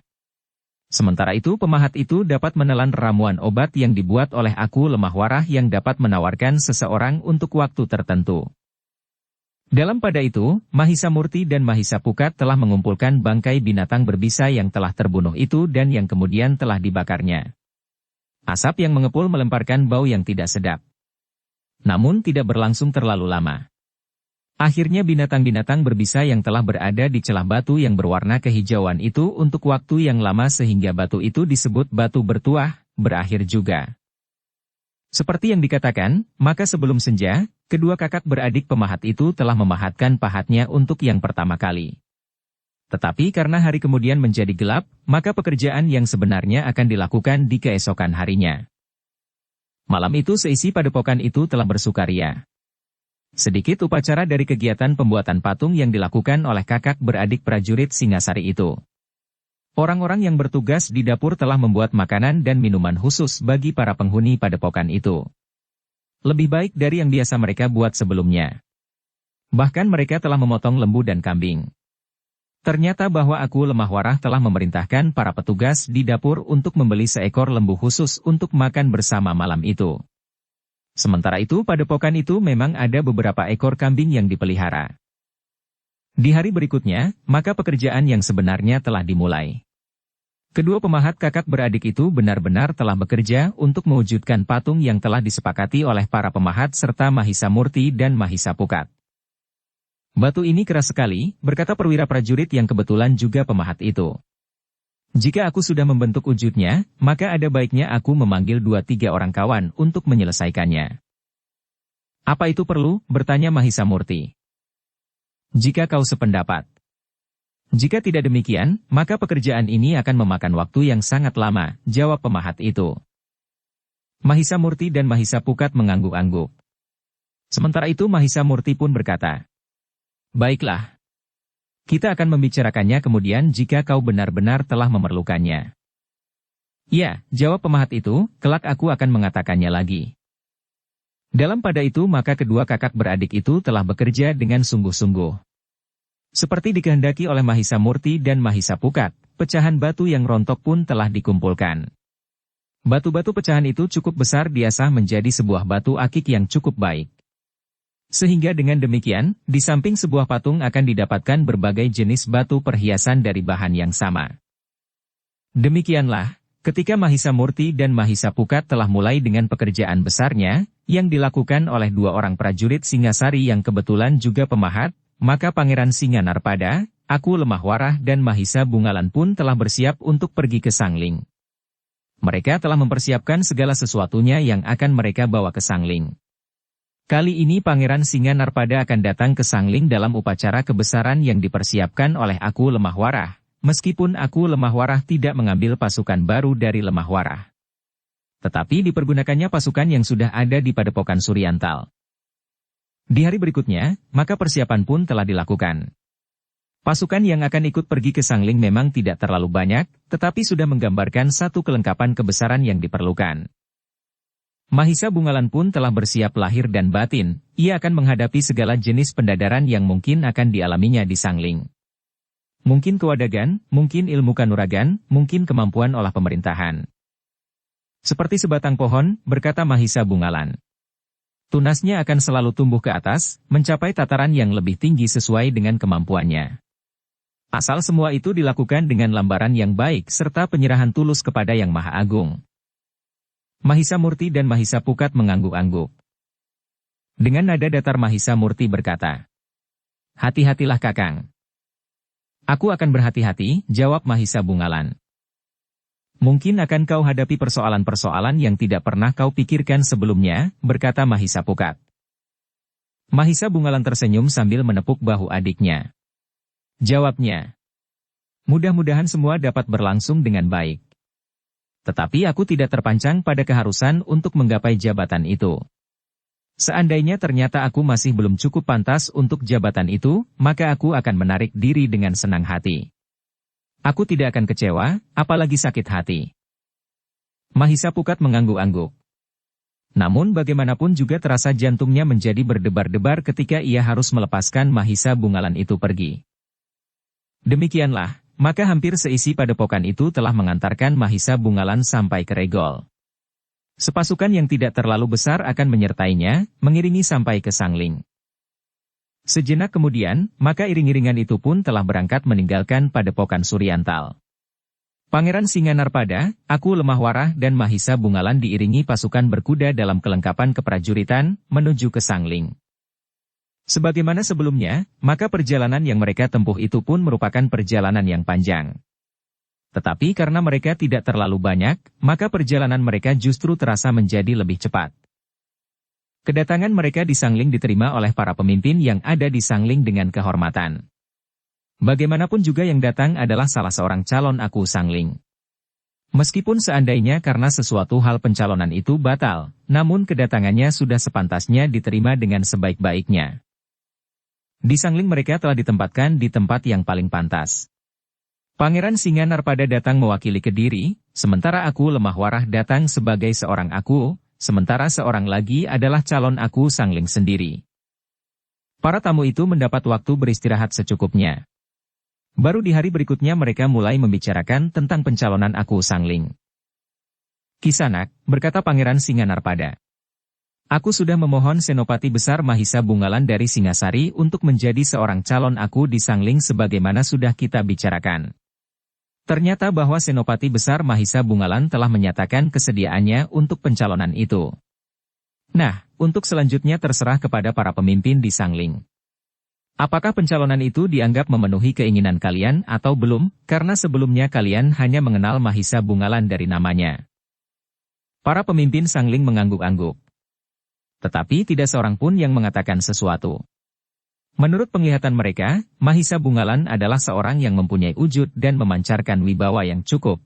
Sementara itu pemahat itu dapat menelan ramuan obat yang dibuat oleh aku lemah warah yang dapat menawarkan seseorang untuk waktu tertentu. Dalam pada itu, Mahisa Murti dan Mahisa Pukat telah mengumpulkan bangkai binatang berbisa yang telah terbunuh itu dan yang kemudian telah dibakarnya. Asap yang mengepul melemparkan bau yang tidak sedap. Namun tidak berlangsung terlalu lama. Akhirnya binatang-binatang berbisa yang telah berada di celah batu yang berwarna kehijauan itu untuk waktu yang lama sehingga batu itu disebut batu bertuah, berakhir juga. Seperti yang dikatakan, maka sebelum senja, kedua kakak beradik pemahat itu telah memahatkan pahatnya untuk yang pertama kali. Tetapi karena hari kemudian menjadi gelap, maka pekerjaan yang sebenarnya akan dilakukan di keesokan harinya. Malam itu seisi padepokan itu telah bersukaria. Sedikit upacara dari kegiatan pembuatan patung yang dilakukan oleh kakak beradik prajurit Singasari itu. Orang-orang yang bertugas di dapur telah membuat makanan dan minuman khusus bagi para penghuni padepokan itu. Lebih baik dari yang biasa mereka buat sebelumnya. Bahkan mereka telah memotong lembu dan kambing. Ternyata bahwa aku lemah warah telah memerintahkan para petugas di dapur untuk membeli seekor lembu khusus untuk makan bersama malam itu. Sementara itu padepokan itu memang ada beberapa ekor kambing yang dipelihara. Di hari berikutnya, maka pekerjaan yang sebenarnya telah dimulai. Kedua pemahat kakak beradik itu benar-benar telah bekerja untuk mewujudkan patung yang telah disepakati oleh para pemahat serta Mahisa Murti dan Mahisa Pukat. Batu ini keras sekali, berkata perwira prajurit yang kebetulan juga pemahat itu. Jika aku sudah membentuk wujudnya, maka ada baiknya aku memanggil 2-3 orang kawan untuk menyelesaikannya. Apa itu perlu? Bertanya Mahisa Murti. Jika kau sependapat. Jika tidak demikian, maka pekerjaan ini akan memakan waktu yang sangat lama, jawab pemahat itu. Mahisa Murti dan Mahisa Pukat mengangguk-angguk. Sementara itu Mahisa Murti pun berkata, baiklah. Kita akan membicarakannya kemudian jika kau benar-benar telah memerlukannya. Ya, jawab pemahat itu, kelak aku akan mengatakannya lagi. Dalam pada itu maka kedua kakak beradik itu telah bekerja dengan sungguh-sungguh. Seperti dikehendaki oleh Mahisa Murti dan Mahisa Pukat, pecahan batu yang rontok pun telah dikumpulkan. Batu-batu pecahan itu cukup besar diasah menjadi sebuah batu akik yang cukup baik. Sehingga dengan demikian, di samping sebuah patung akan didapatkan berbagai jenis batu perhiasan dari bahan yang sama. Demikianlah, ketika Mahisa Murti dan Mahisa Pukat telah mulai dengan pekerjaan besarnya, yang dilakukan oleh 2 orang prajurit Singasari yang kebetulan juga pemahat, maka Pangeran Singanarpada, aku lemah warah dan Mahisa Bungalan pun telah bersiap untuk pergi ke Sangling. Mereka telah mempersiapkan segala sesuatunya yang akan mereka bawa ke Sangling. Kali ini Pangeran Singanarpada akan datang ke Sangling dalam upacara kebesaran yang dipersiapkan oleh aku lemah warah, meskipun aku lemah warah tidak mengambil pasukan baru dari lemah warah. Tetapi dipergunakannya pasukan yang sudah ada di padepokan Suryantal. Di hari berikutnya, maka persiapan pun telah dilakukan. Pasukan yang akan ikut pergi ke Sangling memang tidak terlalu banyak, tetapi sudah menggambarkan satu kelengkapan kebesaran yang diperlukan. Mahisa Bungalan pun telah bersiap lahir dan batin, ia akan menghadapi segala jenis pendadaran yang mungkin akan dialaminya di Sangling. Mungkin kewadagan, mungkin ilmu kanuragan, mungkin kemampuan olah pemerintahan. Seperti sebatang pohon, berkata Mahisa Bungalan. Tunasnya akan selalu tumbuh ke atas, mencapai tataran yang lebih tinggi sesuai dengan kemampuannya. Asal semua itu dilakukan dengan lambaran yang baik serta penyerahan tulus kepada Yang Maha Agung. Mahisa Murti dan Mahisa Pukat mengangguk-angguk. Dengan nada datar Mahisa Murti berkata, hati-hatilah Kakang. Aku akan berhati-hati, jawab Mahisa Bungalan. Mungkin akan kau hadapi persoalan-persoalan yang tidak pernah kau pikirkan sebelumnya, berkata Mahisa Pukat. Mahisa Bungalan tersenyum sambil menepuk bahu adiknya. Jawabnya, mudah-mudahan semua dapat berlangsung dengan baik. Tetapi aku tidak terpancang pada keharusan untuk menggapai jabatan itu. Seandainya ternyata aku masih belum cukup pantas untuk jabatan itu, maka aku akan menarik diri dengan senang hati. Aku tidak akan kecewa, apalagi sakit hati. Mahisa Pukat mengangguk-angguk. Namun bagaimanapun juga terasa jantungnya menjadi berdebar-debar ketika ia harus melepaskan Mahisa Bungalan itu pergi. Demikianlah, maka hampir seisi padepokan itu telah mengantarkan Mahisa Bungalan sampai ke Regol. Sepasukan yang tidak terlalu besar akan menyertainya, mengiringi sampai ke Sangling. Sejenak kemudian, maka iring-iringan itu pun telah berangkat meninggalkan padepokan Suryantal. Pangeran Singanarpada, Aku Lemah Warah dan Mahisa Bungalan diiringi pasukan berkuda dalam kelengkapan keprajuritan, menuju ke Sangling. Sebagaimana sebelumnya, maka perjalanan yang mereka tempuh itu pun merupakan perjalanan yang panjang. Tetapi karena mereka tidak terlalu banyak, maka perjalanan mereka justru terasa menjadi lebih cepat. Kedatangan mereka di Sangling diterima oleh para pemimpin yang ada di Sangling dengan kehormatan. Bagaimanapun juga yang datang adalah salah seorang calon Aku Sangling. Meskipun seandainya karena sesuatu hal pencalonan itu batal, namun kedatangannya sudah sepantasnya diterima dengan sebaik-baiknya. Di Sangling mereka telah ditempatkan di tempat yang paling pantas. Pangeran Singanarpada datang mewakili Kediri, sementara Aku Lemah Warah datang sebagai seorang aku, sementara seorang lagi adalah calon Aku Sangling sendiri. Para tamu itu mendapat waktu beristirahat secukupnya. Baru di hari berikutnya mereka mulai membicarakan tentang pencalonan Aku Sangling. Kisanak, berkata Pangeran Singanarpada. Aku sudah memohon Senopati Besar Mahisa Bungalan dari Singasari untuk menjadi seorang calon aku di Sangling sebagaimana sudah kita bicarakan. Ternyata bahwa Senopati Besar Mahisa Bungalan telah menyatakan kesediaannya untuk pencalonan itu. Nah, untuk selanjutnya terserah kepada para pemimpin di Sangling. Apakah pencalonan itu dianggap memenuhi keinginan kalian atau belum, karena sebelumnya kalian hanya mengenal Mahisa Bungalan dari namanya. Para pemimpin Sangling mengangguk-angguk. Tetapi tidak seorang pun yang mengatakan sesuatu. Menurut penglihatan mereka, Mahisa Bungalan adalah seorang yang mempunyai wujud dan memancarkan wibawa yang cukup.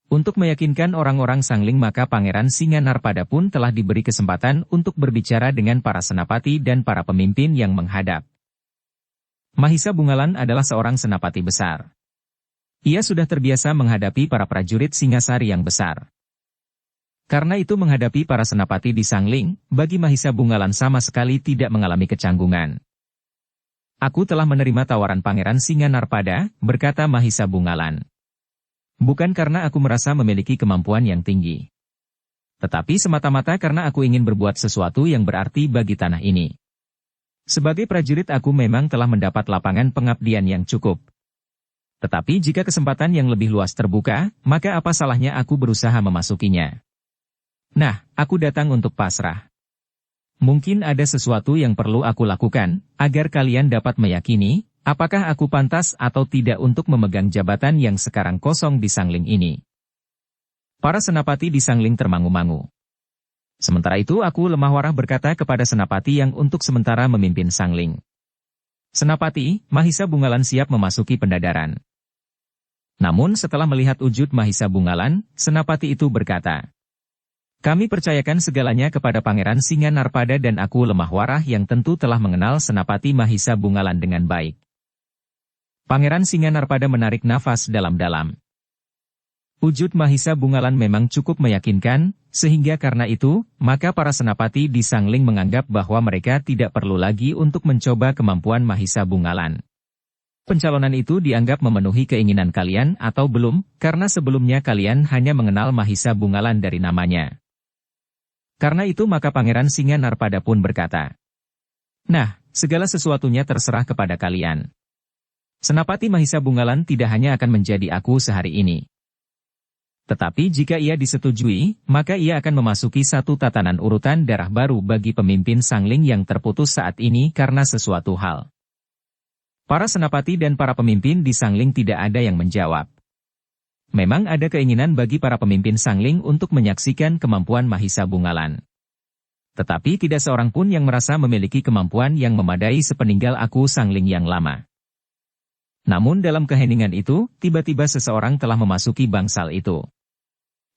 Untuk meyakinkan orang-orang Sangling maka Pangeran Singanarpada pun telah diberi kesempatan untuk berbicara dengan para senapati dan para pemimpin yang menghadap. Mahisa Bungalan adalah seorang senapati besar. Ia sudah terbiasa menghadapi para prajurit Singasari yang besar. Karena itu menghadapi para senapati di Sangling, bagi Mahisa Bungalan sama sekali tidak mengalami kecanggungan. Aku telah menerima tawaran Pangeran Singanarpada, berkata Mahisa Bungalan. Bukan karena aku merasa memiliki kemampuan yang tinggi. Tetapi semata-mata karena aku ingin berbuat sesuatu yang berarti bagi tanah ini. Sebagai prajurit aku memang telah mendapat lapangan pengabdian yang cukup. Tetapi jika kesempatan yang lebih luas terbuka, maka apa salahnya aku berusaha memasukinya? Nah, aku datang untuk pasrah. Mungkin ada sesuatu yang perlu aku lakukan, agar kalian dapat meyakini, apakah aku pantas atau tidak untuk memegang jabatan yang sekarang kosong di Sangling ini. Para senapati di Sangling termangu-mangu. Sementara itu Aku Lemah Warah berkata kepada senapati yang untuk sementara memimpin Sangling. Senapati, Mahisa Bungalan siap memasuki pendadaran. Namun setelah melihat wujud Mahisa Bungalan, senapati itu berkata, kami percayakan segalanya kepada Pangeran Singanarpada dan Aku Lemah Warah yang tentu telah mengenal Senapati Mahisa Bungalan dengan baik. Pangeran Singanarpada menarik nafas dalam-dalam. Wujud Mahisa Bungalan memang cukup meyakinkan, sehingga karena itu, maka para senapati di Sangling menganggap bahwa mereka tidak perlu lagi untuk mencoba kemampuan Mahisa Bungalan. Pencalonan itu dianggap memenuhi keinginan kalian atau belum, karena sebelumnya kalian hanya mengenal Mahisa Bungalan dari namanya. Karena itu maka Pangeran Singanarpada pun berkata, nah, segala sesuatunya terserah kepada kalian. Senapati Mahisa Bungalan tidak hanya akan menjadi aku sehari ini. Tetapi jika ia disetujui, maka ia akan memasuki satu tatanan urutan darah baru bagi pemimpin Sangling yang terputus saat ini karena sesuatu hal. Para senapati dan para pemimpin di Sangling tidak ada yang menjawab. Memang ada keinginan bagi para pemimpin Sangling untuk menyaksikan kemampuan Mahisa Bungalan. Tetapi tidak seorang pun yang merasa memiliki kemampuan yang memadai sepeninggal Aku Sangling yang lama. Namun dalam keheningan itu, tiba-tiba seseorang telah memasuki bangsal itu.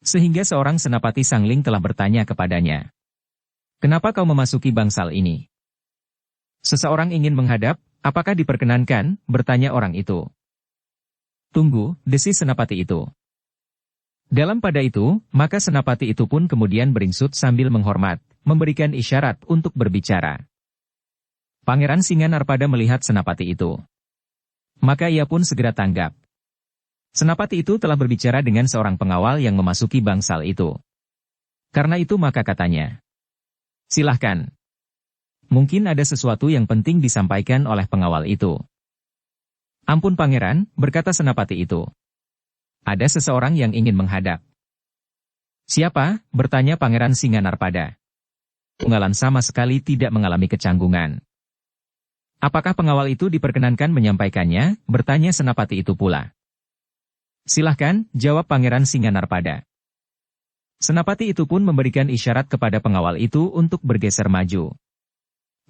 Sehingga seorang senapati Sangling telah bertanya kepadanya. Kenapa kau memasuki bangsal ini? Seseorang ingin menghadap, apakah diperkenankan? Bertanya orang itu. Tunggu, desis senapati itu. Dalam pada itu, maka senapati itu pun kemudian beringsut sambil menghormat, memberikan isyarat untuk berbicara. Pangeran Singanarpada melihat senapati itu. Maka ia pun segera tanggap. Senapati itu telah berbicara dengan seorang pengawal yang memasuki bangsal itu. Karena itu maka katanya, "Silahkan. Mungkin ada sesuatu yang penting disampaikan oleh pengawal itu." "Ampun pangeran," berkata senapati itu. "Ada seseorang yang ingin menghadap." "Siapa?" bertanya Pangeran Singanarpada. Tunggalan sama sekali tidak mengalami kecanggungan. "Apakah pengawal itu diperkenankan menyampaikannya?" bertanya senapati itu pula. "Silahkan," jawab Pangeran Singanarpada. Senapati itu pun memberikan isyarat kepada pengawal itu untuk bergeser maju.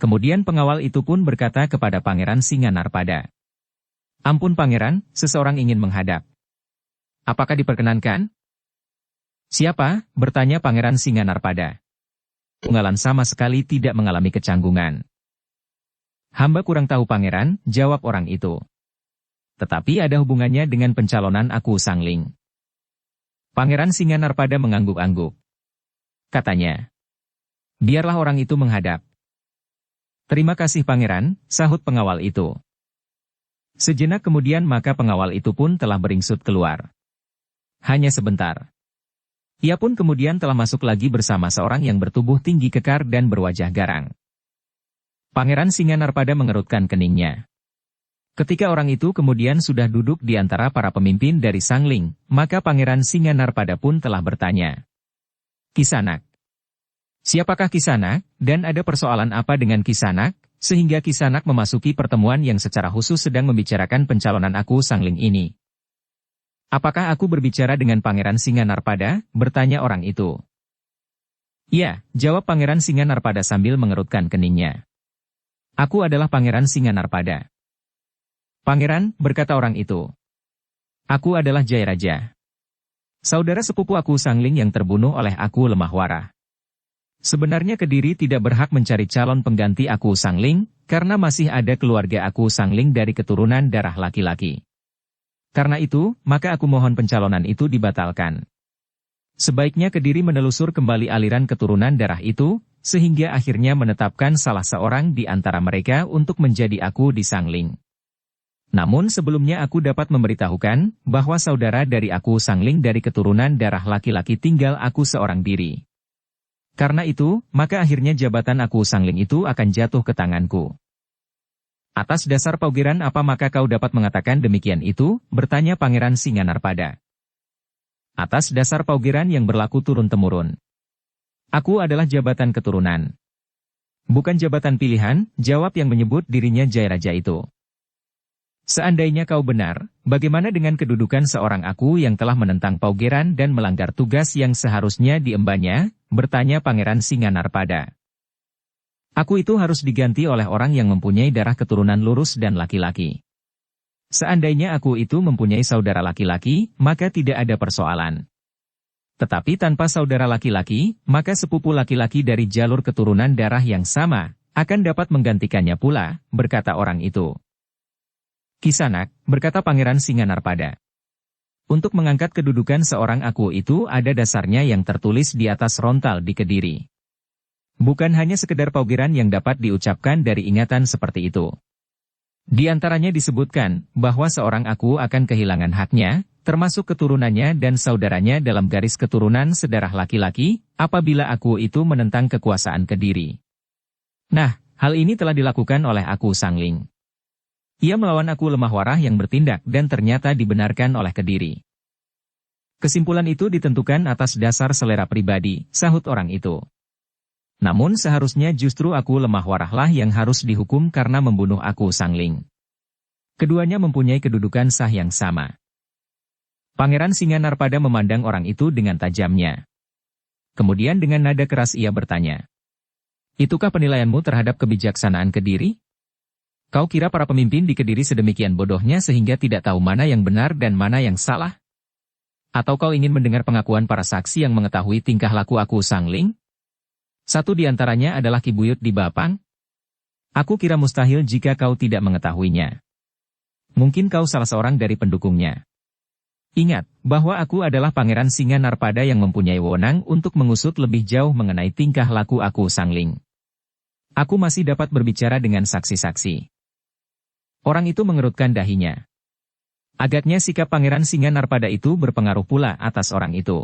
Kemudian pengawal itu pun berkata kepada Pangeran Singanarpada, "Ampun pangeran, seseorang ingin menghadap. Apakah diperkenankan?" "Siapa?" bertanya Pangeran Singanarpada. Tunggalan sama sekali tidak mengalami kecanggungan. "Hamba kurang tahu pangeran," jawab orang itu. "Tetapi ada hubungannya dengan pencalonan aku Sangling." Pangeran Singanarpada mengangguk-angguk. Katanya, "Biarlah orang itu menghadap." "Terima kasih pangeran," sahut pengawal itu. Sejenak kemudian maka pengawal itu pun telah beringsut keluar. Hanya sebentar. Ia pun kemudian telah masuk lagi bersama seorang yang bertubuh tinggi kekar dan berwajah garang. Pangeran Singanarpada mengerutkan keningnya. Ketika orang itu kemudian sudah duduk di antara para pemimpin dari Sangling, maka Pangeran Singanarpada pun telah bertanya, "Kisanak. Siapakah Kisanak, dan ada persoalan apa dengan Kisanak, sehingga Kisanak memasuki pertemuan yang secara khusus sedang membicarakan pencalonan aku Sangling ini?" "Apakah aku berbicara dengan Pangeran Singanarpada?" bertanya orang itu. "Ya," jawab Pangeran Singanarpada sambil mengerutkan keningnya. "Aku adalah Pangeran Singanarpada." "Pangeran," berkata orang itu, "aku adalah Jayaraja. Saudara sepupu aku Sangling yang terbunuh oleh aku Lemahwara. Sebenarnya Kediri tidak berhak mencari calon pengganti aku Sangling, karena masih ada keluarga aku Sangling dari keturunan darah laki-laki. Karena itu, maka aku mohon pencalonan itu dibatalkan. Sebaiknya Kediri menelusur kembali aliran keturunan darah itu, sehingga akhirnya menetapkan salah seorang di antara mereka untuk menjadi aku di Sangling. Namun sebelumnya aku dapat memberitahukan, bahwa saudara dari aku Sangling dari keturunan darah laki-laki tinggal aku seorang diri. Karena itu, maka akhirnya jabatan aku Sangling itu akan jatuh ke tanganku." "Atas dasar paugeran apa maka kau dapat mengatakan demikian itu?" bertanya Pangeran Singanarpada. "Atas dasar paugeran yang berlaku turun-temurun. Aku adalah jabatan keturunan. Bukan jabatan pilihan," jawab yang menyebut dirinya Jayaraja itu. "Seandainya kau benar, bagaimana dengan kedudukan seorang aku yang telah menentang paugeran dan melanggar tugas yang seharusnya diembannya?" bertanya Pangeran Singanarpada. "Aku itu harus diganti oleh orang yang mempunyai darah keturunan lurus dan laki-laki. Seandainya aku itu mempunyai saudara laki-laki, maka tidak ada persoalan. Tetapi tanpa saudara laki-laki, maka sepupu laki-laki dari jalur keturunan darah yang sama, akan dapat menggantikannya pula," berkata orang itu. "Kisanak," berkata Pangeran Singanarpada. "Untuk mengangkat kedudukan seorang aku itu ada dasarnya yang tertulis di atas rontal di Kediri. Bukan hanya sekedar paugeran yang dapat diucapkan dari ingatan seperti itu. Di antaranya disebutkan, bahwa seorang aku akan kehilangan haknya, termasuk keturunannya dan saudaranya dalam garis keturunan sedarah laki-laki, apabila aku itu menentang kekuasaan Kediri. Nah, hal ini telah dilakukan oleh aku Sangling. Ia melawan aku Lemahwarah yang bertindak dan ternyata dibenarkan oleh Kediri. Kesimpulan itu ditentukan atas dasar selera pribadi," sahut orang itu. "Namun seharusnya justru aku Lemahwarahlah yang harus dihukum karena membunuh aku Sangling. Keduanya mempunyai kedudukan sah yang sama." Pangeran Singanarpada memandang orang itu dengan tajamnya. Kemudian dengan nada keras ia bertanya, "Itukah penilaianmu terhadap kebijaksanaan Kediri? Kau kira para pemimpin di Kediri sedemikian bodohnya sehingga tidak tahu mana yang benar dan mana yang salah? Atau kau ingin mendengar pengakuan para saksi yang mengetahui tingkah laku aku Sangling? Satu di antaranya adalah Ki Buyut di Bapang. Aku kira mustahil jika kau tidak mengetahuinya. Mungkin kau salah seorang dari pendukungnya. Ingat, bahwa aku adalah Pangeran Singanarpada yang mempunyai wewenang untuk mengusut lebih jauh mengenai tingkah laku aku Sangling. Aku masih dapat berbicara dengan saksi-saksi. Orang itu mengerutkan dahinya. Agaknya sikap Pangeran Singanarpada itu berpengaruh pula atas orang itu.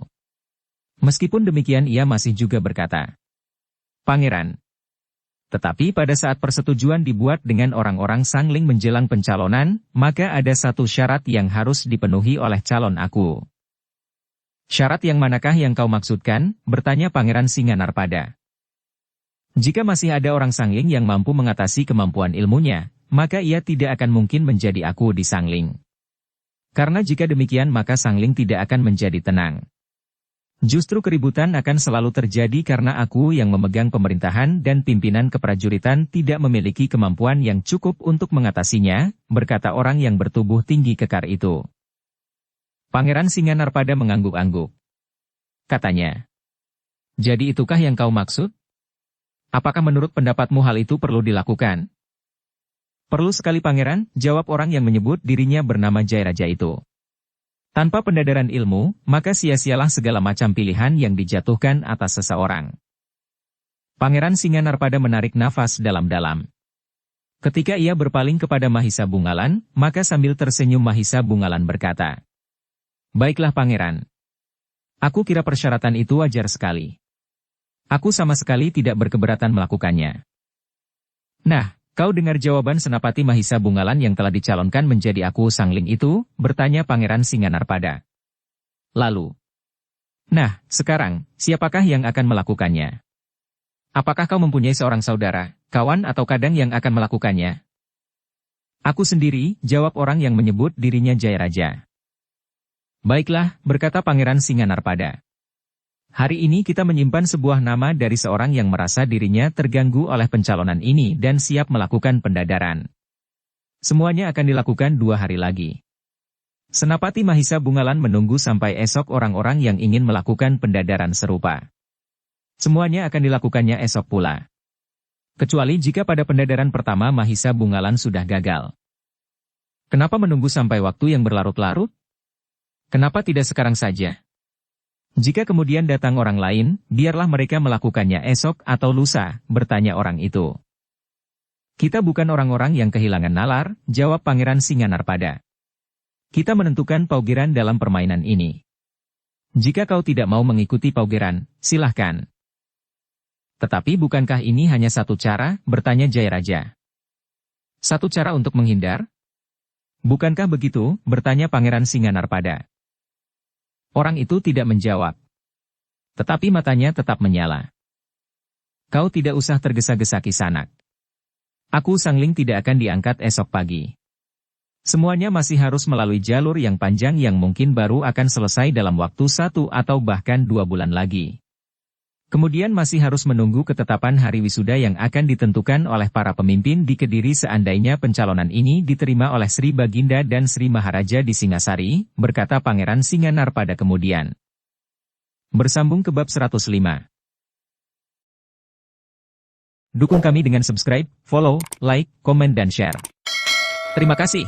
Meskipun demikian ia masih juga berkata, "Pangeran." Tetapi pada saat persetujuan dibuat dengan orang-orang Sangling menjelang pencalonan, maka ada satu syarat yang harus dipenuhi oleh calon aku. "Syarat yang manakah yang kau maksudkan?" bertanya Pangeran Singanarpada. "Jika masih ada orang Sangling yang mampu mengatasi kemampuan ilmunya, maka ia tidak akan mungkin menjadi aku di Sangling. Karena jika demikian maka Sangling tidak akan menjadi tenang. Justru keributan akan selalu terjadi karena aku yang memegang pemerintahan dan pimpinan keprajuritan tidak memiliki kemampuan yang cukup untuk mengatasinya," berkata orang yang bertubuh tinggi kekar itu. Pangeran Singanarpada mengangguk-angguk. Katanya, "Jadi itukah yang kau maksud? Apakah menurut pendapatmu hal itu perlu dilakukan?" "Perlu sekali Pangeran," jawab orang yang menyebut dirinya bernama Jairaja itu. "Tanpa pendadaran ilmu, maka sia-sialah segala macam pilihan yang dijatuhkan atas seseorang." Pangeran Singanarpada menarik nafas dalam-dalam. Ketika ia berpaling kepada Mahisa Bungalan, maka sambil tersenyum Mahisa Bungalan berkata, "Baiklah Pangeran. Aku kira persyaratan itu wajar sekali. Aku sama sekali tidak berkeberatan melakukannya." "Nah, kau dengar jawaban Senapati Mahisa Bungalan yang telah dicalonkan menjadi aku Sangling itu?" bertanya Pangeran Singanarpada. Lalu, "Nah, sekarang, siapakah yang akan melakukannya? Apakah kau mempunyai seorang saudara, kawan atau kadang yang akan melakukannya?" "Aku sendiri," jawab orang yang menyebut dirinya Jairaja. "Baiklah," berkata Pangeran Singanarpada. "Hari ini kita menyimpan sebuah nama dari seorang yang merasa dirinya terganggu oleh pencalonan ini dan siap melakukan pendadaran. Semuanya akan dilakukan 2 hari lagi." Senapati Mahisa Bungalan menunggu sampai esok orang-orang yang ingin melakukan pendadaran serupa. Semuanya akan dilakukannya esok pula. Kecuali jika pada pendadaran pertama Mahisa Bungalan sudah gagal. Kenapa menunggu sampai waktu yang berlarut-larut? Kenapa tidak sekarang saja? Jika kemudian datang orang lain, biarlah mereka melakukannya esok atau lusa, bertanya orang itu. "Kita bukan orang-orang yang kehilangan nalar," jawab Pangeran Singanarpada. "Kita menentukan paugeran dalam permainan ini. Jika kau tidak mau mengikuti paugeran, silahkan." "Tetapi bukankah ini hanya satu cara?" bertanya Jairaja. "Satu cara untuk menghindar? Bukankah begitu?" bertanya Pangeran Singanarpada. Orang itu tidak menjawab. Tetapi matanya tetap menyala. "Kau tidak usah tergesa-gesa Kisanak. Aku Sangling tidak akan diangkat esok pagi. Semuanya masih harus melalui jalur yang panjang yang mungkin baru akan selesai dalam waktu 1 atau bahkan 2 bulan lagi. Kemudian masih harus menunggu ketetapan hari wisuda yang akan ditentukan oleh para pemimpin di Kediri seandainya pencalonan ini diterima oleh Sri Baginda dan Sri Maharaja di Singasari," berkata Pangeran Singanarpada kemudian. Bersambung ke bab 105. Dukung kami dengan subscribe, follow, like, komen dan share. Terima kasih.